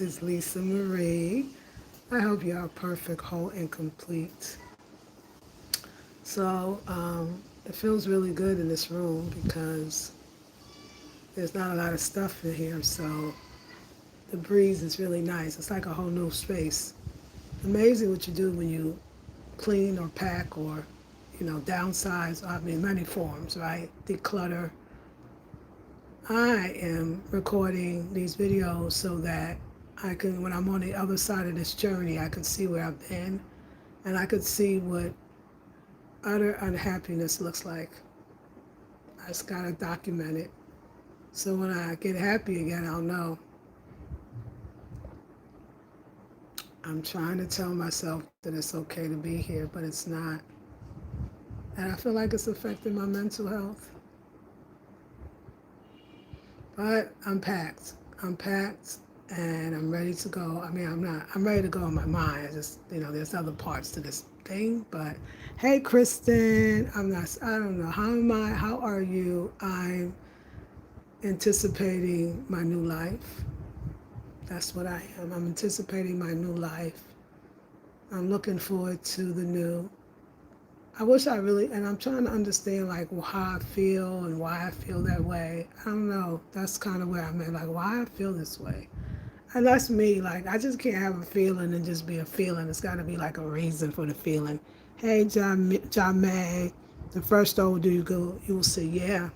is Lisa Marie. I hope you are perfect, whole, and complete. It feels really good in this room because there's not a lot of stuff in here, so the breeze is really nice. It's like a whole new space. Amazing what you do when you clean or pack or, downsize. I mean, many forms, right? Declutter. I am recording these videos so that I can, when I'm on the other side of this journey, I can see where I've been and I could see what utter unhappiness looks like. I just gotta document it. So when I get happy again, I'll know. I'm trying to tell myself that it's okay to be here, but it's not. And I feel like it's affecting my mental health. But I'm packed. I'm packed and I'm ready to go. I mean, I'm not. I'm ready to go in my mind. It's just, there's other parts to this thing. But hey, Kristen, I'm not. I don't know. How am I? How are you? I'm anticipating my new life. That's what I am. I'm anticipating my new life. I'm looking forward to the new. I wish I really, and I'm trying to understand like how I feel and why I feel that way. I don't know. That's kind of where I'm at, like why I feel this way. And that's me. Like I just can't have a feeling and just be a feeling. It's got to be like a reason for the feeling. Hey, John May, the first older you go, you will see. Yeah,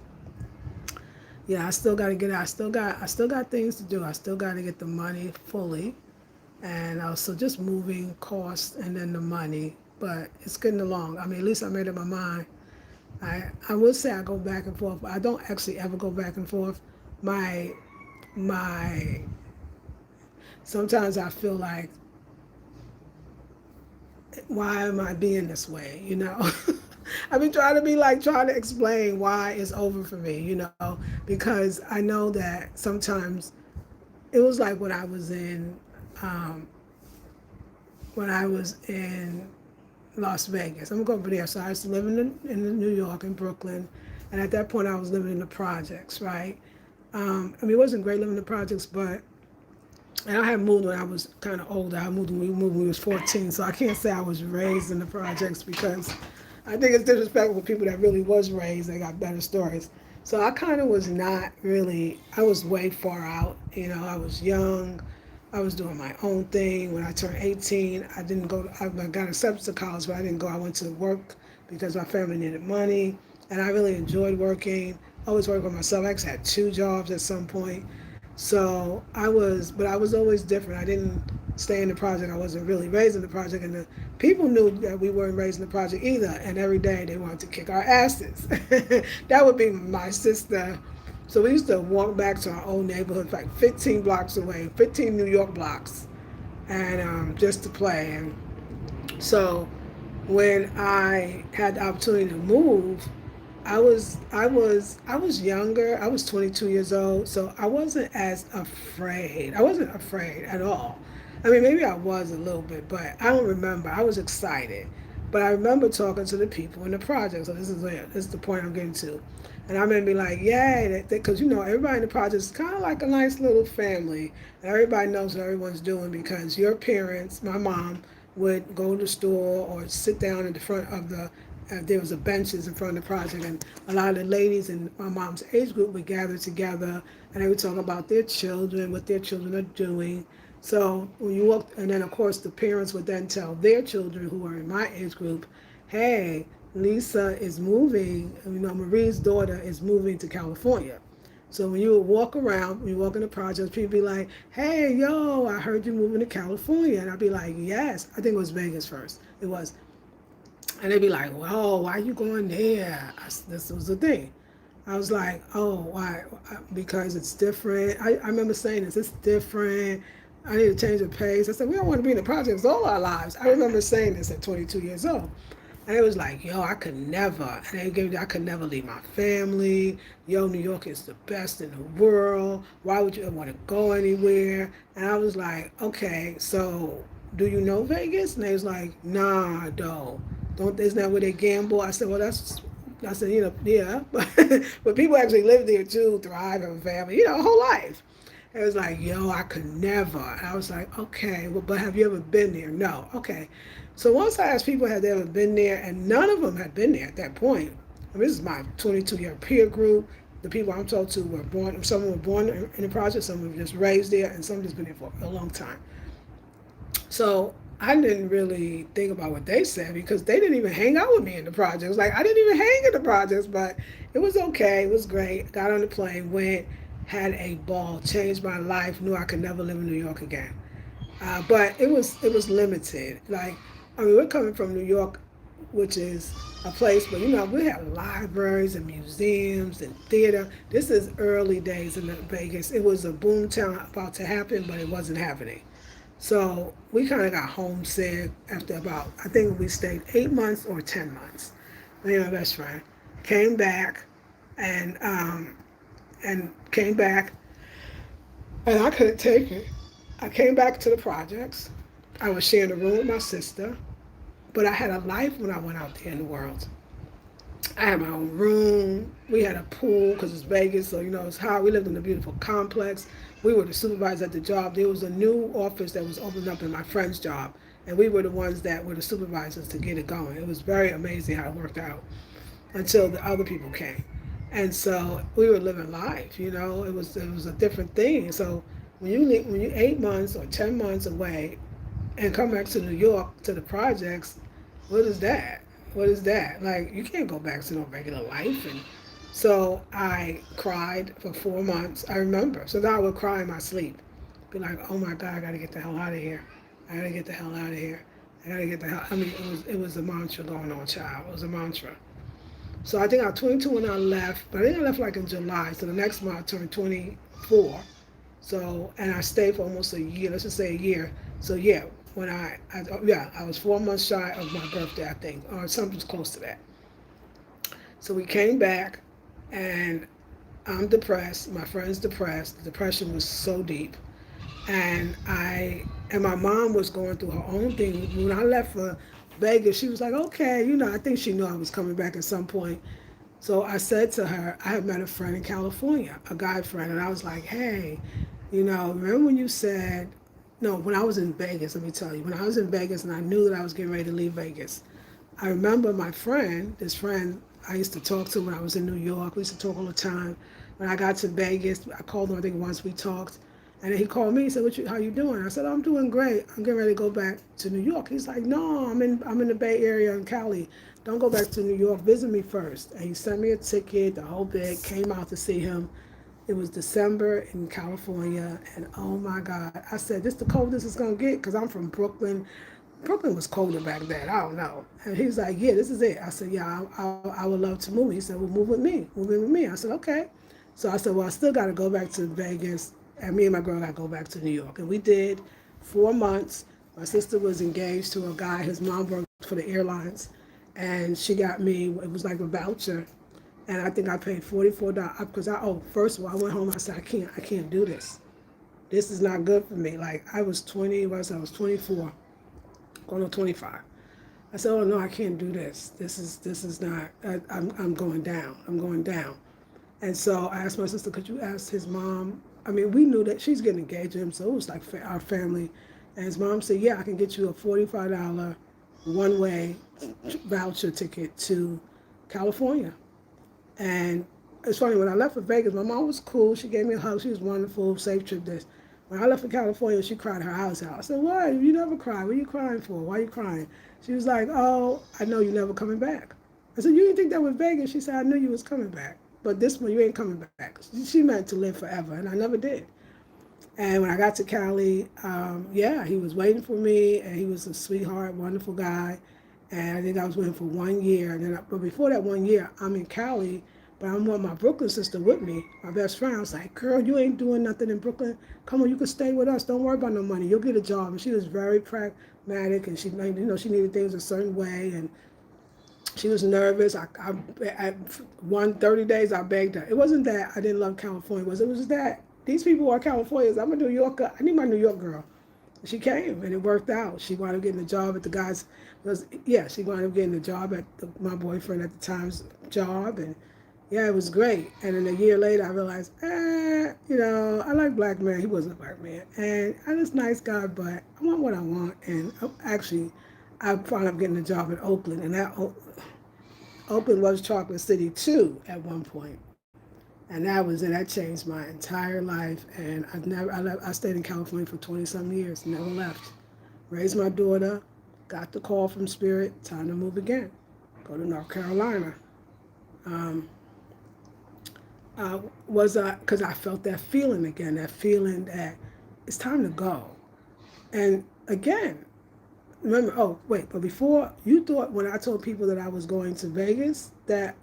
yeah. I still got to get out. I still got things to do. I still got to get the money fully, and also just moving costs and then the money. But it's getting along. I mean, at least I made up my mind. I would say I go back and forth, but I don't actually ever go back and forth. My my sometimes I feel like, why am I being this way? I've been trying to explain why it's over for me, because I know that sometimes it was like um, when I was in Las Vegas. I'm going over there. So I used to live in New York, in Brooklyn. And at that point, I was living in the projects, right? I mean, it wasn't great living in the projects, but, and I had moved when I was kind of older. We moved when we was 14. So I can't say I was raised in the projects because I think it's disrespectful for people that really was raised. They got better stories. So I kind of was not really, I was way far out. I was young. I was doing my own thing. When I turned 18, I didn't go. I got accepted to college, but I didn't go. I went to work because my family needed money, and I really enjoyed working. I always worked for myself. I actually had two jobs at some point. But I was always different. I didn't stay in the project. I wasn't really raised in the project, and the people knew that we weren't raised in the project either. And every day they wanted to kick our asses. That would be my sister. So we used to walk back to our old neighborhood, like 15 blocks away, 15 New York blocks, and just to play. And so when I had the opportunity to move, I was younger. I was 22 years old, so I wasn't as afraid. I wasn't afraid at all. I mean, maybe I was a little bit, but I don't remember. I was excited, but I remember talking to the people in the project. So this is it. This is the point I'm getting to, and I remember being like, "Yay!" Because everybody in the project is kind of like a nice little family, and everybody knows what everyone's doing because your parents, my mom, would go to the store or sit down in the front of the there was a benches in front of the project, and a lot of the ladies in my mom's age group would gather together, and they would talk about their children, what their children are doing. So when you walk, and then of course the parents would then tell their children who are in my age group, hey, Lisa is moving, Marie's daughter is moving to California. So when you would walk around, when you walk in the projects, people be like, hey, yo, I heard you moving to California. And I'd be like, yes. I think it was Vegas first. It was. And they'd be like, well, why are you going there? This was the thing. I was like, oh, why? Because it's different. I remember saying this, it's different. I need to change the pace. I said, we don't want to be in the projects all our lives. I remember saying this at 22 years old. And it was like, yo, I could never. And they gave me, I could never leave my family. Yo, New York is the best in the world. Why would you want to go anywhere? And I was like, okay, so do you know Vegas? And they was like, nah, I don't. Isn't that where they gamble? I said, well, I said, yeah, but people actually live there too, thrive, have a family, whole life. It was like, yo, I could never. And I was like, okay, well, but have you ever been there? No. Okay. So once I asked people had they ever been there, and none of them had been there at that point. I mean, this is my 22-year peer group. The people I'm talking to were born, some were born in the project, some were just raised there, and some just been there for a long time. So I didn't really think about what they said because they didn't even hang out with me in the projects. Like I didn't even hang in the projects, but it was okay. It was great. Got on the plane, went, had a ball, changed my life. Knew I could never live in New York again. But it was limited. Like I mean, we're coming from New York, which is a place where we have libraries and museums and theater. This is early days in Vegas. It was a boom town about to happen, but it wasn't happening. So we kind of got homesick after about, I think we stayed 8 months or 10 months. Me and my best friend came back and, um, and came back, and I couldn't take it. I came back to the projects. I was sharing a room with my sister, but I had a life when I went out there in the world. I had my own room. We had a pool because it's Vegas, so it's hot. We lived in a beautiful complex. We were the supervisors at the job. There was a new office that was opened up in my friend's job, and we were the ones that were the supervisors to get it going. It was very amazing how it worked out until the other people came, and so we were living life. It was a different thing. So when you 8 months or 10 months away and come back to New York to the projects, what is that? What is that? Like you can't go back to no regular life. And so I cried for 4 months. I remember. So now I would cry in my sleep, be like, "Oh my God, I gotta get the hell out of here. I gotta get the hell out of here. I gotta get the hell." I mean, it was a mantra going on, child. It was a mantra. So I think I was 22 when I left, but I think I left like in July. So the next month I turned 24. So and I stayed for almost a year. Let's just say a year. So yeah, when I was 4 months shy of my birthday, I think, or something close to that. So we came back, and I'm depressed. My friend's depressed. The depression was so deep, and my mom was going through her own thing. When I left for Vegas, she was like, "Okay, I think she knew I was coming back at some point." So I said to her, I had met a friend in California, a guy friend, and I was like, "Hey, remember when you said, no, when I was in Vegas, let me tell you, when I was in Vegas and I knew that I was getting ready to leave Vegas, I remember my friend, this friend I used to talk to when I was in New York. We used to talk all the time. When I got to Vegas, I called him, I think once we talked. And then he called me. He said, how you doing? I said, "Oh, I'm doing great. I'm getting ready to go back to New York." He's like, "No, I'm in the Bay Area in Cali. Don't go back to New York. Visit me first." And he sent me a ticket, the whole bit, came out to see him. It was December in California, and oh my God. I said, "This the coldest it's going to get," because I'm from Brooklyn. Brooklyn was colder back then. I don't know. And he was like, "Yeah, this is it." I said, "Yeah, I would love to move." He said, "Well, move with me. Move in with me." I said, "Okay." So I said, "Well, I still got to go back to Vegas, and me and my girl got to go back to New York." And we did 4 months. My sister was engaged to a guy. His mom worked for the airlines, and she got me. It was like a voucher, and I think I paid $44 because first of all, I went home. I said, I can't do this. This is not good for me. Like I was 20, I was 24, going on 25. I said, "Oh no, I can't do this. This is not. I'm going down. I'm going down." And so I asked my sister, "Could you ask his mom?" I mean, we knew that she's getting engaged to him, so it was like our family. And his mom said, "Yeah, I can get you a $45 one-way voucher ticket to California." And it's funny, when I left for Vegas, my mom was cool. She gave me a hug. She was wonderful. Safe trip this. When I left for California, she cried her eyes out. I said, "Why? You never cry. What are you crying for? Why are you crying?" She was like, "Oh, I know you never coming back." I said, "You didn't think that was Vegas?" She said, "I knew you was coming back. But this one, you ain't coming back." She meant to live forever, and I never did. And when I got to Cali, yeah, he was waiting for me, and he was a sweetheart, wonderful guy. And I think I was with him for 1 year. But before that 1 year, I'm in Cali, but I'm with my Brooklyn sister with me, my best friend. I was like, "Girl, you ain't doing nothing in Brooklyn. Come on, you can stay with us. Don't worry about no money. You'll get a job." And she was very pragmatic, and she needed things a certain way, and she was nervous. At 30 days, I begged her. It wasn't that I didn't love California. It was that these people are Californians. I'm a New Yorker. I need my New York girl. She came, and it worked out. She wound up getting a job at the guy's. She wound up getting a job at my boyfriend at the time's job, and Yeah, it was great. And then a year later, I realized, I like black man. He wasn't a black man, and I'm just nice guy, but I want what I want. And actually, I found up getting a job in Oakland, and Oakland was Chocolate City too at one point. And that was it. That changed my entire life. And I stayed in California for 20 some years, never left. Raised my daughter, got the call from Spirit, time to move again. Go to North Carolina. Um, was because I felt that feeling again, that feeling that it's time to go. And again, remember, oh, wait, but before, you thought when I told people that I was going to Vegas that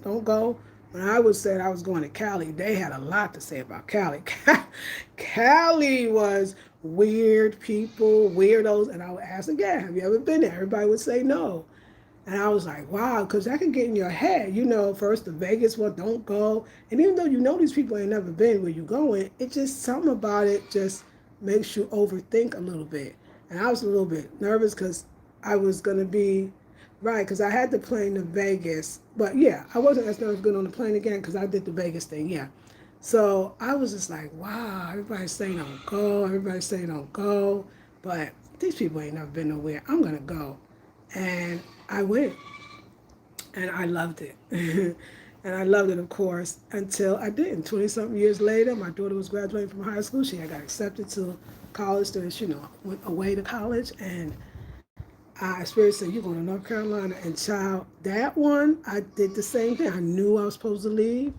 don't go. When I was said I was going to Cali, they had a lot to say about Cali. Cali was weird people, weirdos, and I would ask again, have you ever been there? Everybody would say no. And I was like, wow, because that can get in your head. First the Vegas one, don't go. And even though these people ain't never been where you're going, it just, something about it just makes you overthink a little bit. And I was a little bit nervous because I was going to be, right, because I had the plane to Vegas. But yeah, I wasn't as nervous going on the plane again because I did the Vegas thing, yeah. So I was just like, wow, everybody's saying don't go, everybody's saying don't go. But these people ain't never been nowhere. I'm going to go. And I went, and I loved it. And I loved it, of course, until I didn't. 20 something years later, my daughter was graduating from high school. She had got accepted to college, went away to college. And Spirit said, you're going to North Carolina. And child, that one, I did the same thing. I knew I was supposed to leave.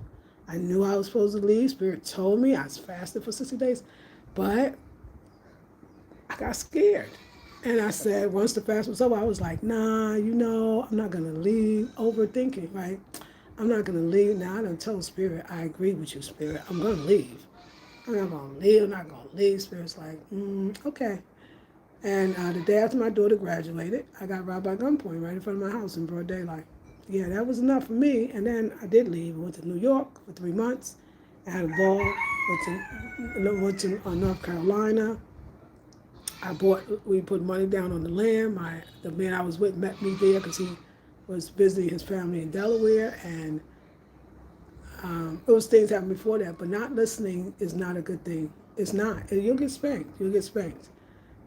I knew I was supposed to leave. Spirit told me I was fasted for 60 days. But I got scared. And I said, once the fast was over, I was like, nah, I'm not going to leave. Overthinking, right? I'm not going to leave. Now, I done told Spirit, I agree with you, Spirit. I'm going to leave. I'm not going to leave. I'm not going to leave. Spirit's like, okay. And the day after my daughter graduated, I got robbed by gunpoint right in front of my house in broad daylight. Yeah, that was enough for me. And then I did leave. I went to New York for 3 months. I had a ball. Went to North Carolina. We put money down on the land. The man I was with met me there because he was visiting his family in Delaware, and it was things happened before that. But not listening is not a good thing. It's not, and you'll get spanked. You'll get spanked.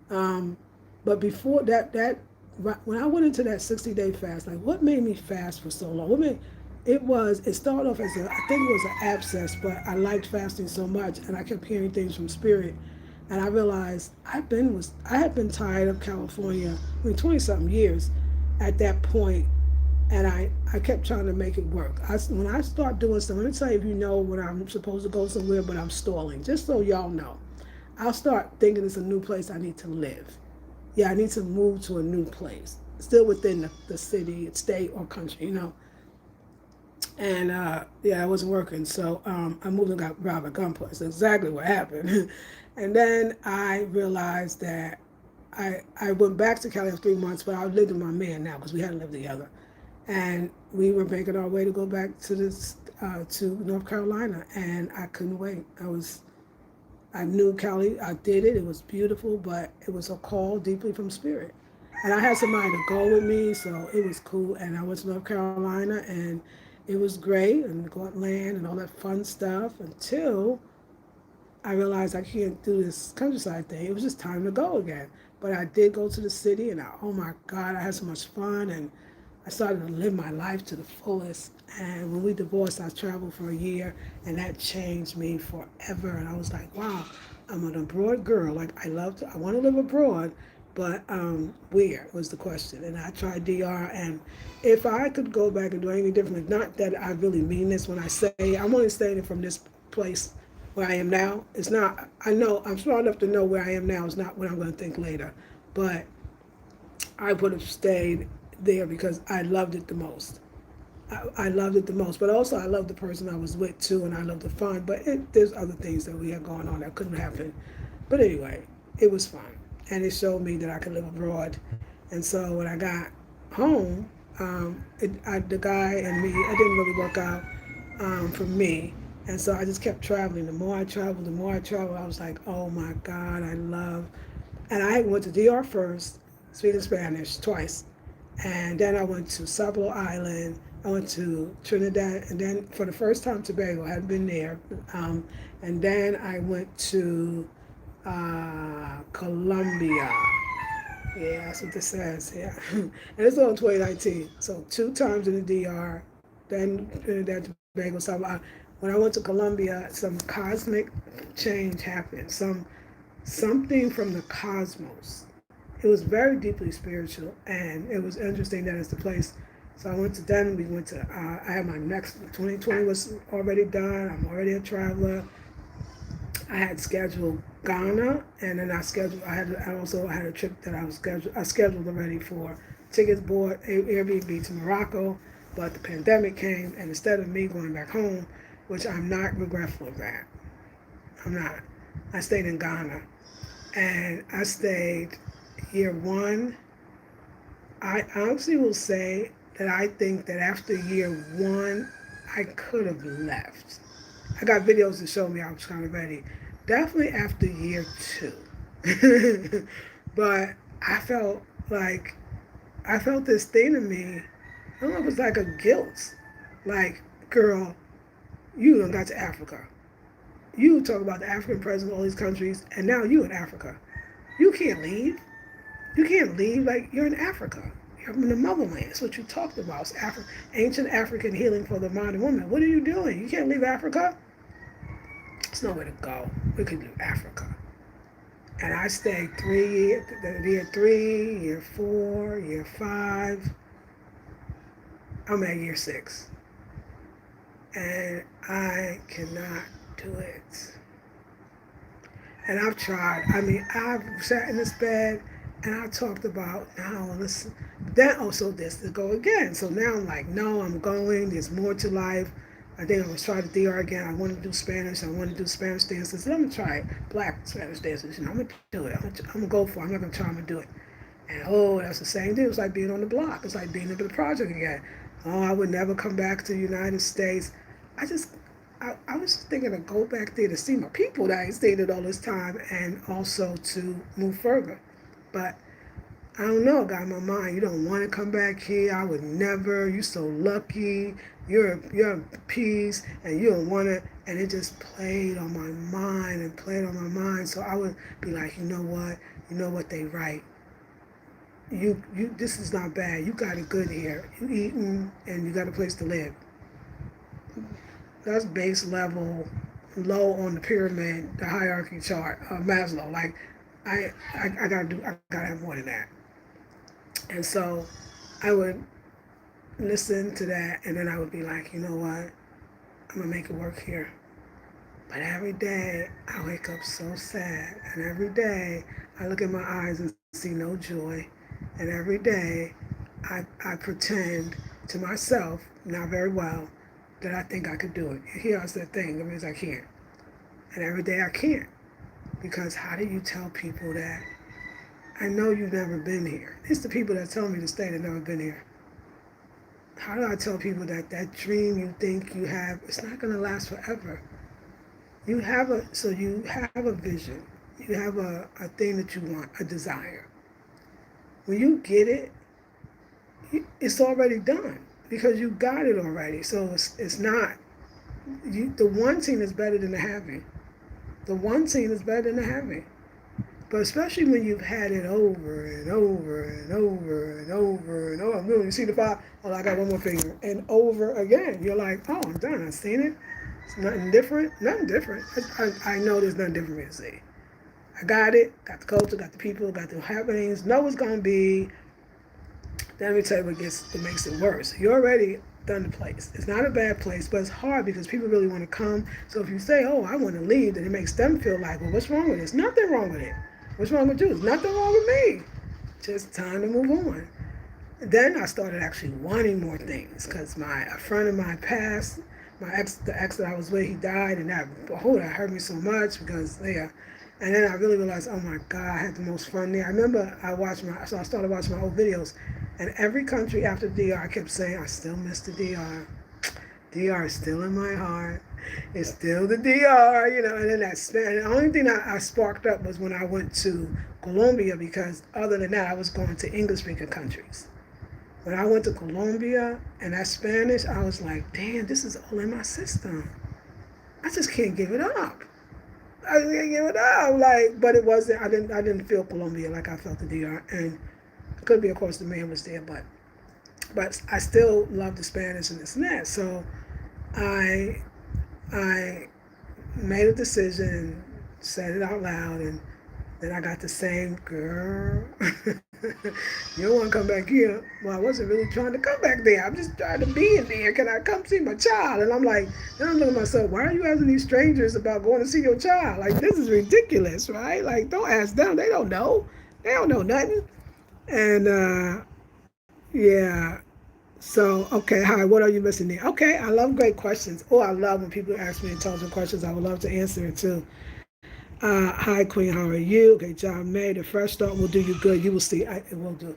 But before that, when I went into that 60-day fast, like what made me fast for so long? It started off as I think it was an abscess, but I liked fasting so much, and I kept hearing things from Spirit. And I realized I had been tired of California, 20 something years at that point, and I kept trying to make it work. When I start doing something, let me tell you if you know when I'm supposed to go somewhere, but I'm stalling, just so y'all know. I'll start thinking it's a new place I need to live. Yeah, I need to move to a new place, still within the city, state, or country. And yeah, it wasn't working. So I moved and got robbed at gunpoint. That's exactly what happened. And then I realized that I went back to Cali for 3 months, but I lived with my man now because we hadn't lived together. And we were making our way to go back to North Carolina, and I couldn't wait. I knew Cali. I did it. It was beautiful, but it was a call deeply from Spirit. And I had somebody to go with me, so it was cool. And I went to North Carolina, and it was great, and go out land and all that fun stuff until I realized I can't do this countryside thing. It was just time to go again. But I did go to the city, and oh my God, I had so much fun, and I started to live my life to the fullest. And when we divorced, I traveled for a year, and that changed me forever. And I was like, wow, I'm an abroad girl. Like I want to live abroad, but where was the question? And I tried DR, and if I could go back and do anything different, not that I really mean this when I say I'm only saying it from this place where I am now. It's not. I know I'm smart enough to know where I am now is not what I'm going to think later, but I would have stayed there because I loved it the most. I loved it the most, but also I loved the person I was with too, and I loved the fun. But there's other things that we had going on that couldn't happen. But anyway, it was fun, and it showed me that I could live abroad. And so when I got home, the guy and me, it didn't really work out for me. And so I just kept traveling. The more I traveled, I was like, oh my God, I love. And I went to DR first, speaking Spanish twice. And then I went to Sablo Island, I went to Trinidad, and then for the first time Tobago. I hadn't been there, um, and then I went to Colombia. Yeah, that's what this says. Yeah, and it's all in 2019. So 2 times in the DR, then Trinidad Tobago. So when I went to Colombia, some cosmic change happened. Something from the cosmos. It was very deeply spiritual, and it was interesting that it's the place. So I went to then we went to I had my next 2020 was already done. I'm already a traveler. I had scheduled Ghana, and then I also had a trip that I scheduled already for tickets bought Airbnb to Morocco, but the pandemic came, and instead of me going back home, which I'm not regretful of that, I'm not. I stayed in Ghana, and I stayed year one. I honestly will say that I think that after year one, I could have left. I got videos to show me I was kind of ready. Definitely after year two. But I felt like, I felt this thing in me. I don't know if it's like a guilt. Like, girl, you done got to Africa. You talk about the African president of all these countries, and now you in Africa. You can't leave. You can't leave. Like, you're in Africa. You're in the motherland. It's what you talked about. It's ancient African healing for the modern woman. What are you doing? You can't leave Africa. It's nowhere to go. We could do Africa. And I stayed 3 years, year 3, year 4, year 5. I'm at year 6. And I cannot do it. And I've tried. I mean, I've sat in this bed and I talked about, now listen, then also this to go again. So now I'm like, no, I'm going. There's more to life. I think I'm gonna try the DR again. I want to do Spanish. I want to do Spanish dances. And I'm gonna try Black Spanish dances. I'm gonna do it. I'm gonna go for it. I'm not gonna try. I'm gonna do it. And oh, that's the same thing. It was like being on the block. It's like being in the project again. Oh, I would never come back to the United States. I just, I was thinking to go back there to see my people that I stayed at all this time, and also to move further. But I don't know, got in my mind, you don't want to come back here. I would never. You're so lucky. You're at peace, and you don't want to. And it just played on my mind and played on my mind. So I would be like, you know what? You know what they write. You. This is not bad. You got it good here. You eating, and you got a place to live. That's base level, low on the pyramid, the hierarchy chart of Maslow. Like, I gotta have more than that. And so I would listen to that, and then I would be like, you know what? I'm gonna make it work here. But every day I wake up so sad, and every day I look in my eyes and see no joy, and every day I pretend to myself, not very well, that I think I could do it. Here's the thing, that means I can't. And every day I can't. Because how do you tell people that I know you've never been here? It's the people that tell me to stay that never been here. How do I tell people that that dream you think you have, it's not going to last forever? You have a vision. You have a thing that you want, a desire. When you get it, it's already done because you got it already. So it's not, the wanting is better than the having. The wanting is better than the having. But especially when you've had it over and over and over and over and over. You see the five, oh, I got one more finger. And over again. You're like, oh, I'm done. I've seen it. It's nothing different. Nothing different. I know there's nothing different for me to see. I got it. Got the culture, got the people, got the happenings. Know what's going to be. Then let me tell you what makes it worse. You already done the place. It's not a bad place, but it's hard because people really want to come. So if you say, oh, I want to leave, then it makes them feel like, well, what's wrong with this? Nothing wrong with it. What's wrong with you? There's nothing wrong with me. Just time to move on. Then I started actually wanting more things because a friend of mine passed. The ex that I was with, he died, and that hurt me so much because yeah. And then I really realized, oh my God, I had the most fun there. I remember so I started watching my old videos, and every country after the DR, I kept saying, I still miss the DR. DR is still in my heart. It's still the DR, And then the only thing I sparked up was when I went to Colombia because other than that, I was going to English speaking countries. When I went to Colombia and that Spanish, I was like, damn, this is all in my system. I just can't give it up. I can't give it up. Like, but it wasn't. I didn't feel Colombia like I felt the DR, and it could be, of course, the man was there, but I still love the Spanish and this and that. So I I made a decision and said it out loud, and then I got the same girl. You don't want to come back here. Well, I wasn't really trying to come back there. I'm just trying to be in there. Can I come see my child? And I'm like, then I'm looking at myself, why are you asking these strangers about going to see your child? Like, this is ridiculous, right? Like, don't ask them. They don't know. They don't know nothing. And yeah. So, okay, hi, what are you missing there? Okay, I love great questions. Oh, I love when people ask me intelligent questions. I would love to answer it too. Hi, Queen, how are you? Okay, John May, the fresh start will do you good. You will see. It will do.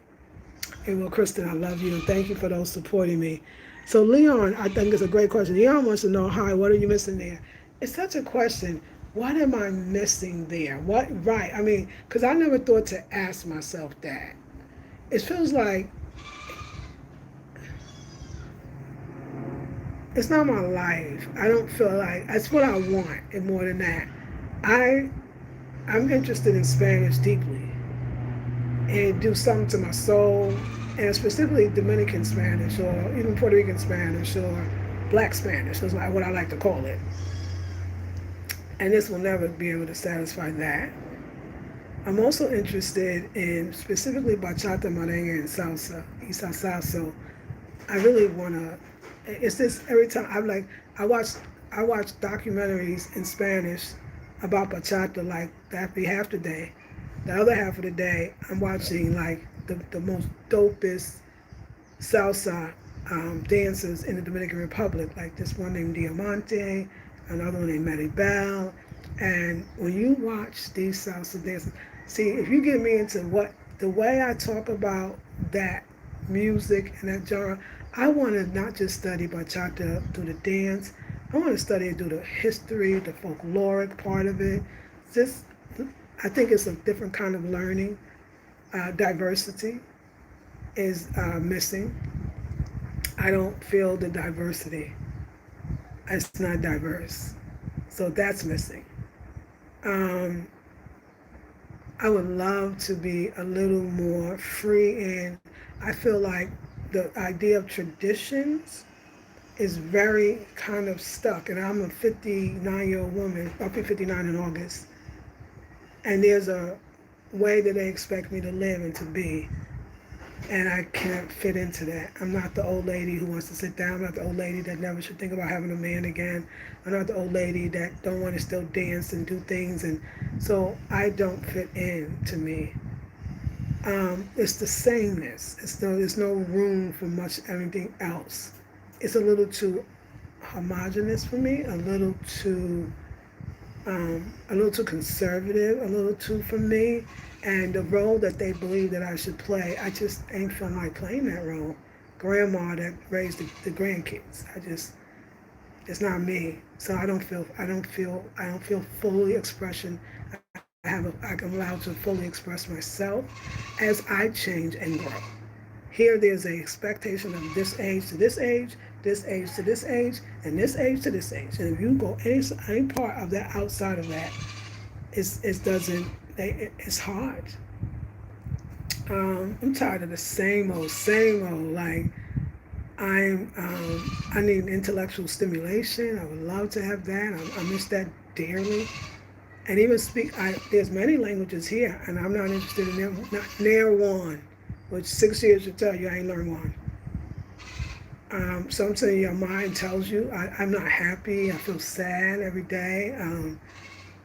It will, Kristen, I love you and thank you for those supporting me. So, Leon, I think it's a great question. Leon wants to know, hi, what are you missing there? It's such a question. What am I missing there? What, right? I mean, because I never thought to ask myself that. It feels like it's not my life. I don't feel like that's what I want, and more than that, I I'm interested in Spanish deeply, and do something to my soul, and specifically Dominican Spanish or even Puerto Rican Spanish or Black Spanish is like what I like to call it. And this will never be able to satisfy that. I'm also interested in specifically bachata, merengue, and salsa, y salsa. So I really wanna. It's this every time I'm like I watch documentaries in Spanish about bachata like that be half the day. The other half of the day I'm watching like the most dopest salsa dancers in the Dominican Republic, like this one named Diamante, another one named Maribel. And when you watch these salsa dancers, see, if you get me into what the way I talk about that music and that genre, I want to not just study bachata through the dance. I want to study it through the history, the folkloric part of it. Just, I think it's a different kind of learning. Diversity is missing. I don't feel the diversity. It's not diverse. So that's missing. Um, I would love to be a little more free, and I feel like the idea of traditions is very kind of stuck. And I'm a 59-year-old woman. I'll be 59 in August. And there's a way that they expect me to live and to be, and I can't fit into that. I'm not the old lady who wants to sit down. I'm not the old lady that never should think about having a man again. I'm not the old lady that don't want to still dance and do things, and so I don't fit in to me. It's the sameness. There's no room for much anything else. It's a little too homogenous for me. A little too conservative, a little too for me, and the role that they believe that I should play, I just ain't feeling like playing that role. Grandma that raised the grandkids, it's not me. So I don't feel fully expression. I'm allowed to fully express myself as I change and grow. Here, there's an expectation of this age to this age to this age, and this age to this age. And if you go any part of that outside of that, it doesn't. It's hard. I'm tired of the same old. Like I need intellectual stimulation. I would love to have that. I miss that dearly. And even there's many languages here, and I'm not interested in them. Not near one, which 6 years should tell you I ain't learned one. Something your mind tells you. I'm not happy. I feel sad every day.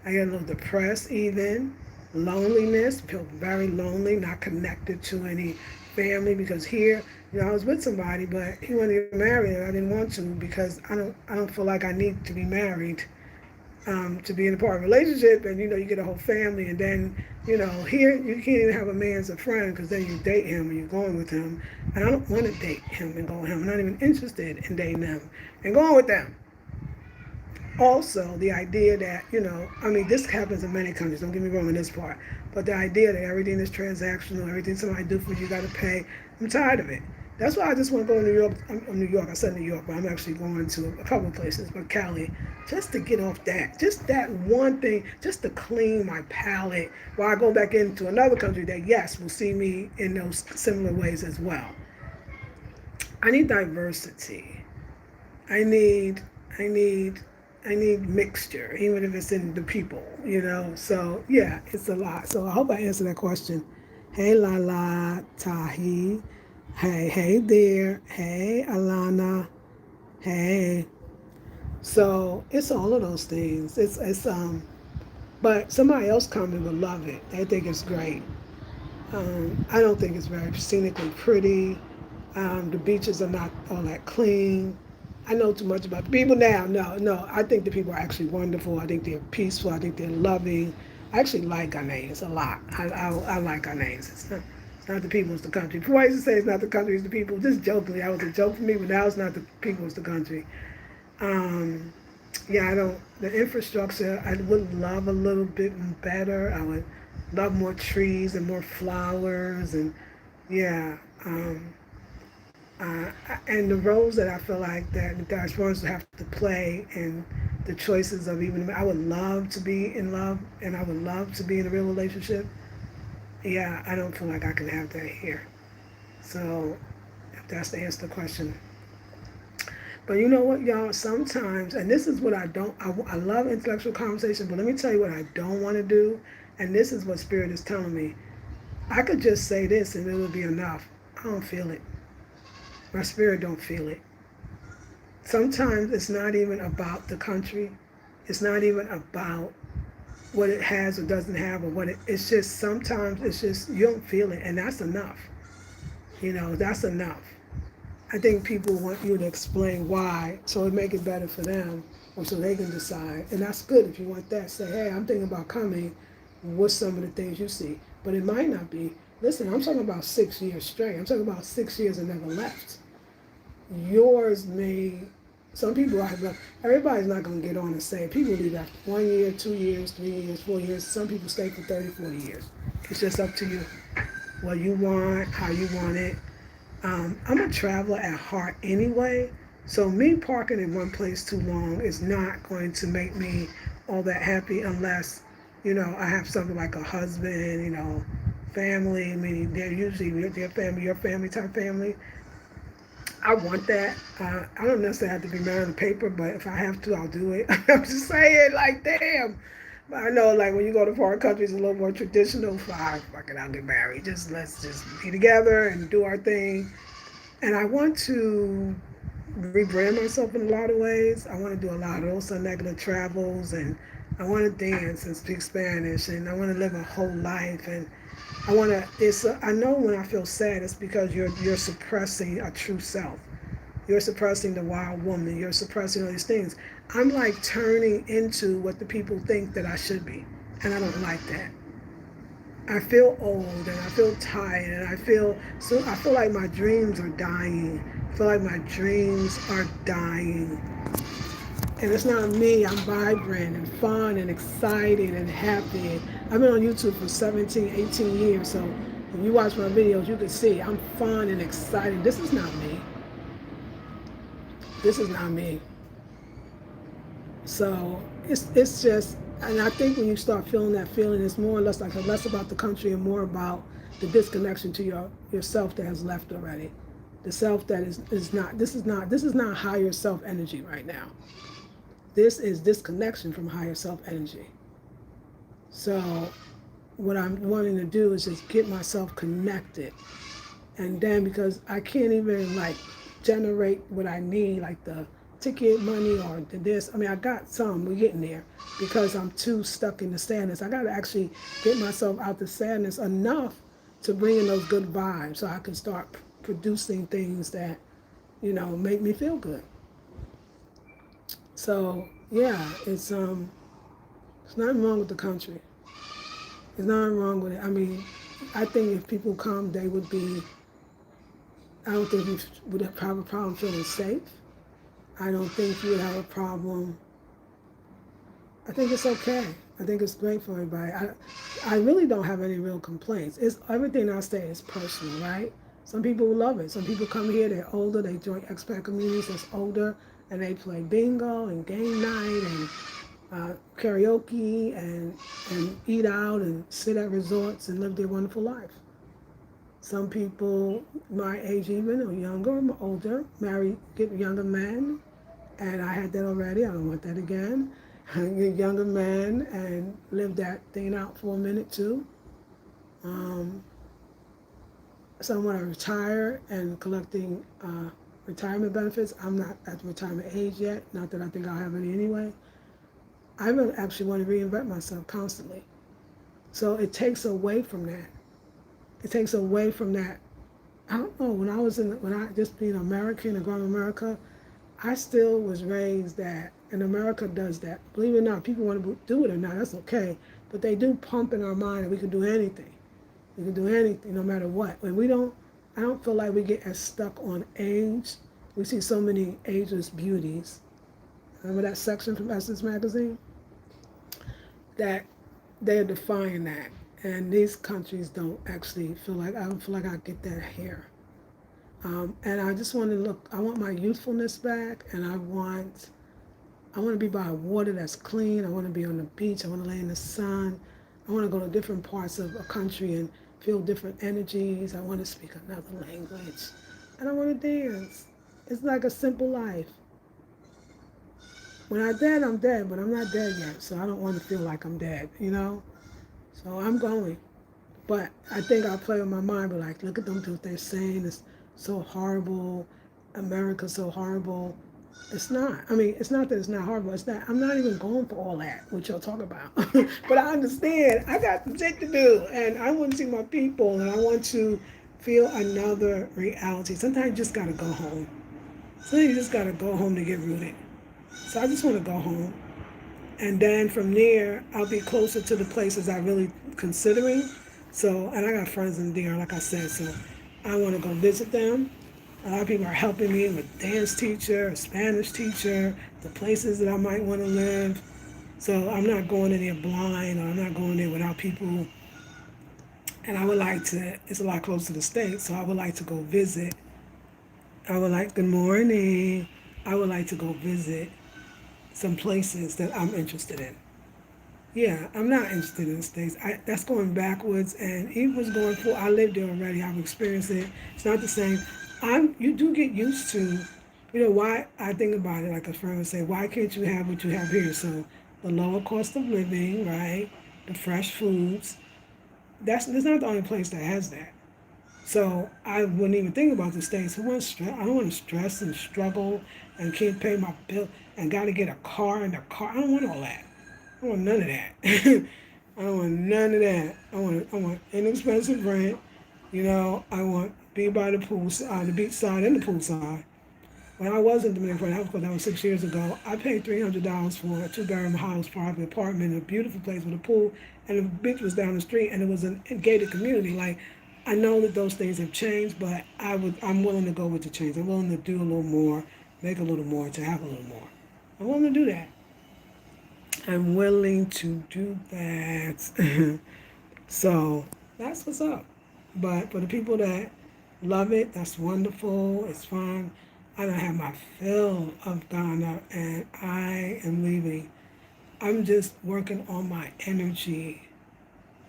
I get a little depressed even. Loneliness, feel very lonely, not connected to any family because here, I was with somebody, but he wasn't even married and I didn't want to because I don't feel like I need to be married to be in a part of a relationship, and you get a whole family, and then here you can't even have a man as a friend because then you date him and you're going with him, and I don't want to date him and go with him. I'm not even interested in dating them and going with them. Also, the idea that I mean, this happens in many countries. Don't get me wrong in this part, but the idea that everything is transactional, everything somebody do for you got to pay. I'm tired of it. That's why I just want to go to New York. New York. I said New York, but I'm actually going to a couple of places, but Cali, just to get off that, just that one thing, just to clean my palate while I go back into another country that yes will see me in those similar ways as well. I need diversity. I need, I need, I need mixture, even if it's in the people, you know. So yeah, it's a lot. So I hope I answered that question. Hey Lala, Tahi. Hey there. Hey Alana. Hey. So it's all of those things. But somebody else coming would love it. They think it's great. I don't think it's very scenically pretty. The beaches are not all that clean. I know too much about the people now. No, no. I think the people are actually wonderful. I think they're peaceful. I think they're loving. I actually like Ghanaians a lot. I like Ghanaians. It's not the people, it's the country. Before I used to say it's not the country, it's the people. Just jokingly, that was a joke for me, but now it's not the people, it's the country. Um, yeah, I don't. The infrastructure, I would love a little bit better. I would love more trees and more flowers, and yeah. And the roles that I feel like that our supposed to have to play, and the choices of even I would love to be in love, and I would love to be in a real relationship. Yeah, I don't feel like I can have that here. So, if that's the answer to the question. But you know what, y'all? Sometimes, and this is what I don't. I love intellectual conversation, but let me tell you what I don't want to do. And this is what Spirit is telling me. I could just say this, and it would be enough. I don't feel it. My spirit don't feel it. Sometimes it's not even about the country. It's not even about what it has or doesn't have or what it's just sometimes it's just you don't feel it, and that's enough. You know, that's enough. I think people want you to explain why so it make it better for them or so they can decide. And that's good if you want that. Say, hey, I'm thinking about coming. What's some of the things you see? But it might not be. Listen, I'm talking about 6 years straight. I'm talking about 6 years and never left. Yours may, some people, everybody's not going to get on and say, people leave after 1 year, 2 years, 3 years, 4 years. Some people stay for 30, 40 years. It's just up to you. What you want, how you want it. I'm a traveler at heart anyway, so me parking in one place too long is not going to make me all that happy unless, you know, I have something like a husband, you know, family. I mean, they're usually their family, your family type family. I want that. I don't necessarily have to be married on paper, but if I have to, I'll do it. I'm just saying, like, damn. But I know, like, when you go to foreign countries, a little more traditional. Fine, fuck it, I'll get married. Just let's just be together and do our thing. And I want to rebrand myself in a lot of ways. I want to do a lot of those negative travels, and I want to dance and speak Spanish, and I want to live a whole life, and I want to. I know when I feel sad, it's because you're suppressing a true self. You're suppressing the wild woman. You're suppressing all these things. I'm like turning into what the people think that I should be, and I don't like that. I feel old and I feel tired and I feel like my dreams are dying. I feel like my dreams are dying. And it's not me. I'm vibrant and fun and excited and happy. I've been on YouTube for 17, 18 years, so if you watch my videos, you can see I'm fun and excited. This is not me. This is not me. So it's just, and I think when you start feeling that feeling, it's more or less like less about the country and more about the disconnection to yourself that has left already. The self that is not. This is not higher self energy right now. This is disconnection from higher self energy. So what I'm wanting to do is just get myself connected, and then because I can't even like generate what I need, like the ticket money or this. I mean, I got some. We're getting there because I'm too stuck in the sadness. I got to actually get myself out the sadness enough to bring in those good vibes, so I can start producing things that make me feel good. So yeah, it's nothing wrong with the country. There's nothing wrong with it. I mean, I think if people come, they would be. I don't think you would have a problem feeling safe. I don't think you would have a problem. I think it's okay. I think it's great for everybody. I really don't have any real complaints. It's everything I say is personal, right? Some people love it. Some people come here, they're older, they join expat communities that's older, and they play bingo and game night and karaoke and eat out and sit at resorts and live their wonderful life. Some people my age even or younger or older marry, get younger men, and I had that already. I don't want that again. Get younger men and live that thing out for a minute too. Um, some want to retire and collecting retirement benefits. I'm not at the retirement age yet. Not that I think I'll have any anyway. I really actually want to reinvent myself constantly. So it takes away from that. It takes away from that. I don't know. When I just being American and growing in America, I still was raised that, and America does that. Believe it or not, people want to do it or not. That's okay, but they do pump in our mind that we can do anything. We can do anything, no matter what. When we don't, I don't feel like we get as stuck on age. We see so many ageless beauties. Remember that section from Essence magazine? That they're defying that. And these countries don't actually feel like, I don't feel like I get that here. And I just want to look, I want my youthfulness back, and I want to be by water that's clean. I want to be on the beach. I want to lay in the sun. I want to go to different parts of a country and feel different energies. I want to speak another language. And I want to dance. It's like a simple life. When I'm dead, I'm dead, but I'm not dead yet, so I don't want to feel like I'm dead, you know? So I'm going. But I think I'll play with my mind, but like, look at them, what they're saying. It's so horrible. America's so horrible. It's not. I mean, it's not that it's not horrible. It's that I'm not even going for all that, which you'll talk about. But I understand. I got some shit to do, and I want to see my people, and I want to feel another reality. Sometimes you just gotta go home. Sometimes you just gotta go home to get rooted. So I just want to go home, and then from there, I'll be closer to the places I really considering. So, and I got friends in there, like I said, so I want to go visit them. A lot of people are helping me with dance teacher, a Spanish teacher, the places that I might want to live. So I'm not going in there blind, or I'm not going there without people. And I would like to, it's a lot closer to the States, so I would like to go visit. Good morning. I would like to go visit some places that I'm interested in. Yeah, I'm not interested in the States. That's going backwards, and even was going for. I lived there already. I've experienced it. It's not the same. You do get used to, why I think about it. Like a friend would say, why can't you have what you have here? So the lower cost of living, right? The fresh foods. That's not the only place that has that. So I wouldn't even think about the States. Who wants stress? I don't want to stress and struggle and can't pay my bill and got to get a car and a car. I don't want all that. I don't want none of that. I don't want none of that. I want inexpensive rent. I want be by the pool, the beach side and the pool side. When I was in Dominican Republic, that was 6 years ago, I paid $300 for a two-bedroom house, private apartment, in a beautiful place with a pool, and the beach was down the street, and it was a gated community. Like, I know that those things have changed, but I'm willing to go with the change. I'm willing to do a little more, make a little more, to have a little more. I'm willing to do that. I'm willing to do that. So that's what's up. But for the people that love it, that's wonderful. It's fun. I don't have my fill of Ghana, and I am leaving. I'm just working on my energy.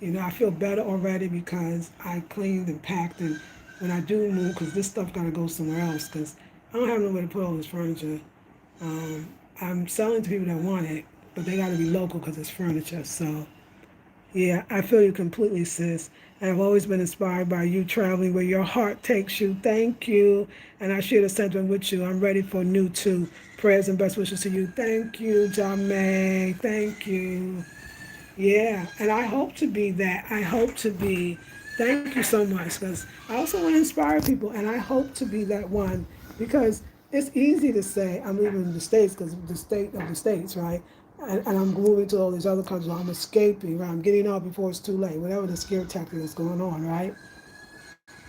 I feel better already because I cleaned and packed, and when I do move, because this stuff got to go somewhere else, because I don't have nowhere to put all this furniture. I'm selling to people that want it, but they got to be local because it's furniture. So, yeah, I feel you completely, sis. And I've always been inspired by you traveling where your heart takes you. Thank you. And I share the sentiment with you. I'm ready for new too. Prayers and best wishes to you. Thank you, Jamie. Thank you. Yeah, and I hope to be that. I hope to be. Thank you so much, because I also want to inspire people, and I hope to be that one, because it's easy to say I'm leaving the States because of the state of the States, right? And I'm moving to all these other countries. I'm escaping, right? I'm getting out before it's too late, whatever the scare tactic is going on, right?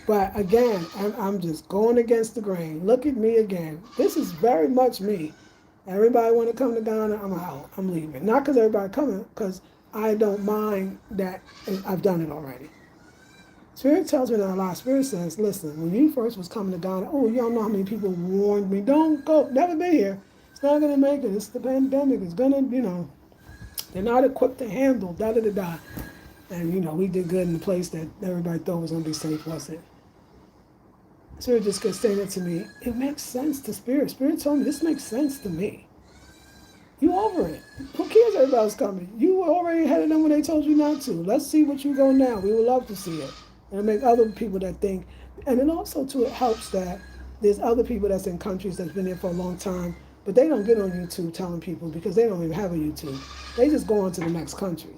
But again, I'm just going against the grain. Look at me again. This is very much me. Everybody want to come to Ghana, I'm out. I'm leaving. Not because everybody coming, because I don't mind that I've done it already. Spirit tells me that a lot. Spirit says, listen, when you first was coming to Ghana, oh, y'all know how many people warned me, don't go, never been here. It's not going to make it. It's the pandemic. It's going to, they're not equipped to handle, da da da da. And, we did good in the place that everybody thought was going to be safe, wasn't. Spirit just kept saying it to me. It makes sense to Spirit. Spirit told me, this makes sense to me. You over it. Who cares everybody's coming? You were already ahead of them when they told you not to. Let's see what you go now. We would love to see it. And make other people that think. And then also, too, it helps that there's other people that's in countries that's been there for a long time, but they don't get on YouTube telling people because they don't even have a YouTube. They just go on to the next country.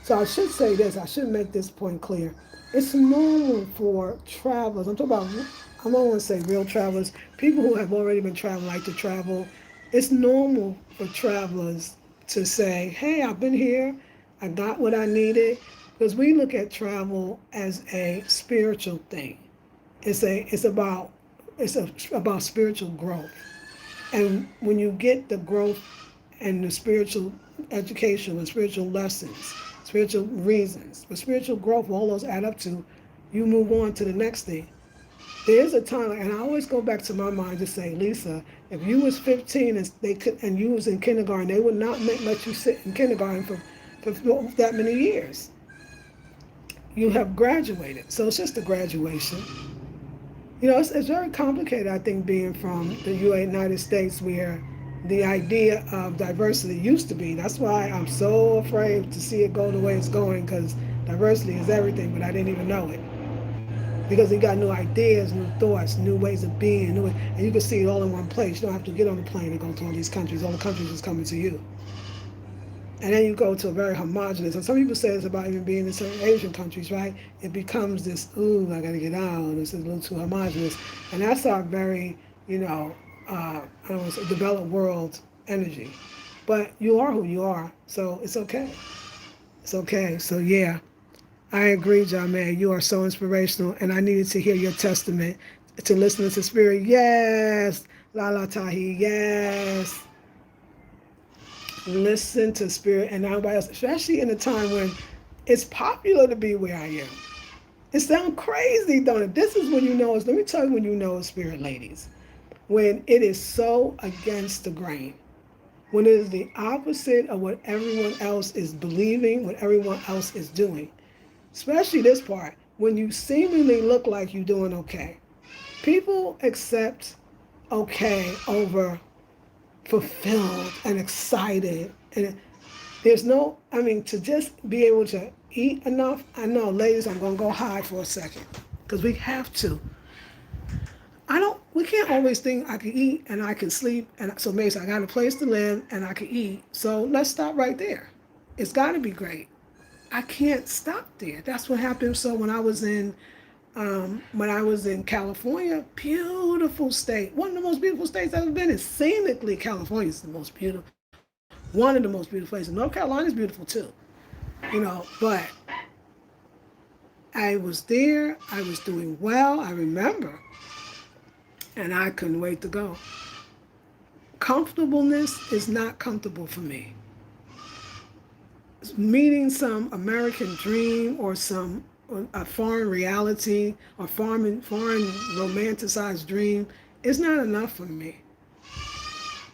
So I should say this. I should make this point clear. It's normal for travelers. I'm talking about, I don't want to say real travelers, people who have already been traveling, like to travel. It's normal for travelers to say, hey, I've been here, I got what I needed, because we look at travel as a spiritual thing. It's about spiritual growth. And when you get the growth and the spiritual education and spiritual lessons, spiritual reasons, but spiritual growth, all those add up to, you move on to the next thing. There is a time, and I always go back to my mind to say, Lisa, if you was 15 and you was in kindergarten, they would not let you sit in kindergarten for that many years. You have graduated, so it's just a graduation. It's very complicated, I think, being from the United States where the idea of diversity used to be. That's why I'm so afraid to see it go the way it's going, because diversity is everything, but I didn't even know it. Because you got new ideas, new thoughts, new ways of being, and you can see it all in one place. You don't have to get on a plane and go to all these countries. All the countries is coming to you. And then you go to a very homogenous. And some people say it's about even being in certain Asian countries, right? It becomes this, ooh, I got to get out. This is a little too homogenous. And that's our very, I don't want to say developed world energy. But you are who you are, so it's okay. It's okay. So yeah, I agree, Jameh. You are so inspirational, and I needed to hear your testament to listening to Spirit. Yes, Lala Tahi. Yes, listen to Spirit and everybody else, especially in a time when it's popular to be where I am. It sounds crazy, don't it? This is when you know it's. Let me tell you when you know it's Spirit, ladies. When it is so against the grain. When it is the opposite of what everyone else is believing, what everyone else is doing. Especially this part, when you seemingly look like you're doing okay. People accept okay over fulfilled and excited. And there's no, to just be able to eat enough. I know, ladies, I'm going to go high for a second because we have to. We can't always think I can eat and I can sleep. And so maybe I got a place to live and I can eat. So let's stop right there. It's got to be great. I can't stop there. That's what happened. So when I was in California, beautiful state, one of the most beautiful states I've ever been in. Scenically, California is the most beautiful, one of the most beautiful places. North Carolina is beautiful too, But I was there. I was doing well. I remember, and I couldn't wait to go. Comfortableness is not comfortable for me. Meeting some American dream or some a foreign reality or foreign romanticized dream is not enough for me.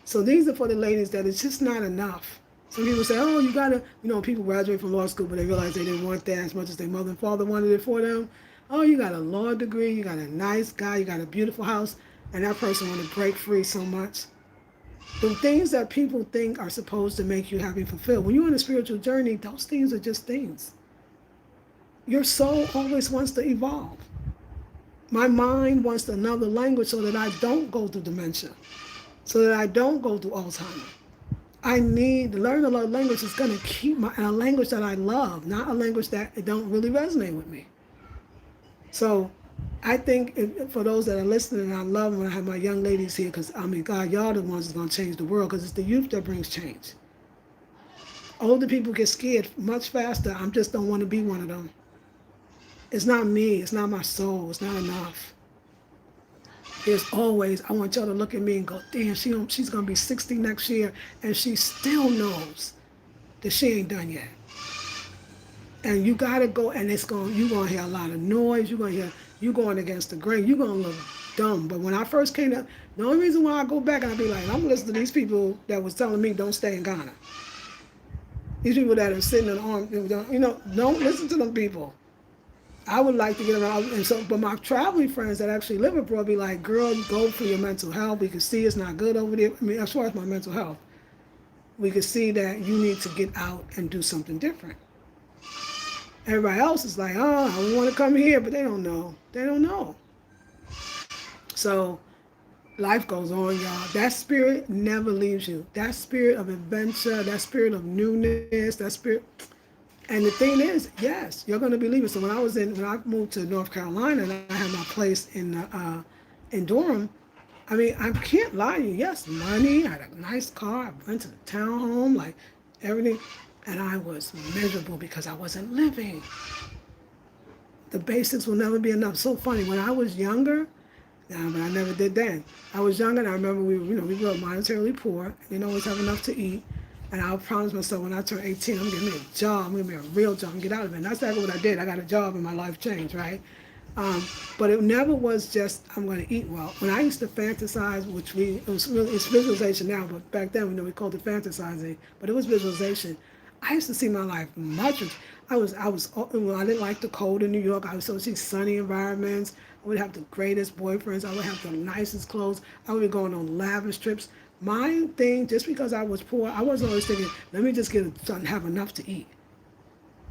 So these are for the ladies that it's just not enough. Some people say, oh, you gotta, people graduate from law school, but they realize they didn't want that as much as their mother and father wanted it for them. Oh, you got a law degree, you got a nice guy, you got a beautiful house, and that person want to break free so much. The things that people think are supposed to make you happy and fulfilled. When you're on a spiritual journey, those things are just things. Your soul always wants to evolve. My mind wants another language so that I don't go through dementia, so that I don't go through Alzheimer's. I need to learn another language that's going to keep a language that I love, not a language that it don't really resonate with me. So I think for those that are listening, I love when I have my young ladies here because, God, y'all are the ones that's going to change the world because it's the youth that brings change. Older people get scared much faster. I just don't want to be one of them. It's not me. It's not my soul. It's not enough. There's always, I want y'all to look at me and go, damn, she's going to be 60 next year and she still knows that she ain't done yet. And you gotta go, and you're gonna hear a lot of noise. You going against the grain. You're gonna look dumb. But when I first came up, the only reason why I go back and I be like, I'm listening to these people that was telling me don't stay in Ghana. These people that are sitting in the arm, don't listen to them people. I would like to get around, and so, but my traveling friends that actually live abroad be like, girl, you go for your mental health. We can see it's not good over there. I mean, as far as my mental health, we can see that you need to get out and do something different. Everybody else is like, oh, I want to come here, but they don't know. They don't know. So life goes on, y'all. That spirit never leaves you. That spirit of adventure, that spirit of newness, that spirit. And the thing is, yes, you're going to believe it. So when I moved to North Carolina and I had my place in Durham, I mean, I can't lie to you. Yes, money. I had a nice car. I went to the townhome, like everything, and I was miserable because I wasn't living. The basics will never be enough. So funny. When I was younger, but I never did then. I was younger, and I remember we grew up monetarily poor. And didn't always have enough to eat. And I promised myself when I turned 18, I'm gonna get me a job. I'm gonna be a real job and get out of it. And that's exactly what I did. I got a job and my life changed, right? But it never was just I'm gonna eat well. When I used to fantasize, it's visualization now, but back then we called it fantasizing, but it was visualization. I used to see my life much. I didn't like the cold in New York. I was so see sunny environments. I would have the greatest boyfriends. I would have the nicest clothes. I would be going on lavish trips. My thing, just because I was poor, I wasn't always thinking, let me just have enough to eat.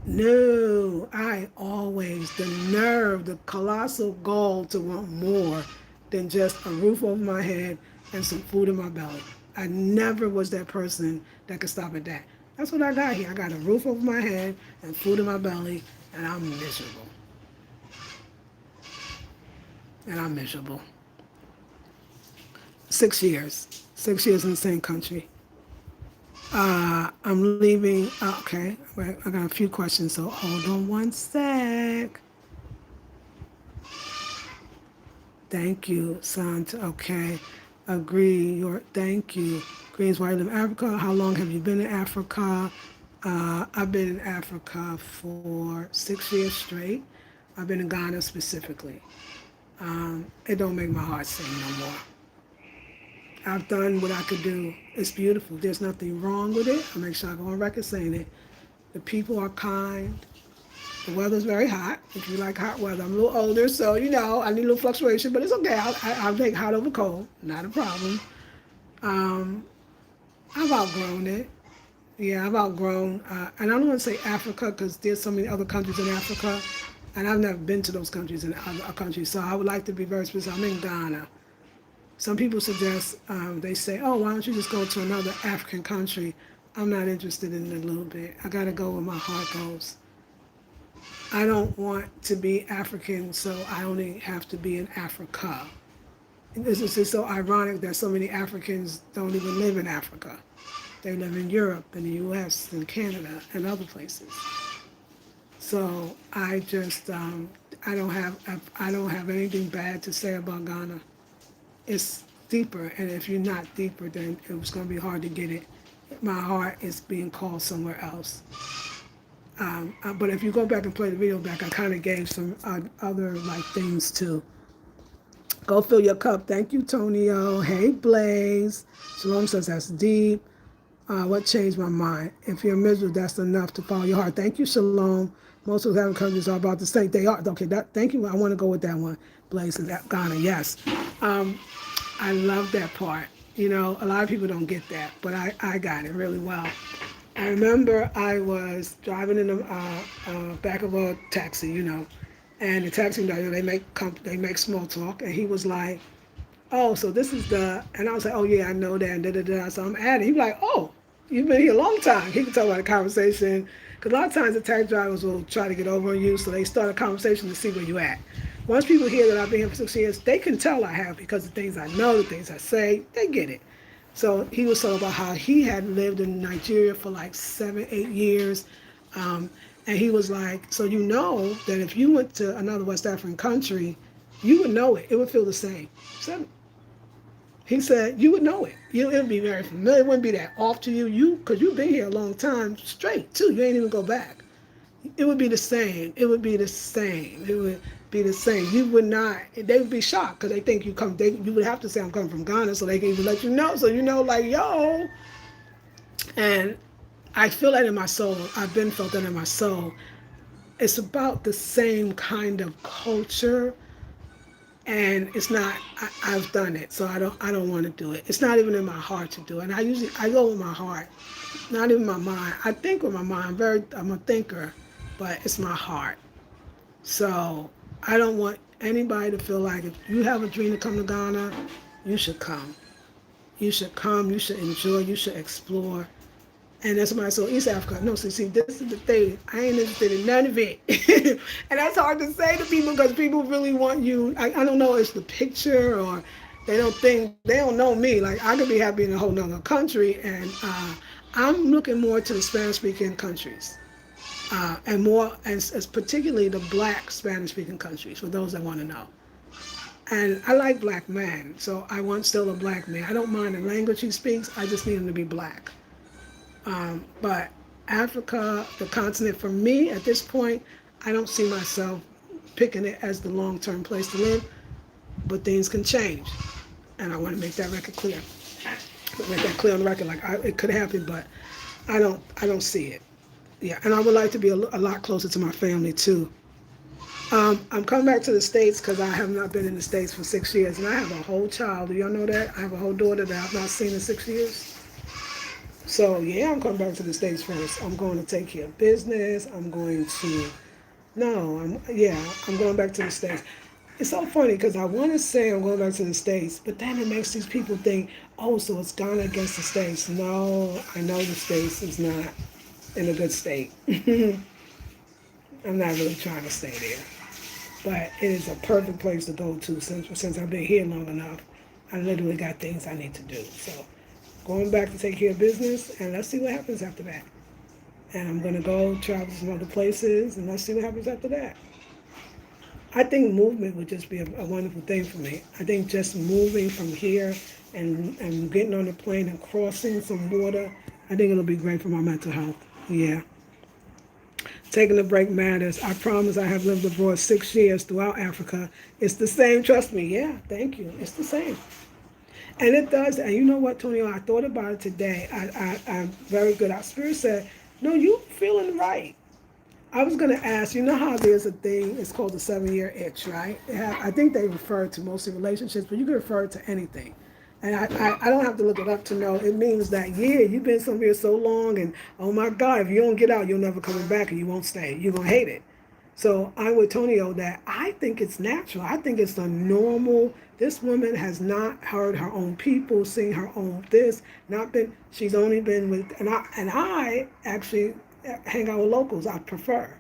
No, I always, the nerve, the colossal goal to want more than just a roof over my head and some food in my belly. I never was that person that could stop at that. That's what I got here. I got a roof over my head and food in my belly, and I'm miserable. And I'm miserable. 6 years. 6 years in the same country. I'm leaving. Okay, I got a few questions, so hold on one sec. Thank you, son. Okay, agree. Thank you. Greens, why you live in Africa? How long have you been in Africa? I've been in Africa for 6 years straight. I've been in Ghana specifically. It don't make my heart sing no more. I've done what I could do. It's beautiful. There's nothing wrong with it. I make sure I go on record saying it. The people are kind. The weather's very hot. If you like hot weather, I'm a little older, so I need a little fluctuation, but it's okay. I'll take hot over cold. Not a problem. I've outgrown it. Yeah, I've outgrown. And I don't want to say Africa because there's so many other countries in Africa, and I've never been to those countries in other countries. So I would like to be very specific. I'm in Ghana. Some people suggest, they say, oh, why don't you just go to another African country? I'm not interested in it a little bit. I got to go where my heart goes. I don't want to be African, so I only have to be in Africa. It's just so ironic that so many Africans don't even live in Africa. They live in Europe, in the U.S., and Canada, and other places. So I just, I don't have anything bad to say about Ghana. It's deeper, and if you're not deeper, then it was going to be hard to get it. My heart is being called somewhere else. But if you go back and play the video back, I kind of gave some other things too. Go fill your cup. Thank you, Tonio. Hey, Blaze. Shalom says that's deep. What changed my mind? If you're miserable, that's enough to follow your heart. Thank you, Shalom. Most of the African countries are about the same. They are. Okay, thank you. I want to go with that one. Blaze says Ghana, yes. I love that part. A lot of people don't get that, but I got it really well. I remember I was driving in the back of a taxi, and the taxi driver, they make small talk, and he was like, oh, so this is and I was like, oh yeah, I know that, and da-da-da, so I'm at it. He'd be like, oh, you've been here a long time. He could talk about the conversation, because a lot of times the taxi drivers will try to get over on you, so they start a conversation to see where you at. Once people hear that I've been here for 6 years, they can tell I have, because the things I know, the things I say, they get it. So he was talking about how he had lived in Nigeria for 7, 8 years. And he was like, so that if you went to another West African country, you would know it. It would feel the same. So he said, you would know it. It would be very familiar. It wouldn't be that off to you. Because you've been here a long time straight, too. You ain't even go back. it would be the same. It would be the same. It would be the same. You would not. They would be shocked because they think you come. You would have to say I'm coming from Ghana, so they can even let you know. So you know, like yo. And I feel that in my soul. I've been felt that in my soul. It's about the same kind of culture, and it's not. I've done it, so I don't want to do it. It's not even in my heart to do it. And I go with my heart, not even my mind. I think with my mind. I'm a thinker, but it's my heart. So I don't want anybody to feel like if you have a dream to come to Ghana, you should come. You should come. You should enjoy. You should explore. And that's somebody so East Africa. No, so see, this is the thing. I ain't interested in none of it. And that's hard to say to people because people really want you. I don't know, it's the picture or they don't know me. Like I could be happy in a whole nother country. And I'm looking more to the Spanish speaking countries. And more, as particularly the black Spanish speaking countries, for those that want to know. And I like black men, so I want still a black man. I don't mind the language he speaks, I just need him to be black. But Africa, the continent, for me at this point, I don't see myself picking it as the long-term place to live, but things can change. And I want to make that record clear. Make that clear on the record, like it could happen, but I don't see it. Yeah, and I would like to be a lot closer to my family too. I'm coming back to the States because I have not been in the States for 6 years, and I have a whole child. Do y'all know that? I have a whole daughter that I've not seen in 6 years. So yeah, I'm coming back to the States first. I'm going to take care of business. I'm going back to the States. It's so funny because I want to say I'm going back to the States, but then it makes these people think, oh, so it's Ghana against the States. No, I know the States is not in a good state. I'm not really trying to stay there. But it is a perfect place to go to since I've been here long enough. I literally got things I need to do. So going back to take care of business, and let's see what happens after that. And I'm going to go travel to some other places, and let's see what happens after that. I think movement would just be a wonderful thing for me. I think just moving from here and getting on a plane and crossing some water, I think it'll be great for my mental health. Yeah. Taking a break matters. I promise I have lived abroad 6 years throughout Africa. It's the same, trust me. Yeah, thank you. It's the same. And it does, and you know what, Tony, I thought about it today. I'm very good. Our spirit said, no, you feeling right. I was going to ask, you know how there's a thing, it's called the 7-year itch, right? I think they refer to mostly relationships, but you can refer to anything. And I don't have to look it up to know. It means that, yeah, you've been somewhere so long, and oh my God, if you don't get out, you'll never come back and you won't stay. You're going to hate it. So I'm with Tonio that I think it's natural. I think it's the normal. This woman has not heard her own people, seen her own this, she's only been with, and I actually hang out with locals. I prefer.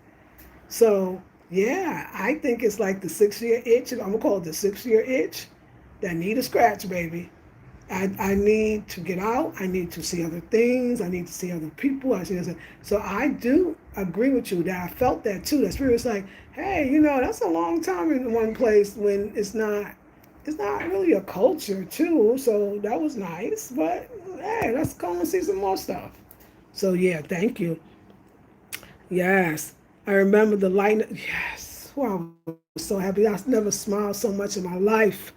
So yeah, I think it's like the 6-year itch. I'm gonna call it the 6-year itch that need a scratch, baby. I need to get out. I need to see other things. I need to see other people. So I do agree with you that I felt that too. That spirit was like, hey, that's a long time in one place when it's not really a culture too. So that was nice. But hey, let's go and see some more stuff. So yeah, thank you. Yes. I remember the light. Yes. Wow, I was so happy. I never smiled so much in my life.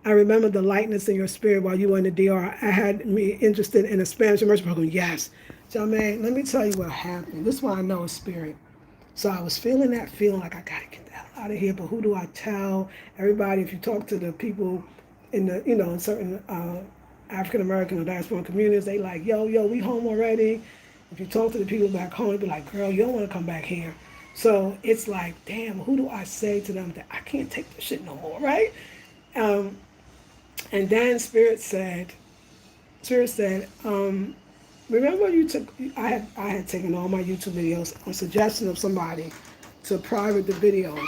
I remember the lightness in your spirit while you were in the DR. I had me interested in a Spanish immersion program. Yes. Jermaine, let me tell you what happened. This is why I know it's spirit. So I was feeling that feeling like I got to get the hell out of here, but who do I tell? Everybody, if you talk to the people in the, in certain African American or diaspora communities, they like, yo, we home already. If you talk to the people back home, they be like, girl, you don't want to come back here. So it's like, damn, who do I say to them that I can't take this shit no more, right? And then Spirit said, remember I had taken all my YouTube videos on suggestion of somebody to private the videos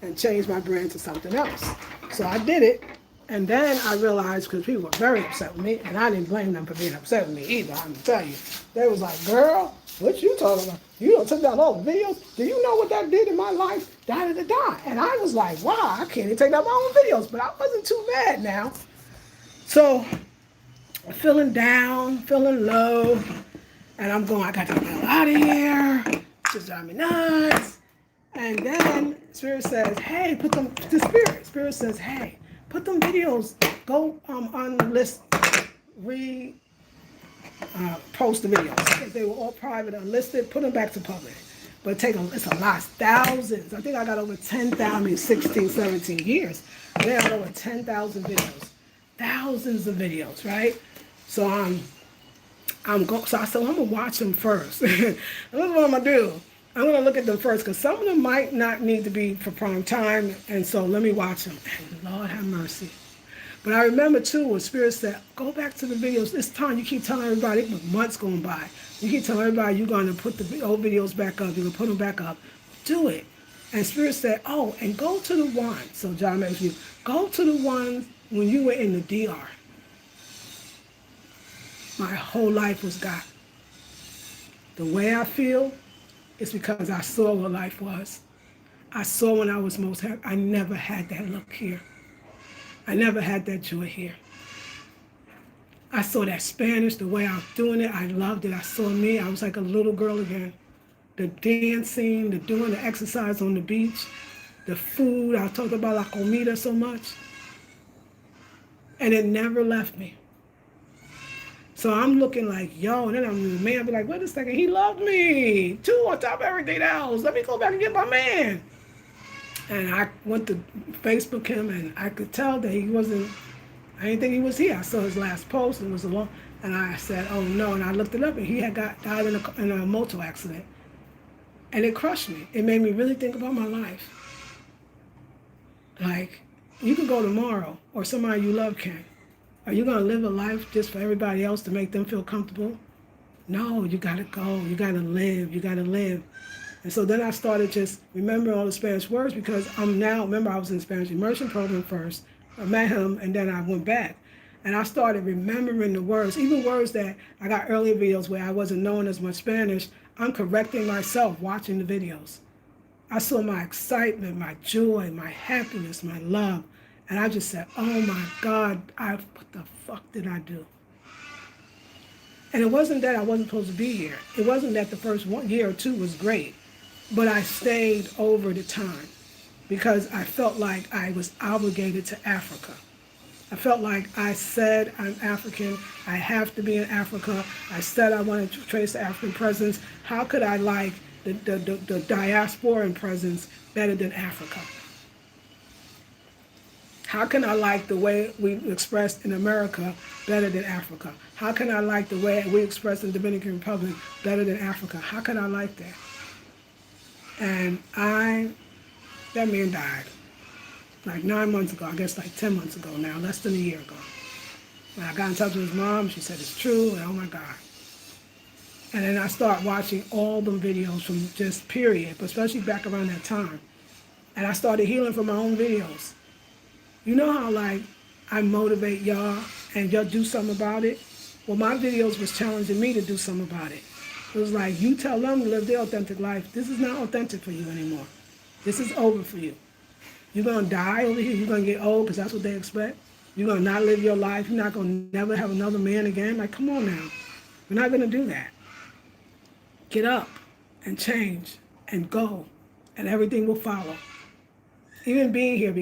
and change my brand to something else. So I did it, and then I realized, because people were very upset with me, and I didn't blame them for being upset with me either, I'm gonna tell you. They was like, girl, what you talking about? You don't took down all the videos? Do you know what that did in my life? Da da da da. And I was like, wow, I can't even take down my own videos, but I wasn't too mad now. So, feeling down, feeling low, and I'm going, I got to get out of here. just drive me nuts. And then Spirit says, hey, Spirit says, hey, put them videos, go on the list, post the videos. If they were all private, unlisted, put them back to public. But it's a lot, thousands. I think I got over 10,000, 16, 17 years. They have over 10,000 videos, thousands of videos, right? So so I said, well, I'm gonna watch them first. This is what I'm gonna do. I'm gonna look at them first because some of them might not need to be for prime time, and so let me watch them. And Lord have mercy. But I remember too when Spirit said, go back to the videos. This time you keep telling everybody, it was months going by. You keep telling everybody you're going to put the old videos back up. You're going to put them back up. Do it. And Spirit said, oh, and go to the one. So John makes you, go to the ones when you were in the DR. My whole life was God. The way I feel is because I saw what life was. I saw when I was most happy. I never had that look here. I never had that joy here. I saw that Spanish, the way I was doing it. I loved it. I saw me. I was like a little girl again. The dancing, the doing the exercise on the beach, the food. I talked about la comida so much. And it never left me. So I'm looking like, yo, and then I'm the man, be like, wait a second, he loved me too on top of everything else. Let me go back and get my man. And I went to Facebook him, and I could tell that he wasn't, I didn't think he was here. I saw his last post, and it was alone, and I said, oh no, and I looked it up, and he had died in a motor accident. And it crushed me. It made me really think about my life. Like, you can go tomorrow, or somebody you love can. Are you gonna live a life just for everybody else to make them feel comfortable? No, you gotta go, you gotta live, you gotta live. And so then I started just remembering all the Spanish words because remember I was in the Spanish immersion program first. I met him and then I went back. And I started remembering the words, even words that I got earlier videos where I wasn't knowing as much Spanish. I'm correcting myself watching the videos. I saw my excitement, my joy, my happiness, my love. And I just said, oh my God, what the fuck did I do? And it wasn't that I wasn't supposed to be here. It wasn't that the first 1 year or two was great. But I stayed over the time because I felt like I was obligated to Africa. I felt like I said I'm African, I have to be in Africa. I said I wanted to trace the African presence. How could I like the diasporan presence better than Africa? How can I like the way we expressed in America better than Africa? How can I like the way we express in the Dominican Republic better than Africa? How can I like that? And that man died like 9 months ago, I guess like 10 months ago now, less than a year ago. When I got in touch with his mom, she said it's true, and oh my God. And then I started watching all them videos from just period, but especially back around that time. And I started healing from my own videos. You know how like I motivate y'all and y'all do something about it? Well, my videos was challenging me to do something about it. It was like, you tell them to live their authentic life. This is not authentic for you anymore. This is over for you. You're going to die over here. You're going to get old because that's what they expect. You're going to not live your life. You're not going to never have another man again. Like, come on now. We're not going to do that. Get up and change and go, and everything will follow. Even being here,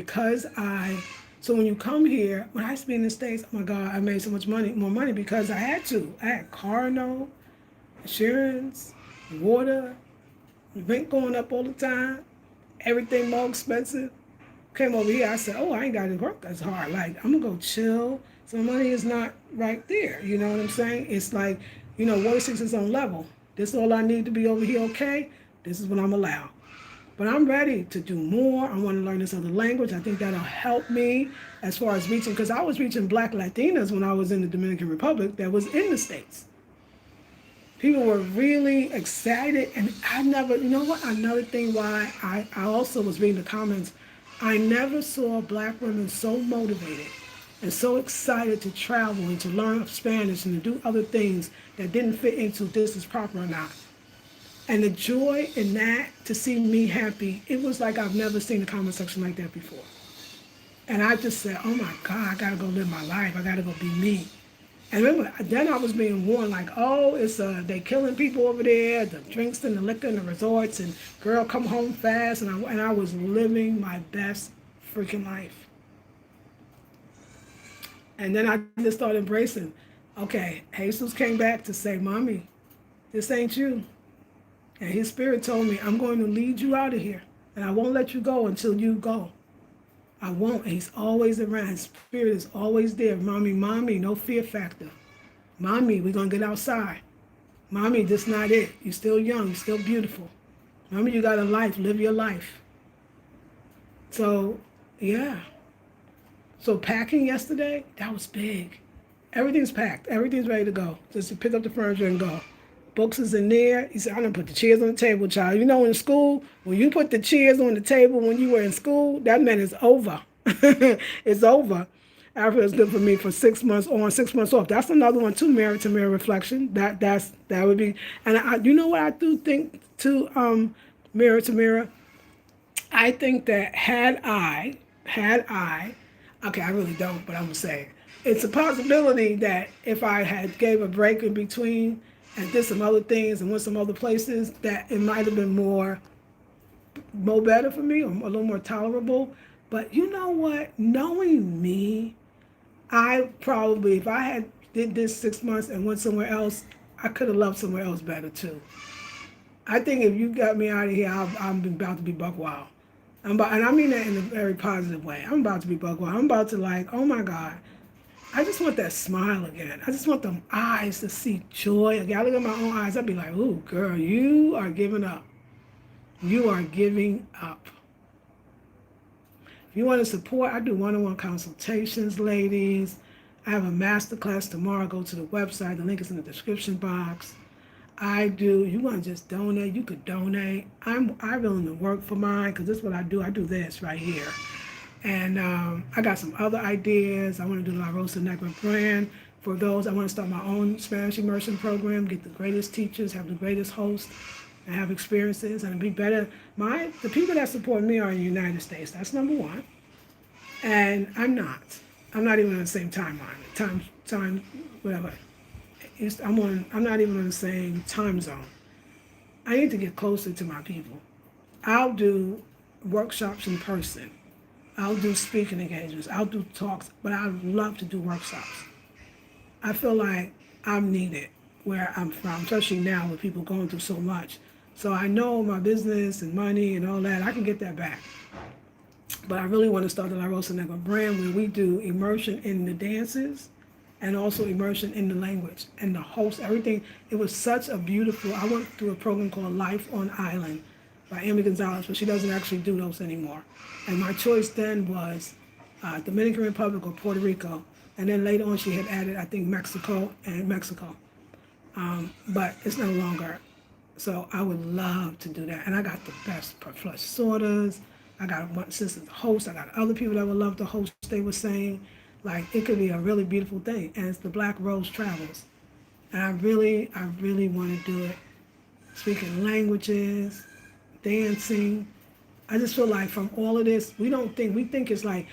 so when you come here, when I used to be in the States, oh my God, I made so much money, more money because I had to. I had car note, insurance, water, rent going up all the time, everything more expensive. Came over here, I said, oh, I ain't got to work as hard. Like, I'm going to go chill. So money is not right there. You know what I'm saying? It's like, 106 is on level. This is all I need to be over here, okay? This is what I'm allowed. But I'm ready to do more. I want to learn this other language. I think that'll help me as far as reaching, because I was reaching Black Latinas when I was in the Dominican Republic that was in the States. People were really excited, and I never, another thing why I also was reading the comments, I never saw Black women so motivated and so excited to travel and to learn Spanish and to do other things that didn't fit into this is proper or not. And the joy in that, to see me happy, it was like I've never seen a comment section like that before. And I just said, oh my God, I gotta go live my life. I gotta go be me. And remember, then I was being warned, like, oh, it's they killing people over there, the drinks and the liquor and the resorts, and girl, come home fast. And I was living my best freaking life. And then I just started embracing. Okay, Jesus came back to say, Mommy, this ain't you. And his spirit told me, I'm going to lead you out of here. And I won't let you go until you go. I won't. And he's always around. His spirit is always there. Mommy, no fear factor. Mommy, we're going to get outside. Mommy, this not it. You're still young. You're still beautiful. Mommy, you got a life. Live your life. So, yeah. So packing yesterday, that was big. Everything's packed. Everything's ready to go. Just to pick up the furniture and go. Books is in there. He said, I'm going to put the chairs on the table, child. You know, in school, when you put the chairs on the table when you were in school, that meant it's over. It's over. Africa is good for me for 6 months on, 6 months off. That's another one too, mirror to mirror reflection. That would be, and you know what I do think too, mirror to mirror? I think that okay, I really don't, but I'm gonna say it. It's a possibility that if I had gave a break in between and did some other things and went some other places, that it might have been more better for me or a little more tolerable. But you know what? Knowing me, I probably, if I had did this 6 months and went somewhere else, I could have loved somewhere else better too. I think if you got me out of here, I'm about to be buck wild. And I mean that in a very positive way. I'm about to be buck wild. I'm about to like, oh my God, I just want that smile again. I just want them eyes to see joy again. I look at my own eyes, I'd be like, ooh, girl, you are giving up. You are giving up. If you want to support, I do one-on-one consultations, ladies. I have a masterclass tomorrow. Go to the website. The link is in the description box. You want to just donate, you could donate. I'm willing to work for mine because this is what I do. I do this right here. And I got some other ideas. I want to do La Rosa Negra brand. For those, I want to start my own Spanish immersion program, get the greatest teachers, have the greatest hosts, and have experiences, and be better. The people that support me are in the United States. That's number one. And I'm not. I'm not even on the same timeline. Time, whatever. I'm not even on the same time zone. I need to get closer to my people. I'll do workshops in person. I'll do speaking engagements. I'll do talks, but I love to do workshops. I feel like I'm needed where I'm from, especially now with people going through so much. So I know my business and money and all that, I can get that back. But I really want to start the La Rosa Negra brand where we do immersion in the dances and also immersion in the language and the host, everything. It was such a beautiful, I went through a program called Life on Island by Amy Gonzalez, but she doesn't actually do those anymore. And my choice then was Dominican Republic or Puerto Rico. And then later on she had added, I think, Mexico. But it's no longer. So I would love to do that. And I got the best professoras. I got one sister to host. I got other people that would love to host, they were saying. Like, it could be a really beautiful thing. And it's the Black Rose Travels. And I really want to do it. Speaking languages, dancing. I just feel like from all of this, we think it's like,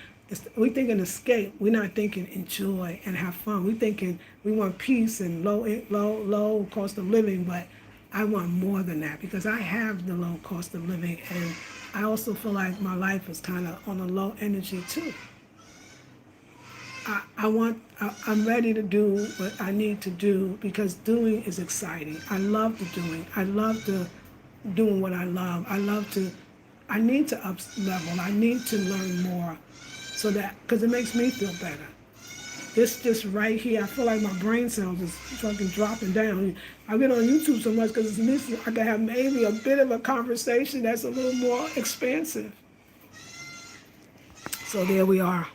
we thinking escape. We're not thinking enjoy and have fun. We thinking we want peace and low cost of living, but I want more than that because I have the low cost of living, and I also feel like my life is kind of on a low energy too. I'm ready to do what I need to do because doing is exciting. I love the doing. I love the doing what I love. I need to up level. I need to learn more so that, because it makes me feel better. This just right here, I feel like my brain cells is fucking dropping down. I get on YouTube so much because I can have maybe a bit of a conversation that's a little more expansive. So there we are.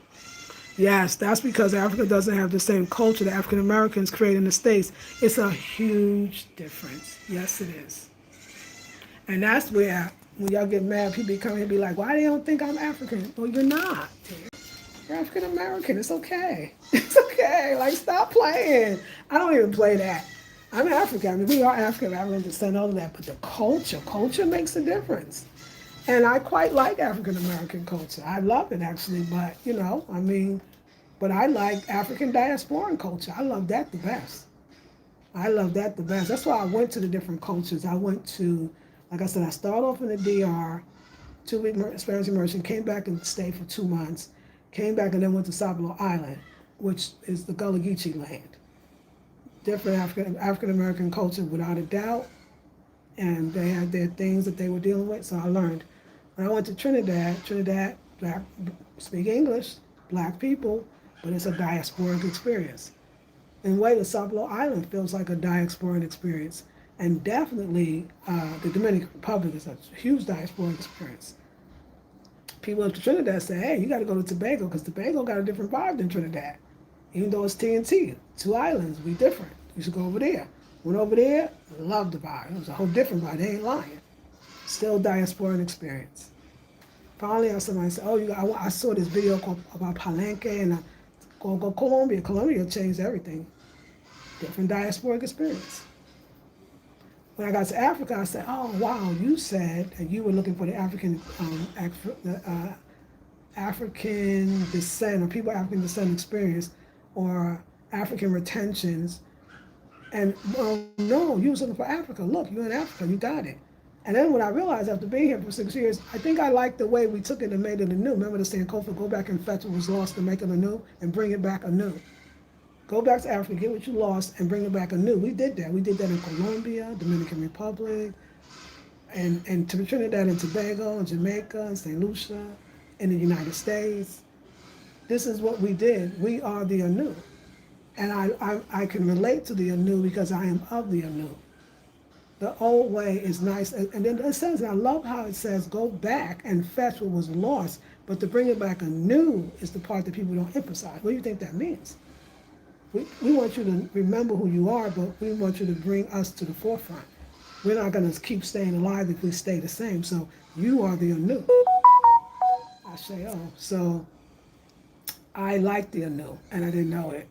Yes, that's because Africa doesn't have the same culture that African Americans create in the States. It's a huge difference. Yes, it is. And that's where, when y'all get mad, people come here and be like, why they don't think I'm African? Well, you're not, dear. You're African American. It's okay. It's okay. Like, stop playing. I don't even play that. I'm African. I mean, we are African American descent, all of that. But the culture makes a difference. And I quite like African American culture. I love it, actually. But, But I like African diasporan culture. I love that the best. I love that the best. That's why I went to the different cultures. I went to, like I said, I started off in the DR, 2 week experience immersion, came back and stayed for 2 months, came back and then went to Sabalo Island, which is the Gullah Geechee land. Different African American culture without a doubt, and they had their things that they were dealing with. So I learned. When I went to Trinidad, black speak English, black people, but it's a diasporic experience. In a way, the Sabalo Island feels like a diasporic experience, and definitely the Dominican Republic is a huge diasporic experience. People in Trinidad say, "Hey, you got to go to Tobago because Tobago got a different vibe than Trinidad, even though it's TNT, two islands, we different. You should go over there." Went over there, loved the vibe. It was a whole different vibe. They ain't lying. Still diasporic experience. Finally, somebody said, "Oh, I saw this video about Palenque and go Colombia. Colombia changed everything. Different diasporic experience." When I got to Africa, I said, "Oh, wow, you said that you were looking for the African descent or people African descent experience or African retentions. And no, you was looking for Africa. Look, you're in Africa, you got it." And then when I realized after being here for 6 years, I think I liked the way we took it and made it anew. Remember the saying, Kofa, go back and fetch what was lost and make it anew and bring it back anew. Go back to Africa, get what you lost and bring it back anew. We did that. We did that in Colombia, Dominican Republic, and Trinidad and Tobago, and Jamaica, and St. Lucia, in the United States. This is what we did. We are the anew. And I can relate to the anew because I am of the anew. The old way is nice. And then it says, I love how it says, go back and fetch what was lost, but to bring it back anew is the part that people don't emphasize. What do you think that means? We want you to remember who you are, but we want you to bring us to the forefront. We're not going to keep staying alive if we stay the same. So you are the anew. I say, oh, so I liked the anew, and I didn't know it.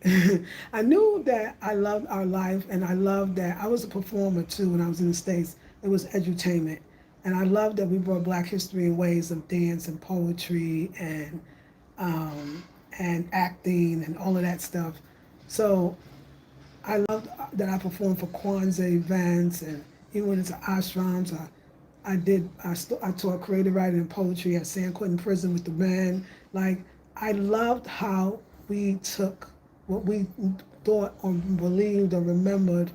I knew that I loved our life, and I loved that I was a performer too when I was in the States. It was edutainment, and I loved that we brought Black history in ways of dance and poetry and acting and all of that stuff. So I loved that I performed for Kwanzaa events, and even when it's ashrams, I taught creative writing and poetry at San Quentin Prison with the men. Like, I loved how we took what we thought or believed or remembered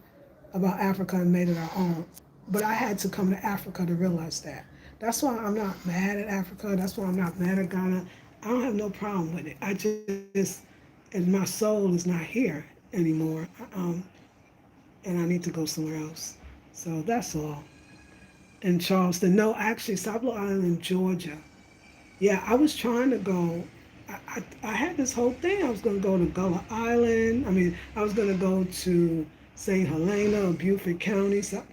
about Africa and made it our own. But I had to come to Africa to realize that. That's why I'm not mad at Africa. That's why I'm not mad at Ghana. I don't have no problem with it. I just, and my soul is not here anymore, and I need to go somewhere else. So that's all. In Charleston, no, actually, Sablo Island in Georgia. Yeah, I was trying to go. I had this whole thing. I was going to go to Gullah Island. I was going to go to St. Helena or Beaufort County, South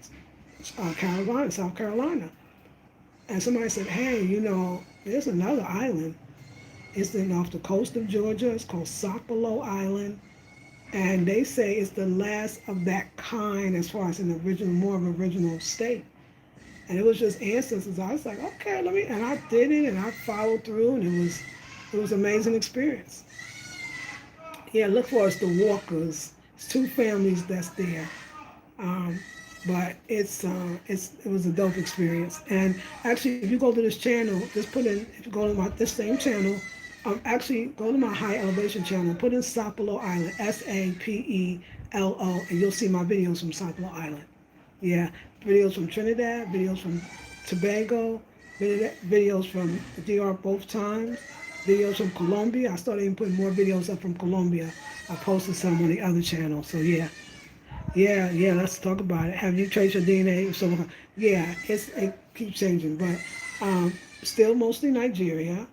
Carolina. And somebody said, hey, there's another island. It's off the coast of Georgia. It's called Sapelo Island. And they say it's the last of that kind as far as more of an original state. And it was just ancestors. I was like, okay, and I did it, and I followed through, and it was an amazing experience. Yeah, look for us, the Walkers. It's two families that's there, but it was a dope experience. And actually, if you go to this channel, if you go to this same channel, actually go to my high elevation channel, put in Sapelo Island, Sapelo, and you'll see my videos from Sapelo Island. Yeah, videos from Trinidad, videos from Tobago, videos from the DR both times, videos from Colombia. I started even putting more videos up from Colombia. I posted some on the other channel. So yeah, let's talk about it. Have you traced your DNA? So yeah, it keeps changing, but still mostly Nigeria,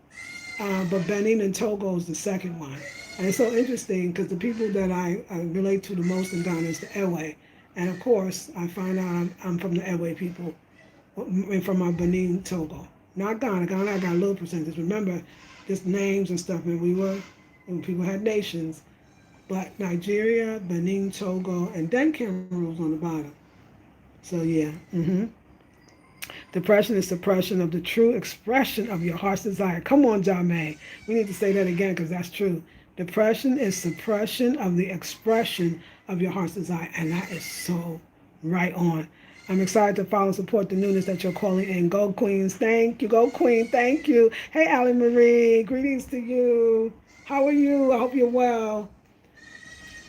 but Benin and Togo is the second one. And it's so interesting because the people that I relate to the most in Ghana is the Ewe. And of course, I find out I'm from the Ewe people, and from my Benin, Togo. Not Ghana. Ghana, I got a little percentage. Remember, just names and stuff, and when people had nations. But Nigeria, Benin, Togo, and then Cameroon's on the bottom. So yeah. Depression is suppression of the true expression of your heart's desire. Come on, Jameh. We need to say that again because that's true. Depression is suppression of the expression of your heart's desire, and that is so right on. I'm excited to follow and support the newness that you're calling in. Go Queens, thank you. Go Queen, thank you. Hey Allie Marie, greetings to you. How are you? I hope you're well.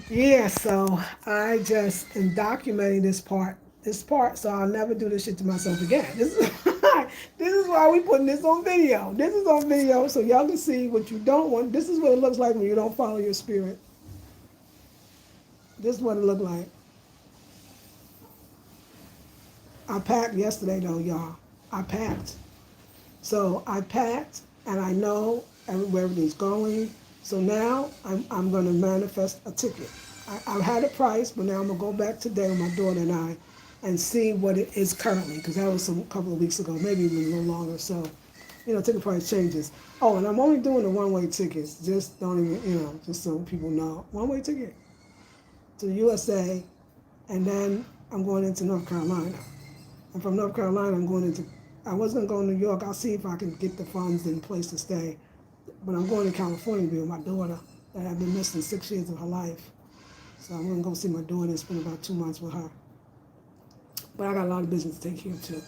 Yeah, so I just am documenting this part, so I'll never do this shit to myself again. This is this is why we putting this on video. This is on video, so y'all can see what you don't want. This is what it looks like when you don't follow your spirit. This is what it looked like. I packed yesterday though, y'all. I packed. So I packed, and I know where everything's going. So now I'm going to manifest a ticket. I've had a price, but now I'm going to go back today with my daughter and I and see what it is currently, because that was some couple of weeks ago, maybe even a little longer. So, ticket price changes. Oh, and I'm only doing the one-way tickets. Just don't even, just so people know. One-way ticket to the USA, and then I'm going into North Carolina. And from North Carolina, I was going to go to New York. I'll see if I can get the funds and place to stay. But I'm going to California to be with my daughter that I've been missing 6 years of her life. So I'm going to go see my daughter and spend about 2 months with her. But I got a lot of business to take care of too.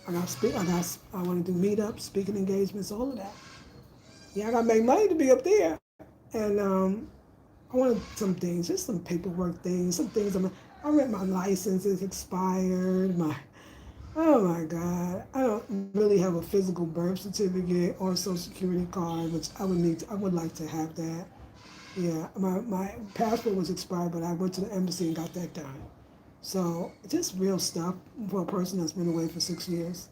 I want to do meetups, speaking engagements, all of that. Yeah, I got to make money to be up there. And I wanted some things, just some paperwork things, some things. I read my license is expired. Oh my God, I don't really have a physical birth certificate or social security card, which I would like to have that. Yeah, my passport was expired, but I went to the embassy and got that done. So just real stuff for a person that's been away for 6 years.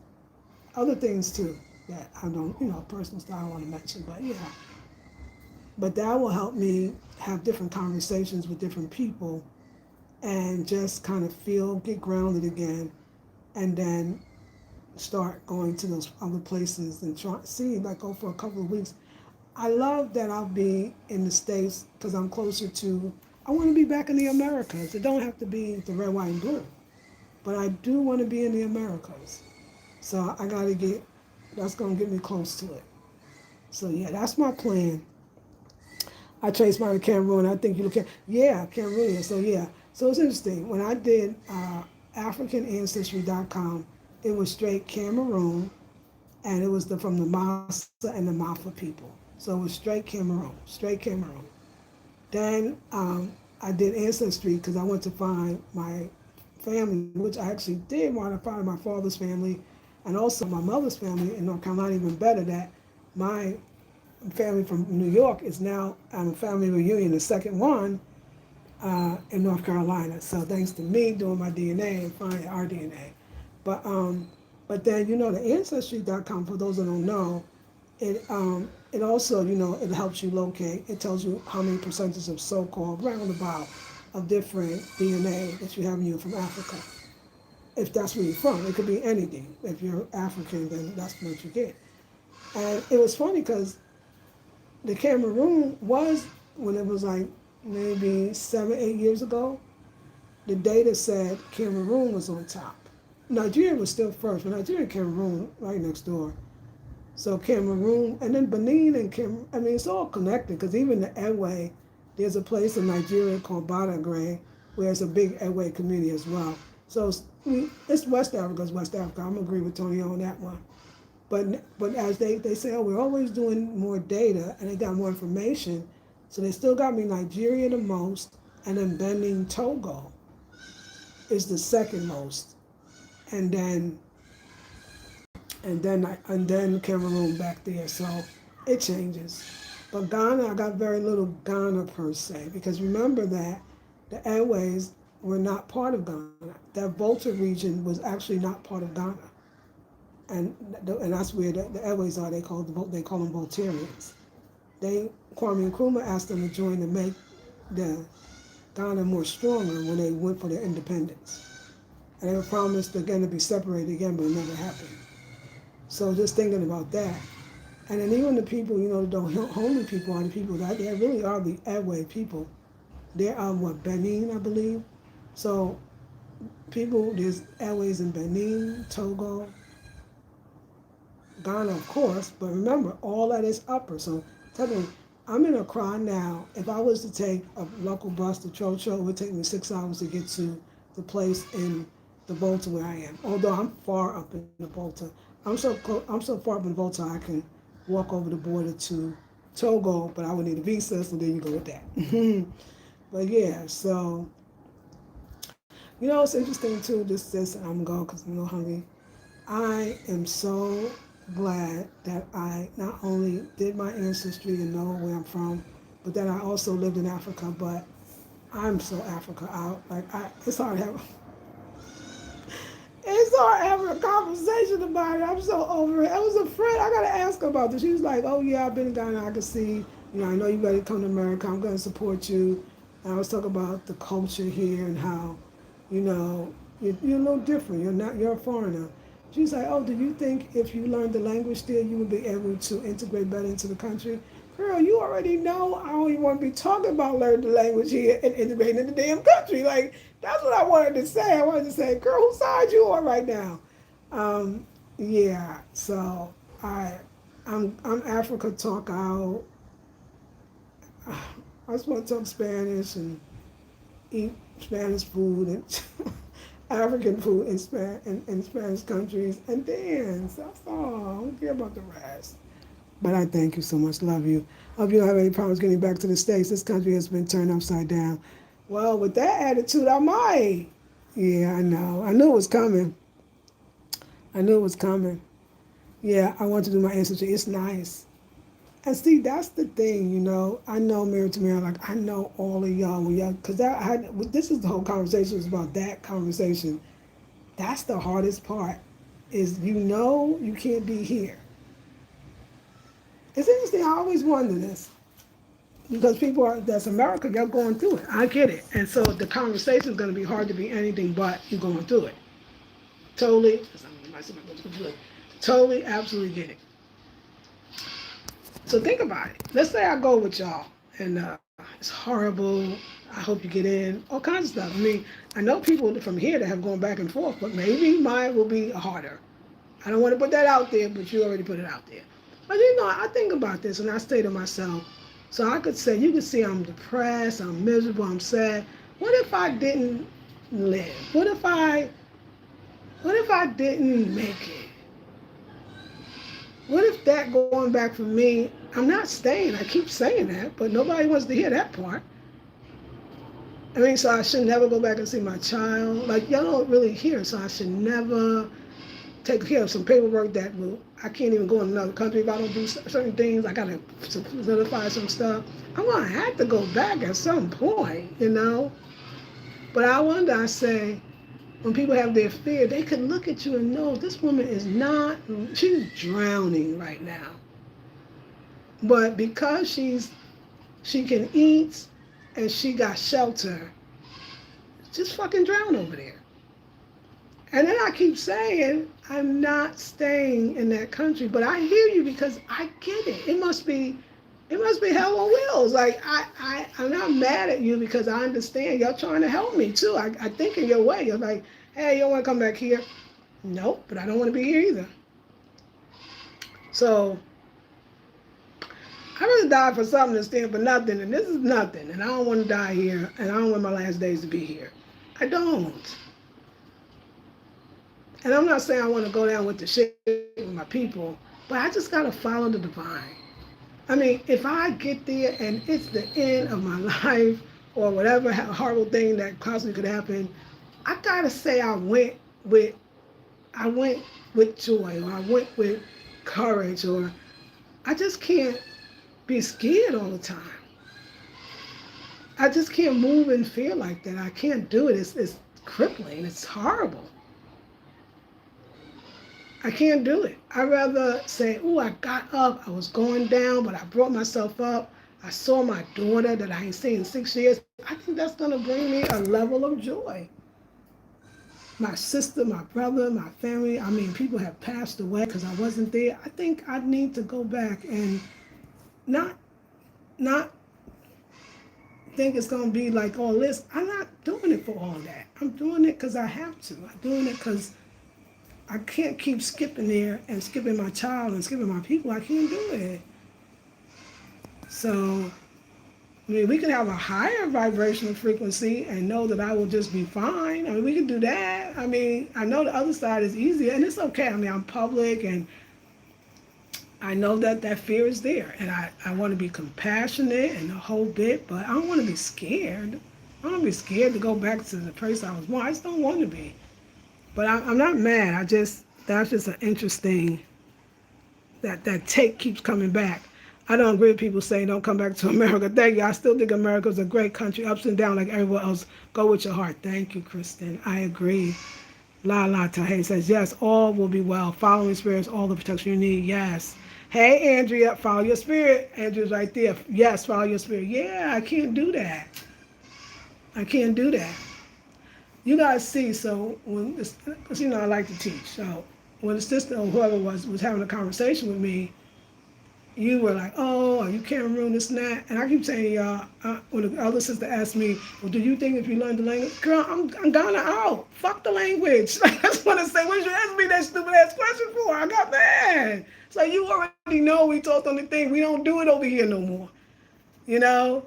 Other things too that I don't, personal stuff I don't want to mention, but yeah. But that will help me have different conversations with different people and just kind of get grounded again, and then start going to those other places and go for a couple of weeks. I love that I'll be in the States because I'm closer to, I want to be back in the Americas. It don't have to be the red, white, and blue, but I do want to be in the Americas. So that's going to get me close to it. So yeah, that's my plan. I traced mine to Cameroon. I think you look at, yeah, Cameroon. So yeah, so it's interesting. When I did AfricanAncestry.com, it was straight Cameroon, and it was from the Massa and the Mafa people. So it was straight Cameroon. Then I did Ancestry because I went to find my family, which I actually did want to find my father's family, and also my mother's family in North Carolina. Even better, that my family from New York is now a family reunion, the second one in North Carolina. So thanks to me doing my DNA and finding our DNA. But but then the ancestry.com, for those that don't know, it also it helps you locate. It tells you how many percentages of so-called roundabout of different DNA that you have in you from Africa. If that's where you're from, it could be anything. If you're African, then that's what you get. And it was funny because the Cameroon was, when it was like maybe 7, 8 years ago, the data said Cameroon was on top. Nigeria was still first, but Nigeria and Cameroon right next door. So Cameroon, and then Benin and Cameroon, it's all connected, because even the Ewe, there's a place in Nigeria called Badagry, where it's a big Ewe community as well. So it's West Africa, I'm agree with Tony on that one. But as they say, oh, we're always doing more data, and they got more information. So they still got me Nigeria the most, and then Benin, Togo is the second most, and then Cameroon back there. So it changes. But Ghana, I got very little Ghana per se, because remember that the airways were not part of Ghana. That Volta region was actually not part of Ghana, and that's where the airways are. They call them Voltarians. Kwame Nkrumah asked them to join to make the Ghana more stronger when they went for their independence. And they were promised again to be separated again, but it never happened. So just thinking about that. And then even the people, the holy people are the people that they really are the Ewe people. They're Benin, I believe. So there's Ewe's in Benin, Togo, Ghana, of course, but remember, all that is upper. So technically, I'm in Accra now. If I was to take a local bus to Trocho, it would take me 6 hours to get to the place in the Volta where I am. Although I'm far up in the Volta, I'm so far up in the Volta I can walk over the border to Togo, but I would need a visa, so there you go with that. But yeah, so it's interesting too. This I'm gonna go because I'm a little hungry. I am so glad that I not only did my ancestry and know where I'm from, but that I also lived in Africa. But I'm so Africa out. It's hard to have. It's hard having a conversation about it. I'm so over it. I was a friend. I gotta ask her about this. She was like, "Oh yeah, I've been in Ghana. I can see. I know you ready to come to America. I'm gonna support you." And I was talking about the culture here and how, you're a little different. You're a foreigner. She's like, "Oh, do you think if you learned the language there, you would be able to integrate better into the country?" Girl, you already know I don't even want to be talking about learning the language here and integrating in the damn country. Like, that's what I wanted to say. I wanted to say, girl, whose side you on right now? Um, yeah, so I'm Africa talk out. I just want to talk Spanish and eat Spanish food and African food in Spanish countries and dance. That's all. I don't care about the rest. But I thank you so much. Love you. Hope you don't have any problems getting back to the States. This country has been turned upside down. Well, with that attitude, I might. Yeah, I know. I knew it was coming. I knew it was coming. Yeah, I want to do my ancestry. It's nice. And see, that's the thing, I know mirror to mirror, like I know all of y'all when y'all, because this is the whole conversation is about that conversation. That's the hardest part, is you can't be here. It's interesting. I always wonder this because that's America. You're going through it. I get it, and so the conversation is going to be hard to be anything but you going through it. Totally. Totally, absolutely get it. So think about it. Let's say I go with y'all, and it's horrible. I hope you get in. All kinds of stuff. I mean, I know people from here that have gone back and forth, but maybe mine will be harder. I don't want to put that out there, but you already put it out there. But I think about this, and I say to myself, so I could say, you could see I'm depressed, I'm miserable, I'm sad. What if I didn't live? What if I didn't make it? What if that going back for me, I'm not staying. I keep saying that, but nobody wants to hear that part. I mean, so I should never go back and see my child. Like, y'all don't really hear, so I should never take care of some paperwork that I can't even go in another country if I don't do certain things. I gotta solidify some stuff. I'm gonna have to go back at some point. But I wonder, I say, when people have their fear, they could look at you and know this woman is not, she's drowning right now. But because she can eat and she got shelter, just fucking drown over there. And then I keep saying, I'm not staying in that country, but I hear you because I get it. It must be hell on wheels. Like I'm not mad at you because I understand y'all trying to help me too. I think in your way. You're like, hey, you don't want to come back here? Nope, but I don't want to be here either. So I rather die for something than stand for nothing, and this is nothing. And I don't want to die here, and I don't want my last days to be here. I don't. And I'm not saying I want to go down with the shit with my people, but I just got to follow the divine. I mean, if I get there and it's the end of my life or whatever horrible thing that possibly could happen, I got to say with I went with joy, or I went with courage, or I just can't be scared all the time. I just can't move and feel like that. I can't do it. It's crippling. It's horrible. I can't do it. I'd rather say, oh, I got up, I was going down, but I brought myself up. I saw my daughter that I ain't seen in 6 years. I think that's going to bring me a level of joy. My sister, my brother, my family, I mean, people have passed away because I wasn't there. I think I need to go back and not think it's going to be like all this. I'm not doing it for all that. I'm doing it because I have to. I'm doing it because I can't keep skipping there and skipping my child and skipping my people. I can't do it. So, I mean, we can have a higher vibrational frequency and know that I will just be fine. I mean, we can do that. I mean, I know the other side is easier, and it's okay. I mean, I'm public, and I know that that fear is there, and I want to be compassionate and the whole bit, but I don't want to be scared. I don't want to be scared to go back to the place I was born. I just don't want to be. But I'm not mad. That's just an interesting, that take keeps coming back. I don't agree with people saying don't come back to America. Thank you. I still think America's a great country, ups and downs like everywhere else. Go with your heart. Thank you, Kristen. I agree. La La Tahe says, yes, all will be well. Following spirits, all the protection you need. Yes. Hey, Andrea, follow your spirit. Andrea's right there. Yes, follow your spirit. Yeah, I can't do that. I can't do that. You guys see, so when, because I like to teach. So when the sister or whoever was having a conversation with me, you were like, oh, you can't ruin this and that. And I keep saying, y'all, when the other sister asked me, well, do you think if you learn the language? Girl, I'm gonna out. Fuck the language. I just want to say, what did you ask me that stupid ass question for? I got mad. So you already know we talked on the thing. We don't do it over here no more. I don't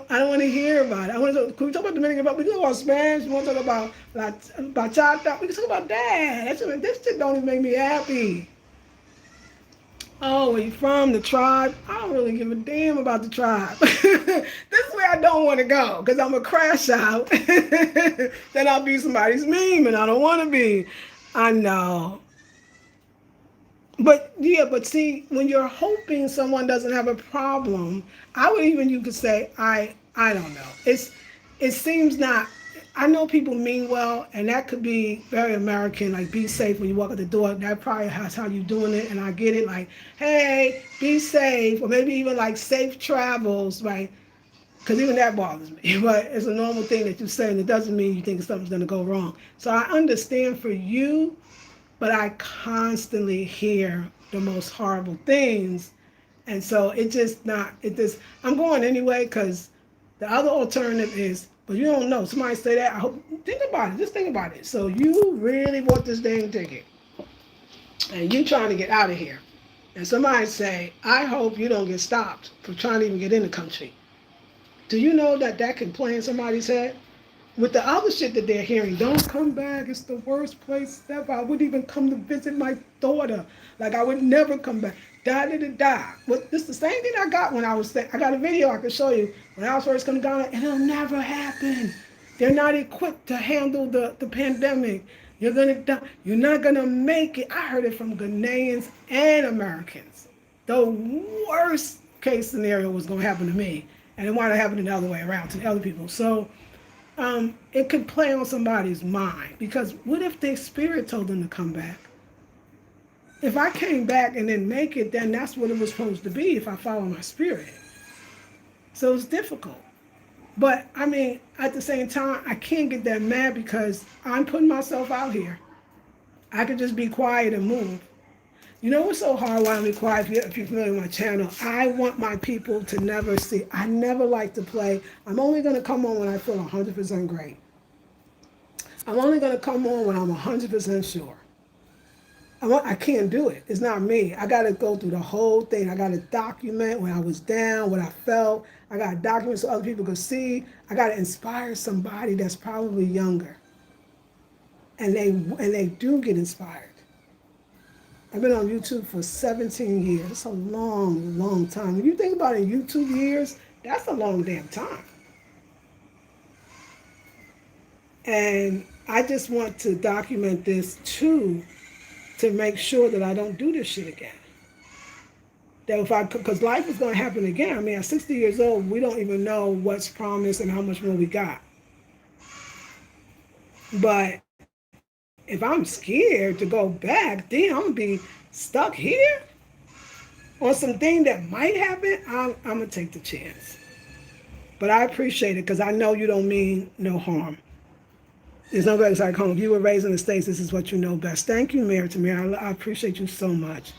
want to hear about it. Can we talk about Dominican? We can talk about Spanish. We want to talk about bachata. We can talk about that. This shit don't even make me happy. Oh, where you from? The tribe? I don't really give a damn about the tribe. This is where I don't want to go because I'm going to crash out. Then I'll be somebody's meme and I don't want to be. I know. But yeah, but see, when you're hoping someone doesn't have a problem, you could say, I don't know. It seems not. I know people mean well, and that could be very American, like be safe when you walk out the door. That probably has how you're doing it, and I get it. Like, hey, be safe, or maybe even like safe travels, right? Because even that bothers me. But it's a normal thing that you say, and it doesn't mean you think something's going to go wrong. So I understand for you, but I constantly hear the most horrible things, and so I'm going anyway because the other alternative is, but you don't know. Somebody say that. Think about it. Just think about it. So you really bought this dang ticket, and you trying to get out of here, and somebody say, I hope you don't get stopped for trying to even get in the country. Do you know that can play in somebody's head? With the other shit that they're hearing, don't come back, it's the worst place ever. I wouldn't even come to visit my daughter. Like, I would never come back. Da. But this is the same thing I got when I was there. I got a video I can show you. When I was first coming down, and it'll never happen. They're not equipped to handle the pandemic. You're gonna die. You're not gonna make it. I heard it from Ghanaians and Americans. The worst case scenario was gonna happen to me. And it might have happened the other way around to the other people. So it could play on somebody's mind, because what if their spirit told them to come back? If I came back and didn't make it, then that's what it was supposed to be if I follow my spirit. So it's difficult. But I mean, at the same time, I can't get that mad because I'm putting myself out here. I could just be quiet and move. You know what's so hard while I'm quiet, if you're familiar with my channel? I want my people to never see. I never like to play. I'm only going to come on when I feel 100% great. I'm only going to come on when I'm 100% sure. I can't do it. It's not me. I got to go through the whole thing. I got to document when I was down, what I felt. I got to document so other people can see. I got to inspire somebody that's probably younger. And they do get inspired. I've been on YouTube for 17 years. It's a long, long time. When you think about it, YouTube years, that's a long damn time. And I just want to document this too, to make sure that I don't do this shit again. That because life is going to happen again. I mean, at 60 years old, we don't even know what's promised and how much more we got. But if I'm scared to go back, then I'm going to be stuck here on something that might happen. I'm going to take the chance. But I appreciate it because I know you don't mean no harm. There's no place like home. If you were raised in the States, this is what you know best. Thank you, Mary Tamir. I appreciate you so much.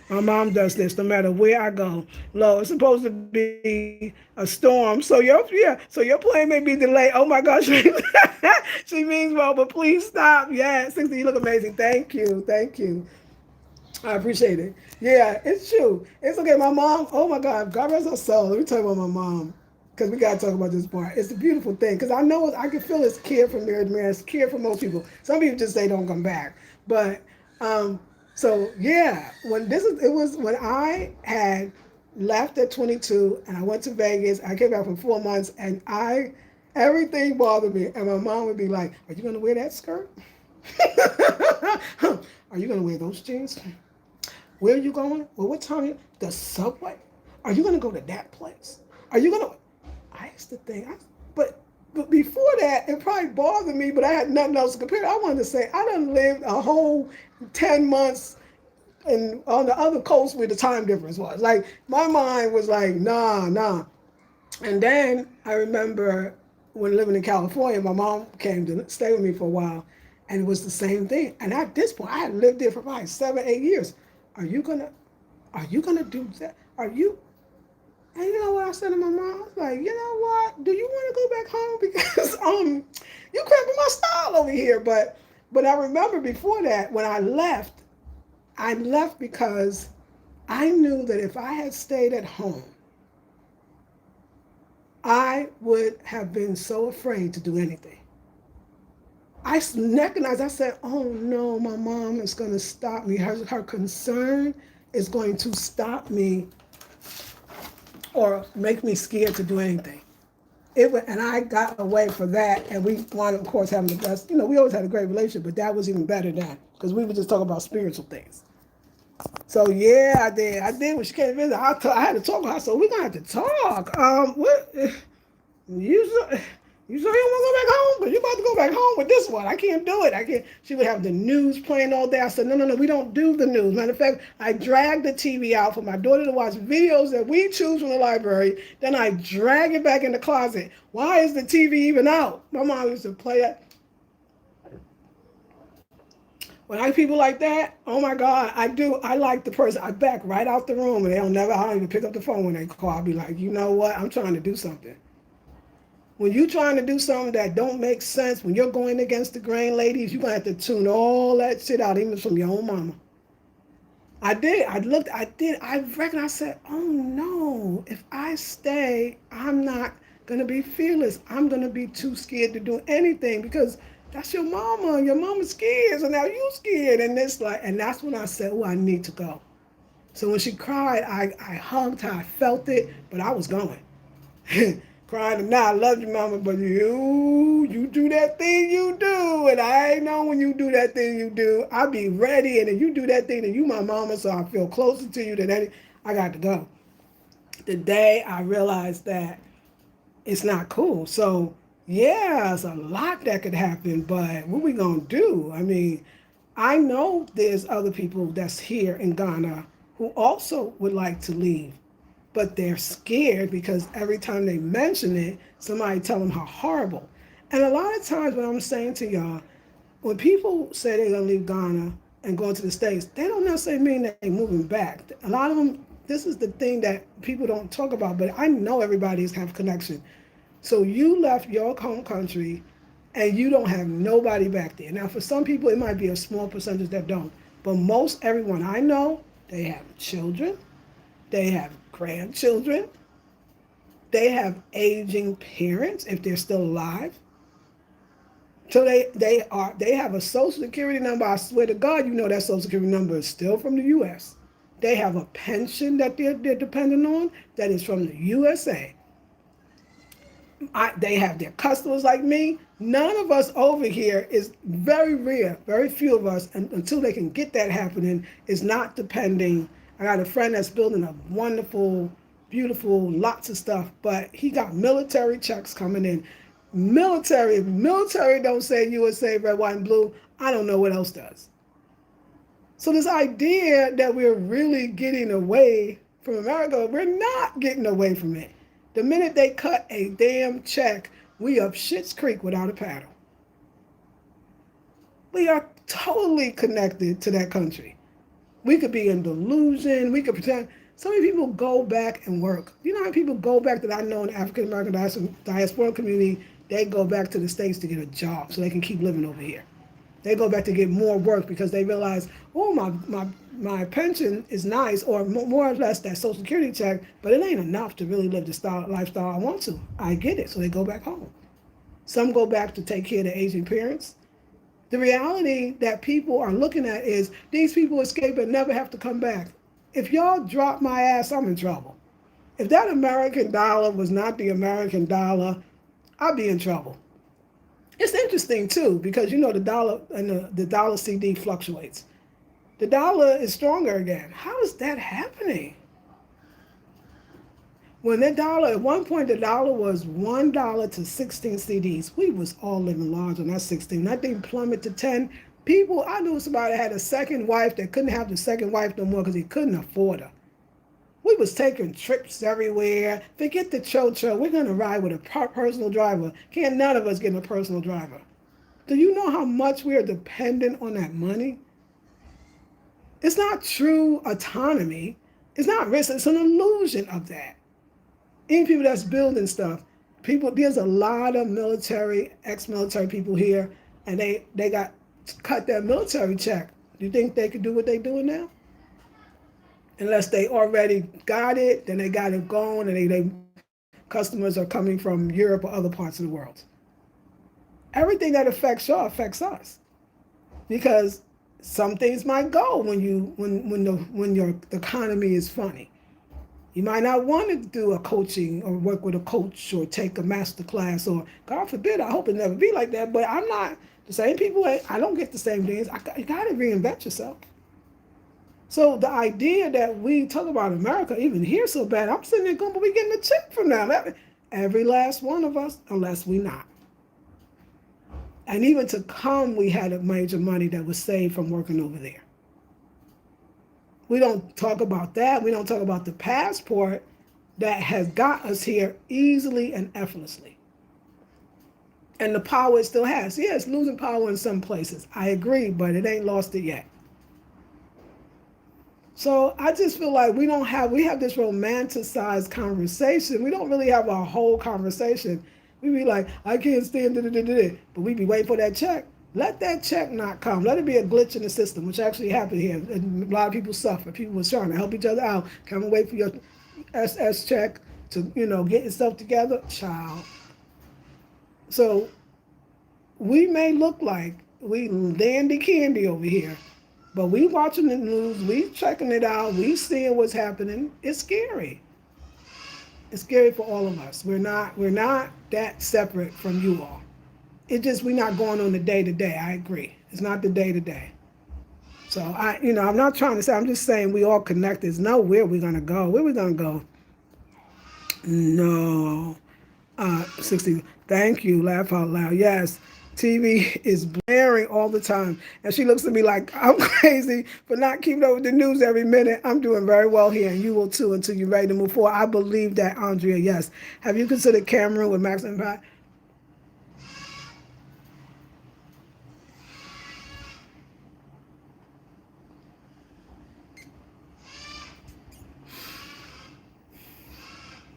My mom does this no matter where I go. Lo, it's supposed to be a storm. So your plane may be delayed. Oh my gosh. She means well, but please stop. Yeah, 60, you look amazing. Thank you. I appreciate it. Yeah, it's true. It's okay. My mom, oh my God, God rest her soul. Let me tell you about my mom, because we got to talk about this part. It's a beautiful thing, because I know I can feel it's care from married man. It's care for most people. Some people just say don't come back. But, um, so yeah, it was when I had left at 22 and I went to Vegas. I came back for 4 months and everything bothered me. And my mom would be like, "Are you going to wear that skirt? Are you going to wear those jeans? Where are you going? Well, what time? The subway? Are you going to go to that place? Are you going to? I used to think, but before that, it probably bothered me, but I had nothing else to compare. I wanted to say, I done lived a whole 10 months and on the other coast where the time difference was. Like, my mind was like, nah, nah. And then I remember when living in California, my mom came to stay with me for a while, and it was the same thing. And at this point, I had lived there for probably 7, 8 years. Are you gonna, are you gonna do that? Are you? And you know what I said to my mom? I was like, you know what? Do you want to go back home because you cramping my style over here? But I remember before that when I left because I knew that if I had stayed at home, I would have been so afraid to do anything. I recognized, I said, oh no, my mom is going to stop me. Her concern is going to stop me or make me scared to do anything. And I got away from that, and we wound up, of course, having the best. We always had a great relationship, but that was even better then because we were just talking about spiritual things. So yeah, I did. I did when she came to visit. I had to talk to her. So we're gonna have to talk. What you? You sure you want to go back home? But you about to go back home with this one. I can't do it. I can't. She would have the news playing all day. I said, no, no, no, we don't do the news. Matter of fact, I dragged the TV out for my daughter to watch videos that we choose from the library. Then I drag it back in the closet. Why is the TV even out? My mom used to play that. When I have people like that, oh my God, I do. I like the person. I back right out the room and I don't even pick up the phone when they call. I'll be like, you know what? I'm trying to do something. When you're trying to do something that don't make sense, when you're going against the grain, ladies, you're going to have to tune all that shit out, even from your own mama. I did. I reckon I said, oh no, if I stay, I'm not going to be fearless. I'm going to be too scared to do anything because that's your mama. Your mama's scared, so now you scared. And that's when I said, oh, I need to go. So when she cried, I hugged her. I felt it, but I was going. Crying and now I love you, mama, but you do that thing you do, and I know when you do that thing you do, I'll be ready, and then you do that thing, and you my mama, so I feel closer to you than any. I got to go. The day I realized that it's not cool. So yeah, it's a lot that could happen, but what we gonna do? I mean, I know there's other people that's here in Ghana who also would like to leave, but they're scared because every time they mention it, somebody tell them how horrible. And a lot of times what I'm saying to y'all, when people say they're gonna leave Ghana and go to the States, they don't necessarily mean they're moving back. A lot of them, this is the thing that people don't talk about, but I know everybody's have connection. So you left your home country and you don't have nobody back there. Now for some people it might be a small percentage that don't, but most everyone I know, they have children, they have grandchildren, they have aging parents if they're still alive. So they have a social security number. I swear to God, you know that social security number is still from the US. They have a pension that they're dependent on that is from the USA. They have their customers like me. None of us over here is very rare, very few of us, and until they can get that happening, is not depending. I got a friend that's building a wonderful, beautiful, lots of stuff, but he got military checks coming in. Military don't say USA, red, white, and blue. I don't know what else does. So this idea that we're really getting away from America, we're not getting away from it. The minute they cut a damn check, we up Schitt's Creek without a paddle. We are totally connected to that country. We could be in delusion. We could pretend. So many people go back and work. You know how many people go back that I know in the African American diaspora community, they go back to the States to get a job so they can keep living over here. They go back to get more work because they realize, oh, my pension is nice, or more or less that Social Security check, but it ain't enough to really live the lifestyle I want to. I get it, so they go back home. Some go back to take care of their aging parents. The reality that people are looking at is these people escape and never have to come back. If y'all drop my ass, I'm in trouble. If that American dollar was not the American dollar, I'd be in trouble. It's interesting too because you know the dollar and the dollar CD fluctuates. The dollar is stronger again. How is that happening? When the dollar, at one point the dollar was $1 to 16 CDs. We was all living large on that 16. That thing plummeted to 10. People, I knew somebody that had a second wife that couldn't have the second wife no more because he couldn't afford her. We was taking trips everywhere. Forget the cho-cho. We're going to ride with a personal driver. Can't none of us get a personal driver. Do you know how much we are dependent on that money? It's not true autonomy. It's not risk. It's an illusion of that. Even people that's building stuff, people, there's a lot of military, ex-military people here, and they got cut their military check. Do you think they could do what they're doing now? Unless they already got it, then they got it gone, and they customers are coming from Europe or other parts of the world. Everything that affects y'all affects us, because some things might go when your the economy is funny. You might not want to do a coaching or work with a coach or take a master class, or God forbid, I hope it never be like that. But I'm not the same people. I don't get the same things. You got to reinvent yourself. So the idea that we talk about America, even here so bad, I'm sitting there going, but we getting a check from them. Every last one of us, unless we not. And even to come, we had a major money that was saved from working over there. We don't talk about that. We don't talk about the passport that has got us here easily and effortlessly. And the power it still has. Yeah, it's losing power in some places. I agree, but it ain't lost it yet. So I just feel like we have this romanticized conversation. We don't really have a whole conversation. We be like, I can't stand it, but we be waiting for that check. Let that check not come. Let it be a glitch in the system, which actually happened here. And a lot of people suffer. People were trying to help each other out. Come and wait for your SS check to, get yourself together. Child. So we may look like we dandy candy over here, but we watching the news, we checking it out, we seeing what's happening. It's scary. It's scary for all of us. We're not that separate from you all. It just, we're not going on the day to day. I agree. It's not the day to day. So I'm not trying to say, I'm just saying we all connected. There's nowhere we're gonna go. Where we gonna go? No. 60. Thank you. Laugh out loud. Yes. TV is blaring all the time. And she looks at me like I'm crazy for not keeping up with the news every minute. I'm doing very well here, and you will too until you're ready to move forward. I believe that, Andrea, yes. Have you considered Cameroon with Max Impact?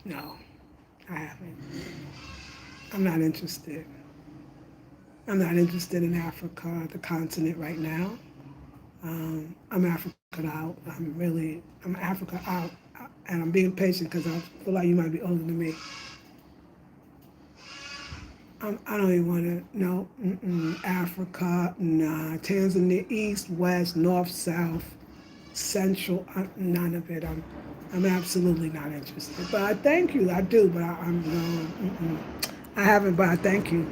No, I haven't. I'm not interested. I'm not interested in Africa, the continent right now. I'm Africa out. I'm Africa out. And I'm being patient because I feel like you might be older than me. I don't even want to, no, Africa, nah. Tanzania, east, west, north, south, central, none of it. I'm absolutely not interested. But I thank you. I do, but I'm no, I haven't, but I thank you.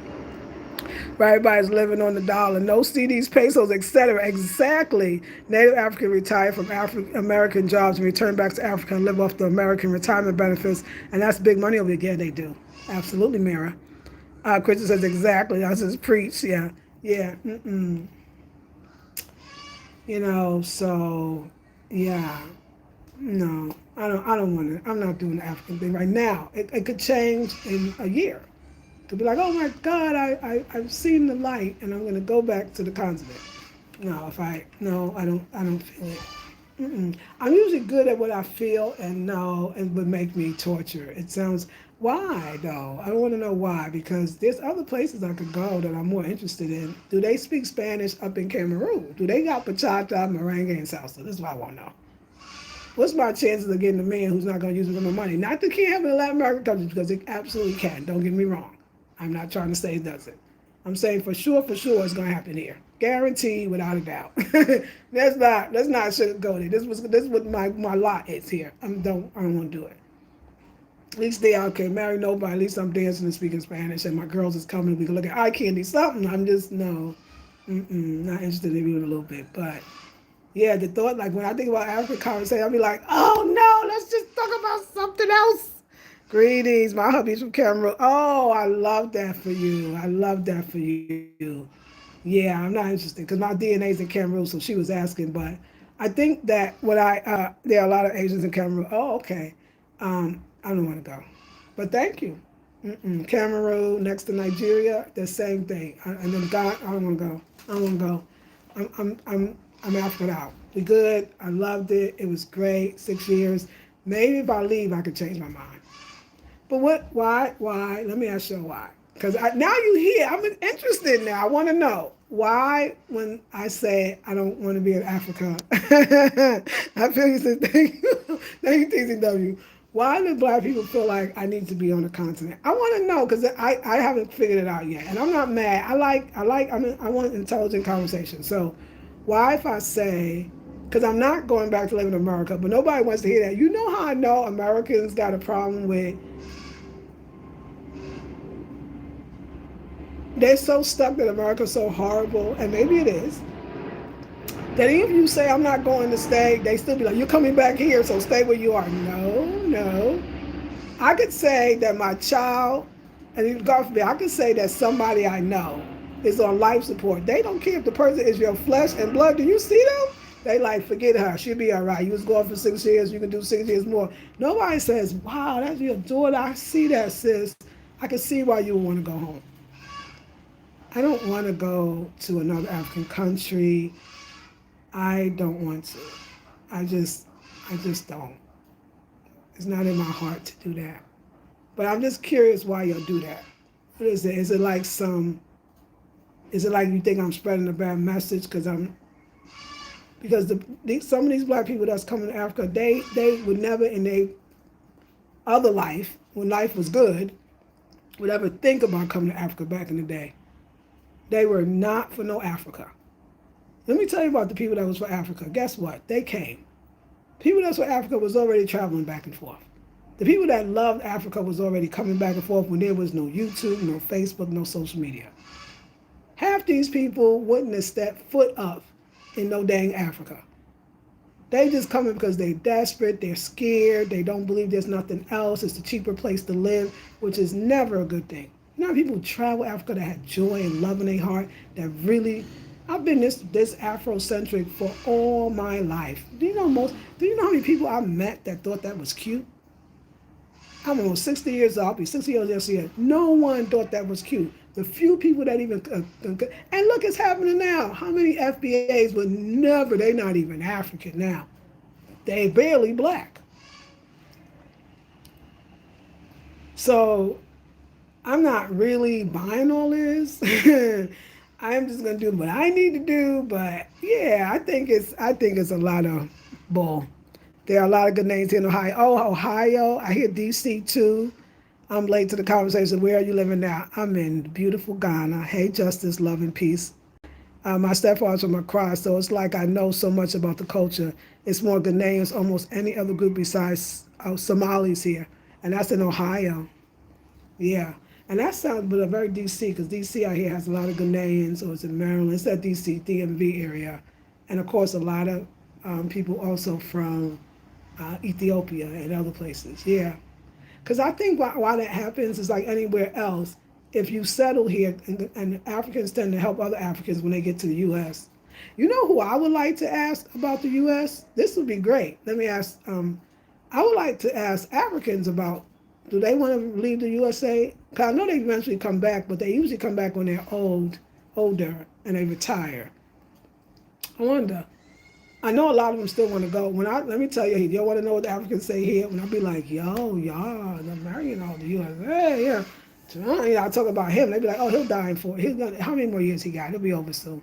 Right, everybody's living on the dollar. No CDs, pesos, etc. Exactly. Native African retire from American jobs and return back to Africa and live off the American retirement benefits. And that's big money over there. Yeah, they do. Absolutely, Mira. Christian says exactly. I says preach. Yeah. Yeah. So yeah. No, I don't want to. I'm not doing the African thing right now. It could change in a year. To be like, oh my God, I've seen the light, and I'm going to go back to the continent. No, I don't feel it. I'm usually good at what I feel and know and would make me torture. It sounds, why though? I want to know why, because there's other places I could go that I'm more interested in. Do they speak Spanish up in Cameroon? Do they got bachata, merengue, and salsa? This is what I want to know. What's my chances of getting a man who's not going to use me for my money? Not that it can't happen in Latin American countries, because it absolutely can. Don't get me wrong. I'm not trying to say it doesn't. I'm saying for sure, it's going to happen here. Guaranteed, without a doubt. Let's not sugarcoat it. This is what my lot is here. I don't want to do it. At least they I can't marry nobody. At least I'm dancing and speaking Spanish, and my girls is coming. We can look at eye candy, something. I'm just no, not interested in even a little bit. But yeah, the thought, like when I think about African conversation, I'll be like, oh no, let's just talk about something else. Greetings, my hubby's from Cameroon. Oh, I love that for you. I love that for you. Yeah, I'm not interested because my DNA's in Cameroon, so she was asking. But I think that there are a lot of Asians in Cameroon. Oh, okay. I don't want to go, but thank you. Cameroon next to Nigeria, the same thing. And then God, I don't want to go. I don't want to go. I'm African out. We good. I loved it. It was great. 6 years. Maybe if I leave, I could change my mind. But what? Why? Let me ask you why. Because now you here. I'm interested now. I want to know why when I say I don't want to be in Africa. I feel you said thank you, thank you, TCW. Why do black people feel like I need to be on the continent? I want to know because I haven't figured it out yet, and I'm not mad. I want intelligent conversation. So why if I say because I'm not going back to live in America, but nobody wants to hear that. You know how I know Americans got a problem with they're so stuck that America's so horrible, and maybe it is, that even if you say I'm not going to stay, they still be like, you're coming back here, so stay where you are. No, no. I could say that my child, and God forbid, I could say that somebody I know is on life support. They don't care if the person is your flesh and blood. Do you see them? They like, forget her. She'll be all right. You was going for 6 years. You can do 6 years more. Nobody says, wow, that's your daughter. I see that, sis. I can see why you would want to go home. I don't want to go to another African country. I don't want to. I just don't. It's not in my heart to do that. But I'm just curious why y'all do that. What is it? Is it like you think I'm spreading a bad message because some of these black people that's coming to Africa, they would never in their other life, when life was good, would ever think about coming to Africa back in the day. They were not for no Africa. Let me tell you about the people that was for Africa. Guess what? They came. People that's for Africa was already traveling back and forth. The people that loved Africa was already coming back and forth when there was no YouTube, no Facebook, no social media. Half these people wouldn't have stepped foot up in no dang Africa. They just coming because they're desperate, they're scared, they don't believe there's nothing else. It's a cheaper place to live, which is never a good thing. You know how people travel Africa that had joy and love in their heart, that really, I've been this Afrocentric for all my life. Do you know how many people I met that thought that was cute? I'm almost 60 years old. I'll be 60 years this year. No one thought that was cute. The few people that even, and look, it's happening now. How many FBAs would never, they're not even African now. They barely black. So I'm not really buying all this. I'm just gonna do what I need to do. But yeah, I think it's a lot of bull. There are a lot of good names here in Ohio. Oh, Ohio. I hear DC too. I'm late to the conversation. Where are you living now? I'm in beautiful Ghana. Hey, justice, love, and peace. My stepfather's from Accra, so it's like I know so much about the culture. It's more Ghanaians, almost any other group besides Somalis here, and that's in Ohio. Yeah, and that sounds but very DC because DC out here has a lot of Ghanaians, or it's in Maryland. It's that DC DMV area, and of course a lot of people also from Ethiopia and other places. Yeah. Because I think why that happens is like anywhere else. If you settle here, and Africans tend to help other Africans when they get to the U.S. You know who I would like to ask about the U.S.? This would be great. Let me ask. I would like to ask Africans about, do they want to leave the USA? Because I know they eventually come back, but they usually come back when they're older, and they retire. I wonder. I know a lot of them still want to go. Let me tell you, you want to know what the Africans say here? When I be like, yo, y'all, the American, all the USA, yeah. So, I talk about him. They be like, oh, he'll die in four. He's gonna. How many more years he got? He'll be over soon.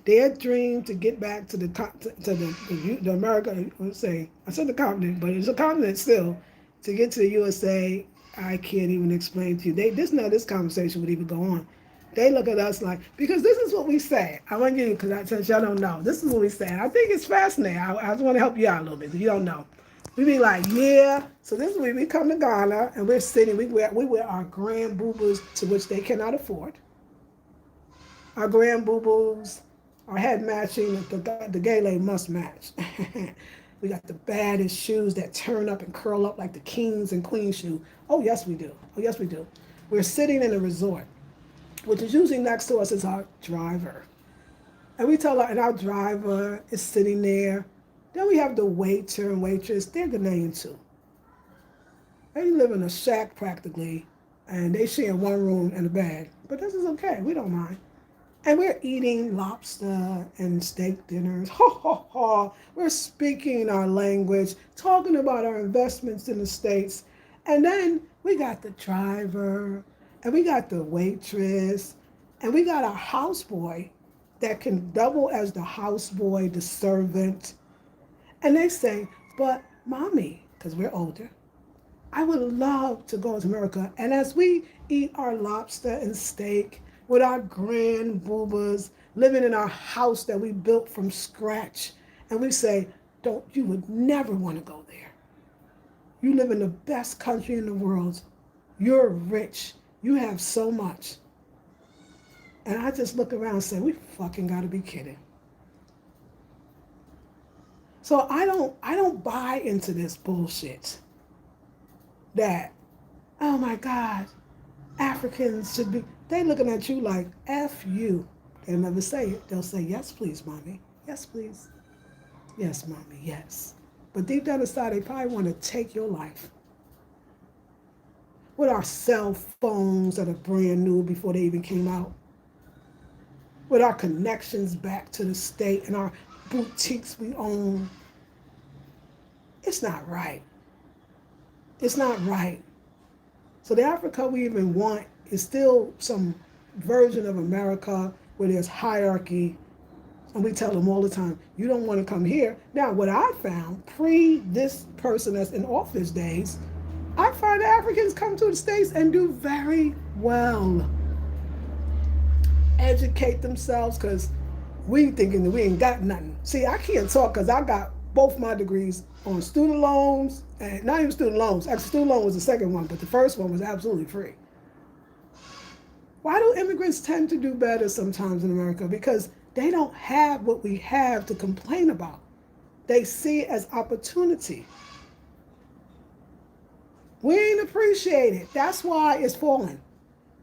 Their dream to get back to the America, let's say, I said the continent, but it's a continent still. To get to the USA, I can't even explain to you. This conversation would even go on. They look at us like, because this is what we say. I want you, because since y'all don't know, this is what we say. I think it's fascinating. I just want to help you out a little bit, because you don't know. We be like, yeah. So this is when we come to Ghana, and we're sitting, we wear our grand boobas, to which they cannot afford. Our grand boobas, our head matching, the gay lady must match. We got the baddest shoes that turn up and curl up like the kings and queens shoe. Oh, yes, we do. Oh, yes, we do. We're sitting in a resort, which is usually next to us is our driver. And we tell her, and our driver is sitting there. Then we have the waiter and waitress. They're Ghanaian too. They live in a shack practically, and they share one room and a bed. But this is okay. We don't mind. And we're eating lobster and steak dinners. Ha ha ha. We're speaking our language, talking about our investments in the States. And then we got the driver, and we got the waitress, and we got our houseboy that can double as the houseboy, the servant. And they say, but mommy, because we're older, I would love to go to America. And as we eat our lobster and steak with our grand boobas, living in our house that we built from scratch, and we say, don't, you would never want to go there. You live in the best country in the world. You're rich. You have so much. And I just look around and say, we fucking gotta be kidding. So I don't buy into this bullshit that, oh my God, Africans should be, they looking at you like, F you. They'll never say it. They'll say, yes, please, mommy. Yes, please. Yes, mommy, yes. But deep down inside, they probably want to take your life. With our cell phones that are brand new before they even came out. With our connections back to the state and our boutiques we own. It's not right. It's not right. So the Africa we even want is still some version of America where there's hierarchy. And we tell them all the time, you don't want to come here. Now, what I found, pre this person that's in office days, I find Africans come to the States and do very well. Educate themselves, because we thinking that we ain't got nothing. See, I can't talk because I got both my degrees on student loans, and not even student loans. Actually, student loan was the second one, but the first one was absolutely free. Why do immigrants tend to do better sometimes in America? Because they don't have what we have to complain about. They see it as opportunity. We ain't appreciate it. That's why it's falling.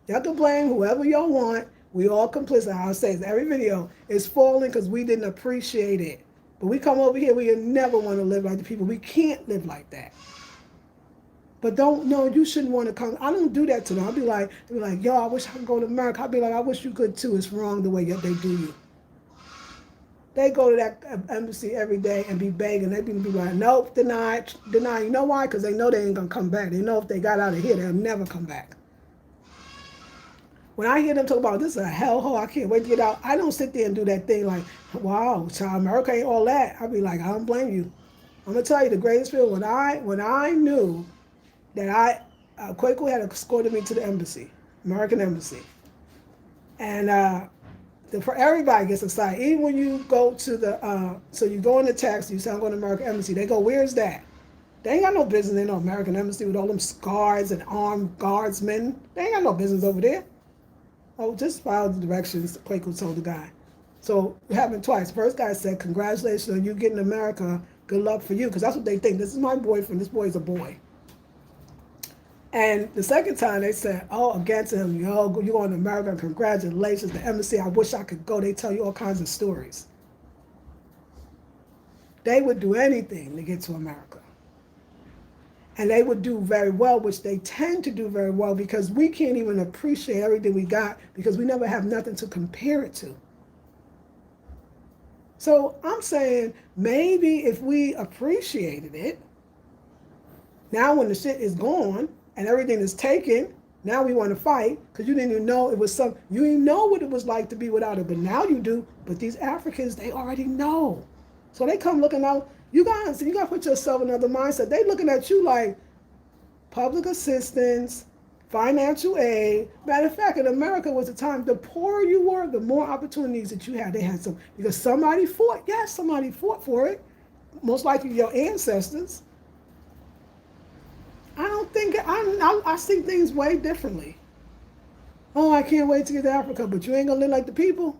Y'all can blame whoever y'all want. We all complicit. I'll say this every video. It's falling because we didn't appreciate it. But we come over here, we never want to live like the people. We can't live like that. But don't, no, you shouldn't want to come. I don't do that to them. I'll be like, yo, I wish I could go to America. I'll be like, I wish you could too. It's wrong the way they do you. They go to that embassy every day and be begging. They be like, nope, denied. You know why? Because they know they ain't going to come back. They know if they got out of here, they'll never come back. When I hear them talk about this is a hellhole, I can't wait to get out, I don't sit there and do that thing like, wow, child, America ain't all that. I'll be like, I don't blame you. I'm going to tell you the greatest feeling when I knew that Kwaku had escorted me to the embassy, American embassy. And for everybody gets excited. Even when you go to the, so you go in the taxi, you say I'm going to American embassy. They go, where's that? They ain't got no business in no American embassy with all them guards and armed guardsmen. They ain't got no business over there. Oh, just follow the directions Kwaku told the guy. So it happened twice. First guy said, congratulations on you getting to America. Good luck for you. Because that's what they think. This is my boyfriend. This boy's a boy. And the second time they said, oh, against him, yo, you're going to America, congratulations, the embassy, I wish I could go. They tell you all kinds of stories. They would do anything to get to America. And they would do very well, which they tend to do very well because we can't even appreciate everything we got because we never have nothing to compare it to. So I'm saying maybe if we appreciated it, now when the shit is gone and everything is taken, now we want to fight because you didn't even know it was some. You didn't know what it was like to be without it, but now you do. But these Africans, they already know, so they come looking out. You gotta put yourself in another mindset. They looking at you like public assistance, financial aid. Matter of fact, in America was the time the poorer you were, the more opportunities that you had. They had some because somebody fought. Yes, somebody fought for it. Most likely your ancestors. I don't think I see things way differently. Oh, I can't wait to get to Africa, but you ain't gonna live like the people.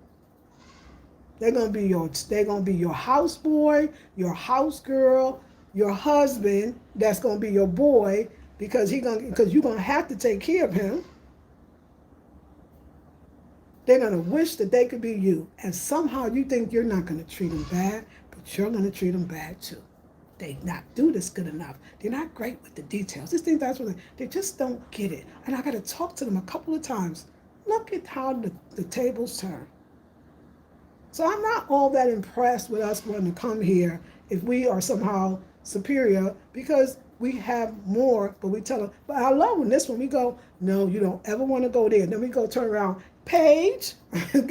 They're gonna be your houseboy, your house girl, your husband. That's gonna be your boy because you're gonna have to take care of him. They're gonna wish that they could be you, and somehow you think you're not gonna treat them bad, but you're gonna treat them bad too. They not do this good enough. They're not great with the details. This thing that's what they just don't get it. And I got to talk to them a couple of times. Look at how the tables turn. So I'm not all that impressed with us wanting to come here if we are somehow superior because we have more, but we tell them. But I love when this one we go, no, you don't ever want to go there. Then we go turn around. Paige,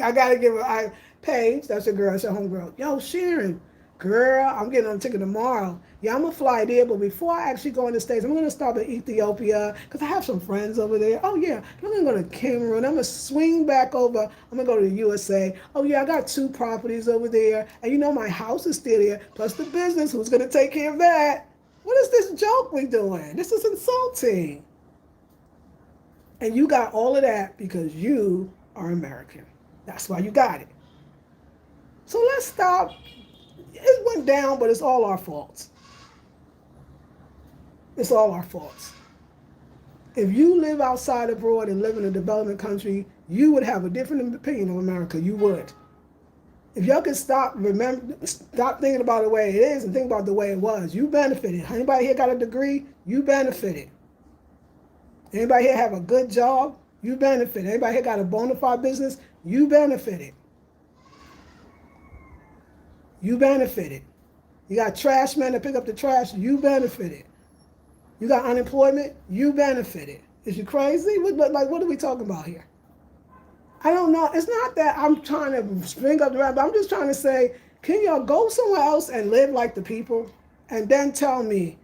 I gotta give her Paige. That's your girl. That's your homegirl. Yo, Sharon, girl, I'm getting on a ticket tomorrow. Yeah, I'm gonna fly there, but before I actually go in the States, I'm gonna stop at Ethiopia because I have some friends over there. Oh yeah, I'm gonna go to Cameroon. I'm gonna swing back over. I'm gonna go to the USA. Oh yeah, I got 2 properties over there, and you know my house is still there. Plus the business. Who's gonna take care of that? What is this joke we doing? This is insulting. And you got all of that because you are American. That's why you got it. So let's stop. It went down, but it's all our faults. It's all our faults. If you live outside abroad and live in a developing country, you would have a different opinion of America. You would. If y'all can stop thinking about the way it is and think about the way it was, you benefited. Anybody here got a degree? You benefited. Anybody here have a good job? You benefited. Anybody here got a bona fide business? You benefited. You benefited. You got trash men to pick up the trash? You benefited. You got unemployment? You benefited. Is you crazy? What are we talking about here? I don't know. It's not that I'm trying to spring up the rap, but I'm just trying to say, can y'all go somewhere else and live like the people? And then tell me,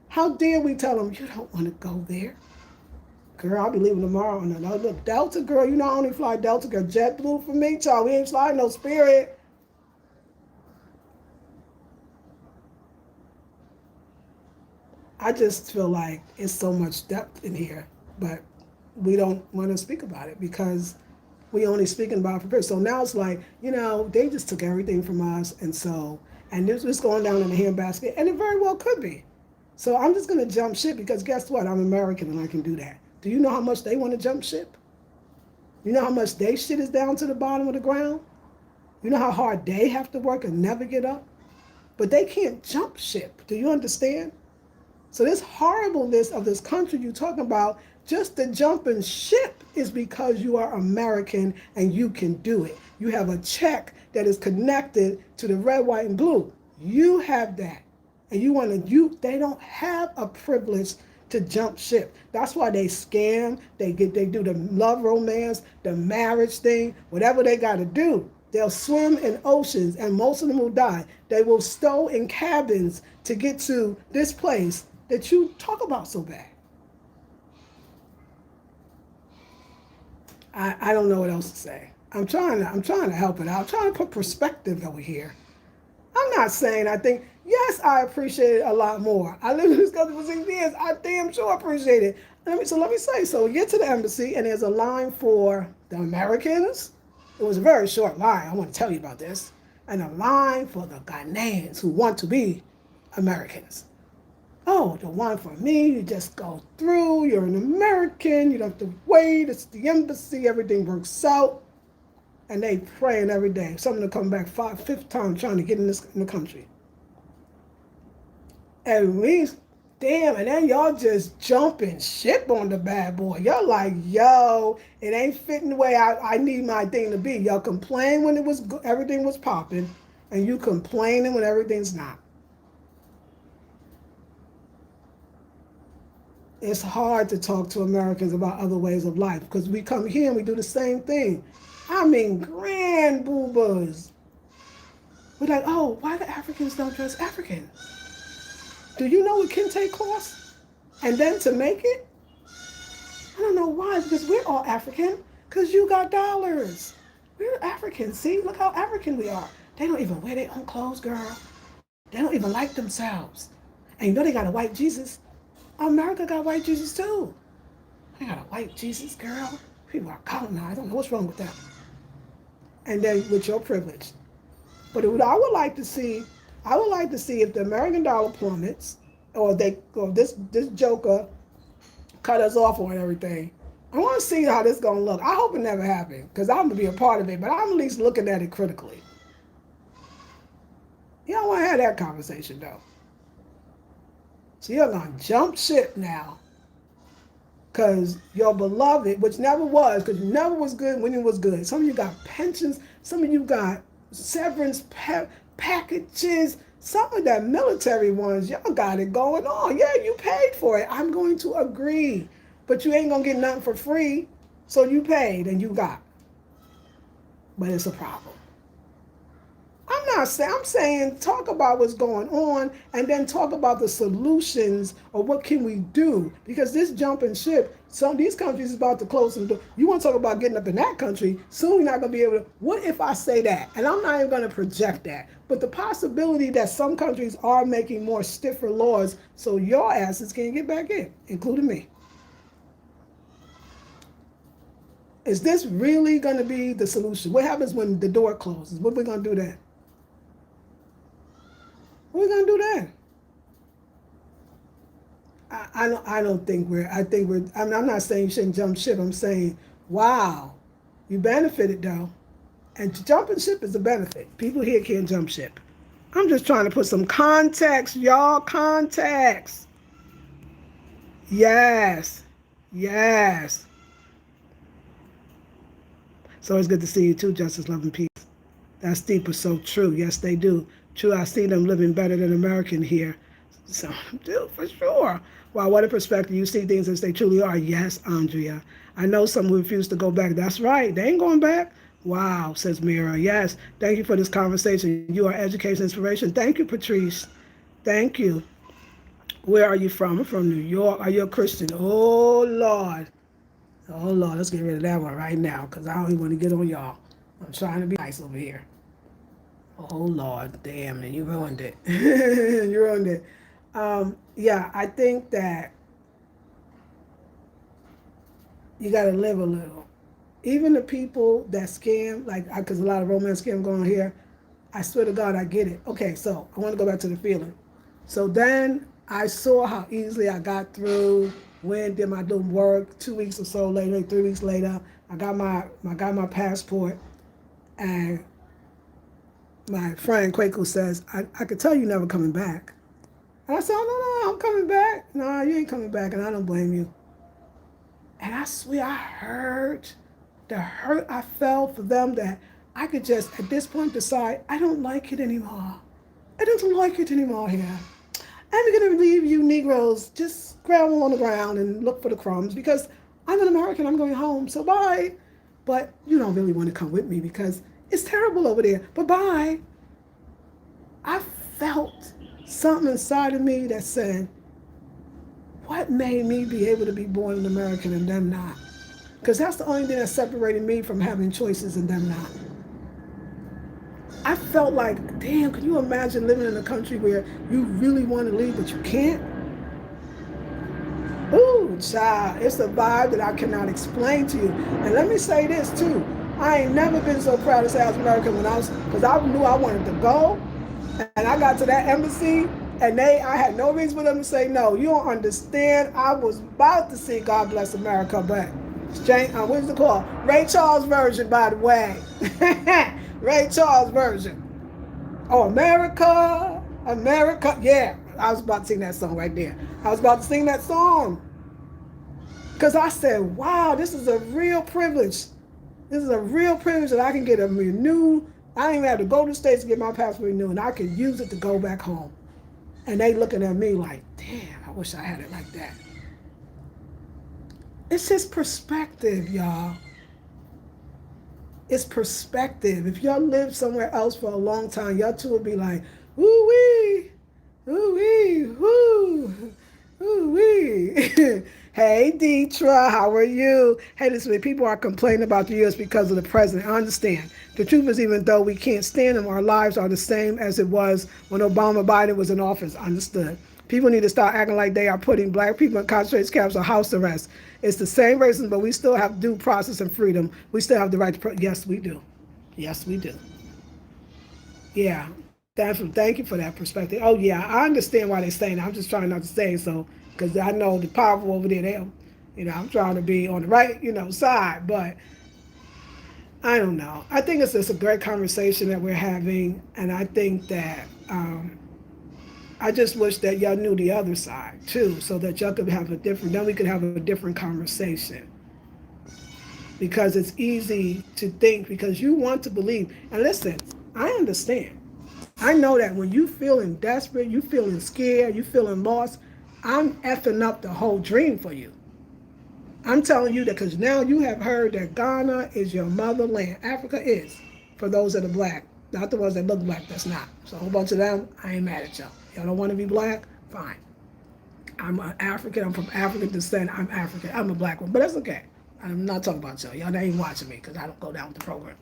how dare we tell them, you don't want to go there? Girl, I'll be leaving tomorrow. No, look, Delta, girl, you know I only fly Delta, girl. JetBlue for me, child. We ain't flying no Spirit. I just feel like it's so much depth in here, but we don't want to speak about it because we only speaking about it for So now it's like, they just took everything from us, and this was going down in the handbasket, and it very well could be. So I'm just going to jump ship because guess what? I'm American and I can do that. Do you know how much they want to jump ship? You know how much they shit is down to the bottom of the ground? You know how hard they have to work and never get up? But they can't jump ship. Do you understand? So this horribleness of this country you're talking about, just the jumping ship is because you are American and you can do it. You have a check that is connected to the red, white, and blue. You have that. And they don't have a privilege to jump ship. That's why they scam, they do the love romance, the marriage thing, whatever they gotta do. They'll swim in oceans and most of them will die. They will stow in cabins to get to this place that you talk about so bad. I don't know what else to say. I'm trying to help it out. I'm trying to put perspective over here. I'm not saying I think, yes, I appreciate it a lot more. I lived in this country for 6 years. I damn sure appreciate it. Let me say, so we get to the embassy and there's a line for the Americans. It was a very short line. I want to tell you about this. And a line for the Ghanaians who want to be Americans. Oh, the one for me, you just go through, you're an American, you don't have to wait, it's the embassy, everything works out. And they praying every day. Some of them come back 5th time trying to get in the country. And and then y'all just jumping ship on the bad boy. Y'all like, yo, it ain't fitting the way I need my thing to be. Y'all complain when everything was popping. and you complaining when everything's not. It's hard to talk to Americans about other ways of life because we come here and we do the same thing. I mean, grand boobas. We're like, oh, why the Africans don't dress African? Do you know what kente costs? And then to make it? I don't know why, because we're all African, because you got dollars. We're African. See, look how African we are. They don't even wear their own clothes, girl. They don't even like themselves. And you know they got a white Jesus. America got white Jesus too. They got a white Jesus, girl. People are colonized. I don't know what's wrong with that. And then with your privilege. But what I would like to see, if the American dollar plummets, or this joker cut us off on everything. I want to see how this gonna look. I hope it never happened, because I'm gonna be a part of it. But I'm at least looking at it critically. You don't want to have that conversation though. So you're gonna jump ship now, because your beloved, which never was, because you never was good when it was good. Some of you got pensions. Some of you got severance packages. Some of that military ones, y'all got it going on. Yeah, you paid for it. I'm going to agree. But you ain't going to get nothing for free. So you paid and you got. But it's a problem. I'm saying talk about what's going on and then talk about the solutions or what can we do. Because this jumping ship, some of these countries is about to close the door. You want to talk about getting up in that country, soon you're not going to be able to. What if I say that? And I'm not even going to project that. But the possibility that some countries are making more stiffer laws so your asses can't get back in, including me. Is this really going to be the solution? What happens when the door closes? What are we going to do then? What are we going to do then? I don't think we're, I'm not saying you shouldn't jump ship. I'm saying, wow, you benefited though. And jumping ship is a benefit. People here can't jump ship. I'm just trying to put some context, y'all, context. Yes, yes. So it's good to see you too, Justice, Love, and Peace. That's deep, but so true. Yes, they do. True, I see them living better than American here. So, dude, for sure. Wow, what a perspective. You see things as they truly are. Yes, Andrea. I know some who refuse to go back. That's right. They ain't going back. Wow, says Mira. Yes, thank you for this conversation. You are education inspiration. Thank you, Patrice. Thank you. Where are you from? I'm from New York. Are you a Christian? Oh, Lord. Oh, Lord. Let's get rid of that one right now, because I don't even want to get on y'all. I'm trying to be nice over here. Oh, Lord, damn, and you ruined it. You ruined it. Yeah, I think that you got to live a little. Even the people that scam, like, because a lot of romance scam going on here, I swear to God, I get it. Okay, so I want to go back to the feeling. So then I saw how easily I got through, when did my work, 2 weeks or so later, 3 weeks later, I got my passport, and my friend Kwaku says, I could tell you never coming back. And I said, oh, no, I'm coming back. No, you ain't coming back, and I don't blame you. And I swear I heard the hurt I felt for them, that I could just, at this point, decide, I don't like it anymore. I don't like it anymore here. I'm going to leave you Negroes just scramble on the ground and look for the crumbs, because I'm an American, I'm going home, so bye. But you don't really want to come with me because it's terrible over there. But bye. I felt something inside of me that said, what made me be able to be born an American and them not? Because that's the only thing that separated me from having choices and them not. I felt like, damn, could you imagine living in a country where you really want to leave but you can't? Ooh, child, it's a vibe that I cannot explain to you. And let me say this too. I ain't never been so proud to say I was American because I knew I wanted to go. And I got to that embassy and I had no reason for them to say no. You don't understand. I was about to say God bless America, but what's it called? Ray Charles version, by the way. Ray Charles version. Oh, America, America. Yeah, I was about to sing that song right there. I was about to sing that song. Because I said, wow, this is a real privilege. This is a real privilege that I can get a renewed I don't even have to go to the States to get my passport renewed, and I can use it to go back home. And they looking at me like, damn, I wish I had it like that. It's just perspective, y'all. It's perspective. If y'all live somewhere else for a long time, y'all too will be like, ooh wee, ooh wee, woo, ooh wee. Hey, Deetra, how are you? Hey, listen, people are complaining about the U.S. because of the president. I understand. The truth is, even though we can't stand him, our lives are the same as it was when Obama Biden was in office. Understood. People need to start acting like they are putting black people in concentration camps or house arrest. It's the same racism, but we still have due process and freedom. We still have the right to. Yes, we do. Yes, we do. Yeah. Thank you for that perspective. Oh yeah, I understand why they're saying that. I'm just trying not to say so because I know the powerful over there. I'm trying to be on the right, side, but I don't know. I think it's just a great conversation that we're having, and I think that I just wish that y'all knew the other side too, so that y'all could have a different. Then we could have a different conversation because it's easy to think because you want to believe. And listen, I understand. I know that when you feeling desperate, you feeling scared, you feeling lost, I'm effing up the whole dream for you. I'm telling you that because now you have heard that Ghana is your motherland. Africa is, for those that are black. Not the ones that look black, that's not. So a whole bunch of them, I ain't mad at y'all. Y'all don't want to be black? Fine. I'm an African, I'm from African descent, I'm African, I'm a black one, but that's okay. I'm not talking about y'all. Y'all ain't watching me because I don't go down with the program.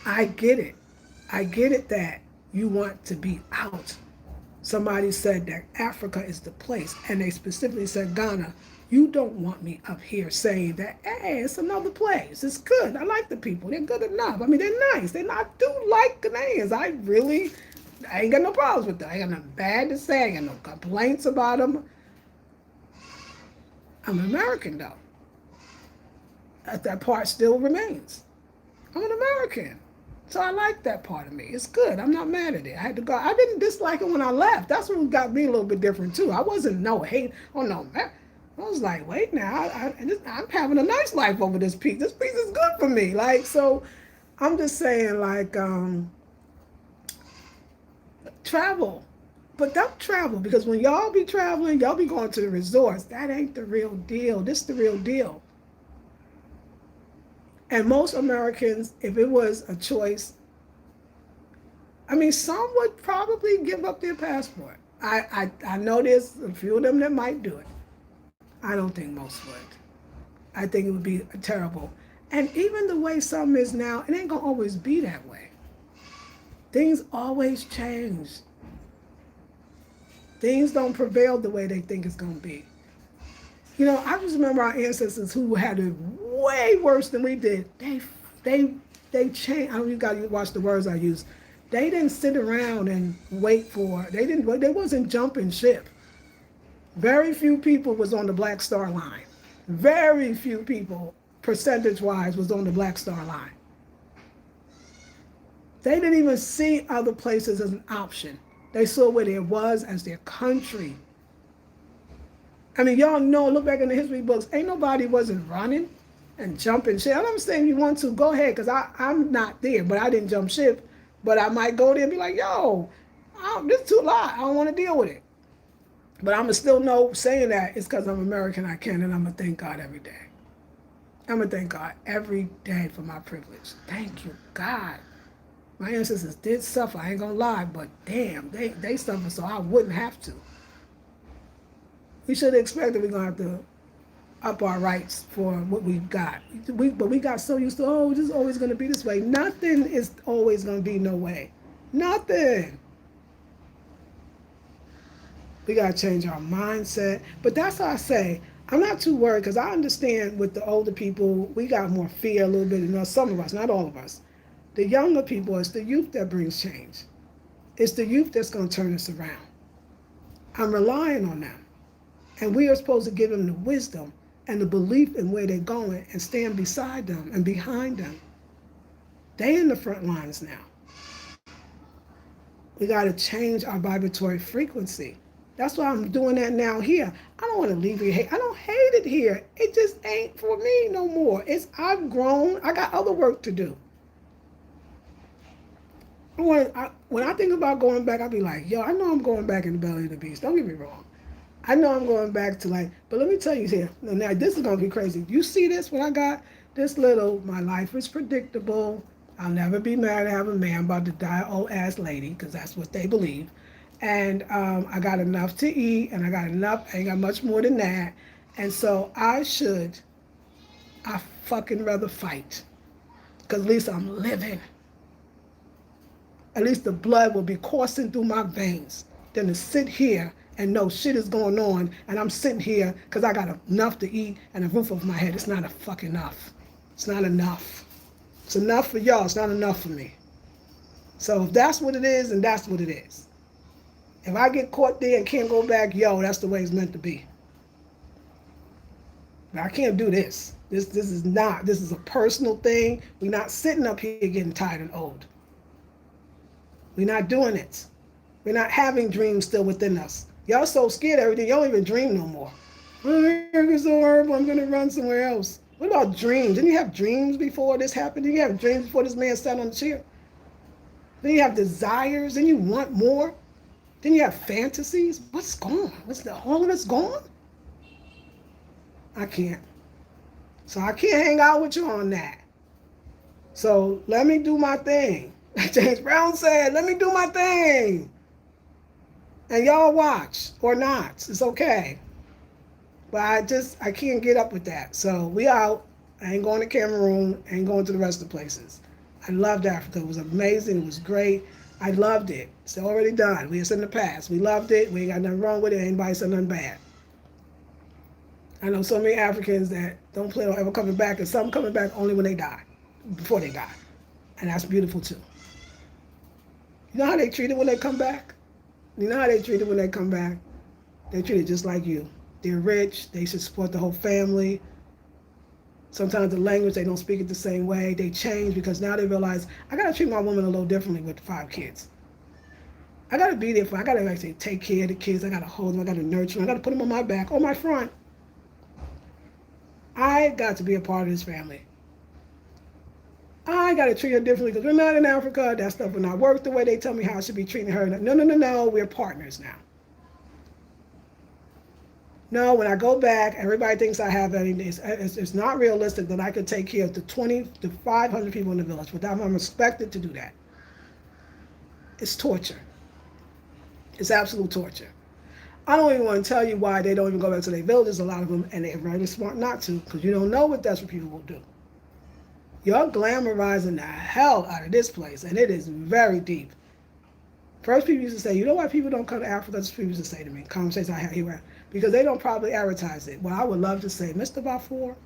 I get it. I get it that you want to be out. Somebody said that Africa is the place, and they specifically said Ghana. You don't want me up here saying that, hey, it's another place. It's good. I like the people. They're good enough. I mean, they're nice. I do like Ghanaians. I ain't got no problems with them. I ain't got nothing bad to say. I ain't got no complaints about them. I'm American, though. That part still remains. I'm an American. So I like that part of me. It's good. I'm not mad at it. I had to go. I didn't dislike it when I left. That's what got me a little bit different too. I wasn't no hate. Oh no, man. I was like, wait now. I'm having a nice life over this piece. This piece is good for me. Like so, I'm just saying like travel, but don't travel because when y'all be traveling, y'all be going to the resorts. That ain't the real deal. This is the real deal. And most Americans, if it was a choice, I mean, some would probably give up their passport. I know there's a few of them that might do it. I don't think most would. I think it would be terrible. And even the way some is now, it ain't gonna always be that way. Things always change. Things don't prevail the way they think it's gonna be. I just remember our ancestors who had it way worse than we did. They they changed. I don't. You got to watch the words I use. They didn't sit around and wait for. They didn't. They wasn't jumping ship. Very few people was on the Black Star Line. Very few people, percentage-wise, was on the Black Star Line. They didn't even see other places as an option. They saw where there was as their country. I mean, y'all know, look back in the history books, ain't nobody wasn't running and jumping ship. I'm saying you want to, go ahead, because I'm not there, but I didn't jump ship. But I might go there and be like, yo, this is too lot. I don't want to deal with it. But I'm going to still know saying that it's because I'm American, I can, and I'm going to thank God every day. I'm going to thank God every day for my privilege. Thank you, God. My ancestors did suffer, I ain't going to lie, but damn, they suffered so I wouldn't have to. We should expect that we're going to have to up our rights for what we've got. But we got so used to, this is always going to be this way. Nothing is always going to be no way. Nothing. We got to change our mindset. But that's how I say, I'm not too worried because I understand with the older people, we got more fear a little bit. Some of us, not all of us. The younger people, it's the youth that brings change. It's the youth that's going to turn us around. I'm relying on them. And we are supposed to give them the wisdom and the belief in where they're going and stand beside them and behind them. They in the front lines now. We got to change our vibratory frequency. That's why I'm doing that now here. I don't want to leave it here. I don't hate it here. It just ain't for me no more. I've grown. I got other work to do. When I think about going back, I'll be like, yo, I know I'm going back in the belly of the beast. Don't get me wrong. I know I'm going back to like, but let me tell you here. Now this is gonna be crazy. You see this? When I got this little, my life is predictable. I'll never be married to have a man. I'm about to die old ass lady because that's what they believe. And I got enough to eat, and I got enough. I ain't got much more than that. And so I fucking rather fight because at least I'm living. At least the blood will be coursing through my veins than to sit here and know shit is going on and I'm sitting here because I got enough to eat and a roof over my head. It's not a fuck enough. It's not enough. It's enough for y'all. It's not enough for me. So if that's what it is, then that's what it is. If I get caught there and can't go back, yo, that's the way it's meant to be. But I can't do this. This is a personal thing. We're not sitting up here getting tired and old. We're not doing it. We're not having dreams still within us. Y'all so scared of everything, y'all don't even dream no more. Oh, it's so horrible, I'm gonna run somewhere else. What about dreams? Didn't you have dreams before this happened? Didn't you have dreams before this man sat on the chair? Then you have desires, then you want more. Then you have fantasies. What's gone? All of it's gone? I can't. So I can't hang out with you on that. So let me do my thing. James Brown said, let me do my thing. And y'all watch or not. It's okay. But I can't get up with that. So we out. I ain't going to Cameroon. I ain't going to the rest of the places. I loved Africa. It was amazing. It was great. I loved it. It's already done. It's in the past. We loved it. We ain't got nothing wrong with it. Anybody said nothing bad. I know so many Africans that don't plan on ever coming back, and some coming back only when they die, before they die. And that's beautiful too. You know how they treated when they come back? You know how they treated when they come back? They treated just like you. They're rich. They should support the whole family. Sometimes the language, they don't speak it the same way. They change because now they realize, I got to treat my woman a little differently with 5 kids. I got to be there I got to actually take care of the kids. I got to hold them. I got to nurture them. I got to put them on my back or my front. I got to be a part of this family. I got to treat her differently because we're not in Africa. That stuff will not work the way they tell me how I should be treating her. No. We're partners now. No, when I go back, everybody thinks I have anything. It's not realistic that I could take care of the 20 to 500 people in the village without I'm expected to do that. It's torture. It's absolute torture. I don't even want to tell you why they don't even go back to their villages, a lot of them, and they're very smart not to, because you don't know what desperate people will do. You're glamorizing the hell out of this place, and it is very deep. First, people used to say, you know why people don't come to Africa? That's what people used to say to me, conversations I had here, because they don't probably advertise it. Well, I would love to say, Mr. Balfour,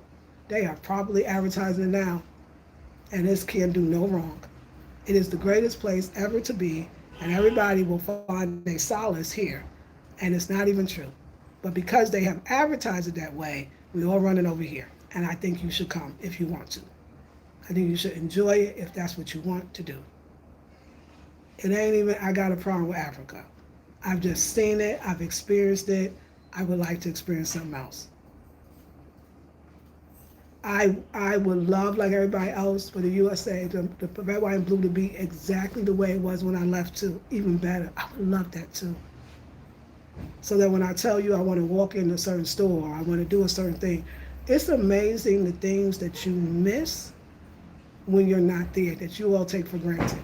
they are probably advertising it now, and this can do no wrong. It is the greatest place ever to be, and everybody will find a solace here, and it's not even true. But because they have advertised it that way, we all running over here, and I think you should come if you want to. I think you should enjoy it if that's what you want to do. It ain't even, I got a problem with Africa. I've just seen it, I've experienced it, I would like to experience something else. I would love, like everybody else, for the USA, the red, white, and blue to be exactly the way it was when I left too, even better. I would love that too. So that when I tell you I want to walk in a certain store or I want to do a certain thing, it's amazing the things that you miss when you're not there, that you all take for granted.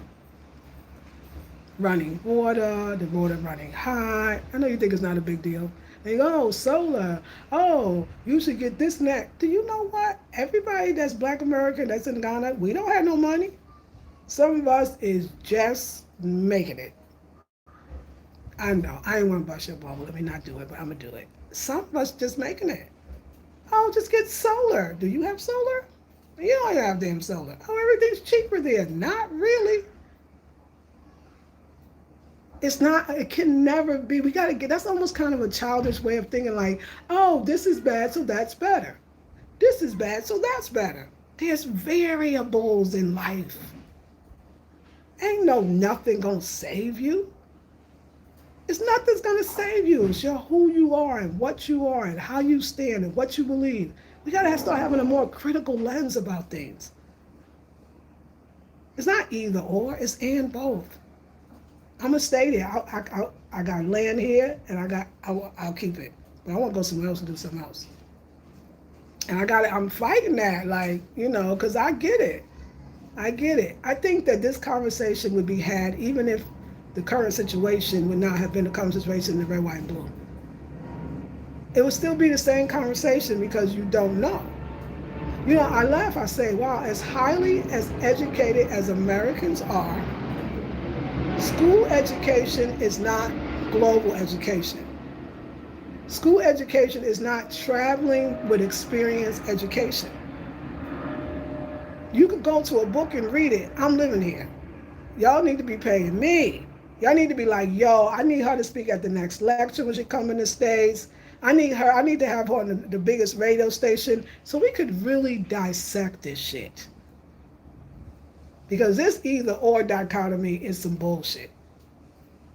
Running water, the water running hot. I know you think it's not a big deal. They go, oh, solar. Oh, you should get this and that. Do you know what? Everybody that's Black American, that's in Ghana, we don't have no money. Some of us is just making it. I know, I ain't want to bust your bubble. Let me not do it, but I'm going to do it. Some of us just making it. Oh, just get solar. Do you have solar? You don't have damn solar. Oh, everything's cheaper there. Not really. It's not, it can never be. We got to get, that's almost kind of a childish way of thinking like, oh, this is bad, so that's better. This is bad, so that's better. There's variables in life. Ain't nothing gonna save you. It's nothing's gonna save you. It's who you are and what you are and how you stand and what you believe. We gotta start having a more critical lens about things. It's not either or, it's and both. I'm gonna stay there. I got land here, and I'll keep it. But I want to go somewhere else and do something else. And I got it. I'm fighting that, like, because I get it. I get it. I think that this conversation would be had even if the current situation would not have been the current situation in the red, white, and blue. It would still be the same conversation because you don't know. I laugh. I say, wow, as highly as educated as Americans are, school education is not global education. School education is not traveling with experience education. You could go to a book and read it. I'm living here. Y'all need to be paying me. Y'all need to be like, yo, I need her to speak at the next lecture when she come in the States. I need to have her on the biggest radio station so we could really dissect this shit. Because this either or dichotomy is some bullshit.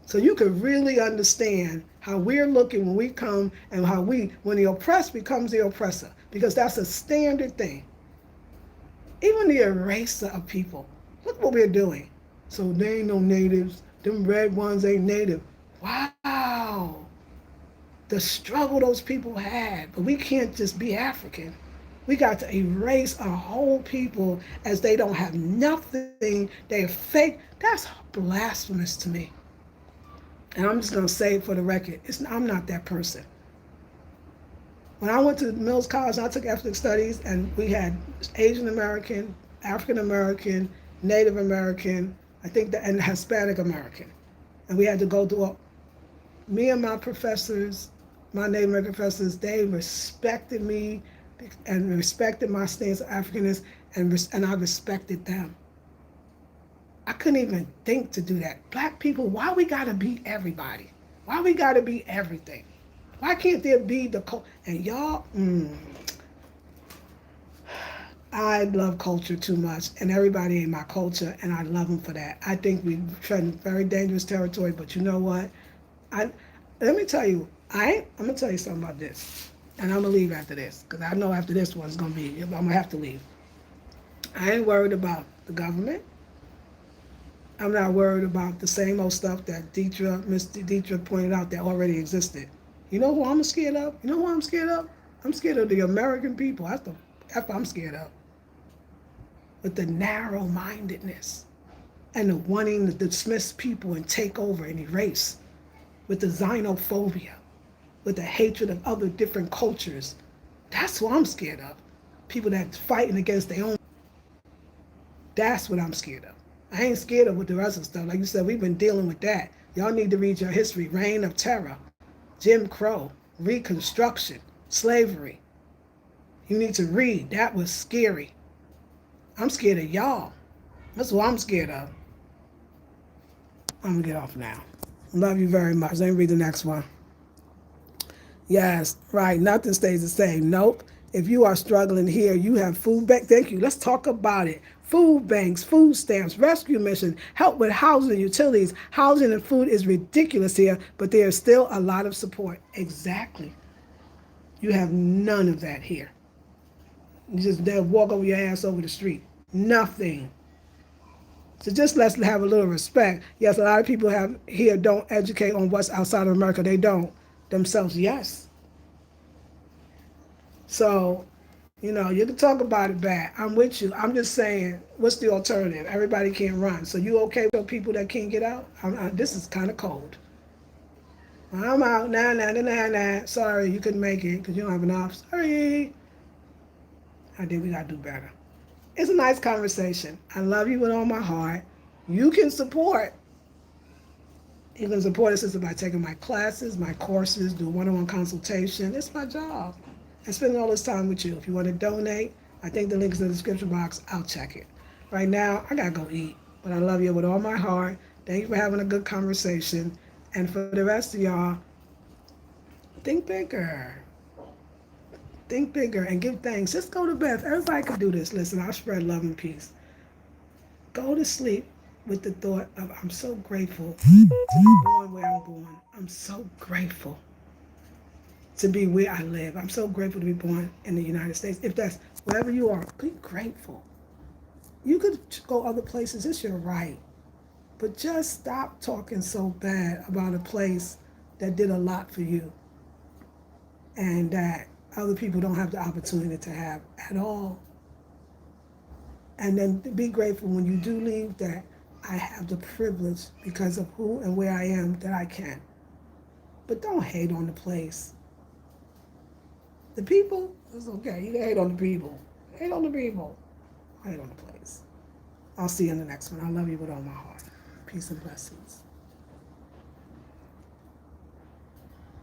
So you could really understand how we're looking when we come and when the oppressed becomes the oppressor. Because that's a standard thing. Even the eraser of people. Look what we're doing. So they ain't no natives. Them red ones ain't native. Wow. The struggle those people had. But we can't just be African. We got to erase our whole people as they don't have nothing. They're fake. That's blasphemous to me. And I'm just going to say it for the record. I'm not that person. When I went to Mills College, I took ethnic studies, and we had Asian American, African American, Native American, and Hispanic American. And we had to go through me and my professors, my Native American professors, they respected me and respected my stance of Africanness, and I respected them. I couldn't even think to do that. Black people, why we gotta be everybody? Why we gotta be everything? Why can't there be the and y'all? I love culture too much, and everybody ain't my culture, and I love them for that. I think we tread in very dangerous territory, but you know what? Let me tell you, I'm gonna tell you something about this, and I'm gonna leave after this because I know after this one's gonna be I'm gonna have to leave. I ain't worried about the government. I'm not worried about the same old stuff that Miss Deidre pointed out that already existed. You know who I'm scared of? You know who I'm scared of? I'm scared of the American people. That's what I'm scared of. With the narrow-mindedness and the wanting to dismiss people and take over and erase. With the xenophobia. With the hatred of other different cultures. That's who I'm scared of. People that's fighting against their own. That's what I'm scared of. I ain't scared of with the rest of the stuff. Like you said, we've been dealing with that. Y'all need to read your history. Reign of Terror, Jim Crow, Reconstruction, slavery. You need to read. That was scary. I'm scared of y'all. That's what I'm scared of. I'm going to get off now. Love you very much. Let me read the next one. Yes, right. Nothing stays the same. Nope. If you are struggling here, you have food bank. Thank you. Let's talk about it. Food banks, food stamps, rescue mission, help with housing and utilities. Housing and food is ridiculous here, but there is still a lot of support. Exactly. You have none of that here. You just they'll walk over your ass over the street. Nothing. So just let's have a little respect. Yes, a lot of people don't educate on what's outside of America. They don't themselves. Yes. So, you can talk about it bad. I'm with you. I'm just saying, what's the alternative? Everybody can't run. So you okay with people that can't get out? This is kind of cold. I'm out. Nah. Sorry, you couldn't make it because you don't have enough. Sorry. I think we got to do better. It's a nice conversation. I love you with all my heart. You can support. You can support us by taking my classes, my courses, do one-on-one consultation. It's my job. And spending all this time with you. If you want to donate, I think the link's in the description box. I'll check it. Right now, I got to go eat. But I love you with all my heart. Thank you for having a good conversation. And for the rest of y'all, think bigger. Think bigger and give thanks. Just go to bed. Everybody can do this. Listen, I'll spread love and peace. Go to sleep with the thought of, I'm so grateful to be born where I'm born. I'm so grateful to be where I live. I'm so grateful to be born in the United States. If that's wherever you are, be grateful. You could go other places, it's your right. But just stop talking so bad about a place that did a lot for you and that other people don't have the opportunity to have at all. And then be grateful when you do leave that I have the privilege because of who and where I am that I can. But don't hate on the place. The people, it's okay. You can hate on the people. Hate on the people. Hate on the place. I'll see you in the next one. I love you with all my heart. Peace and blessings.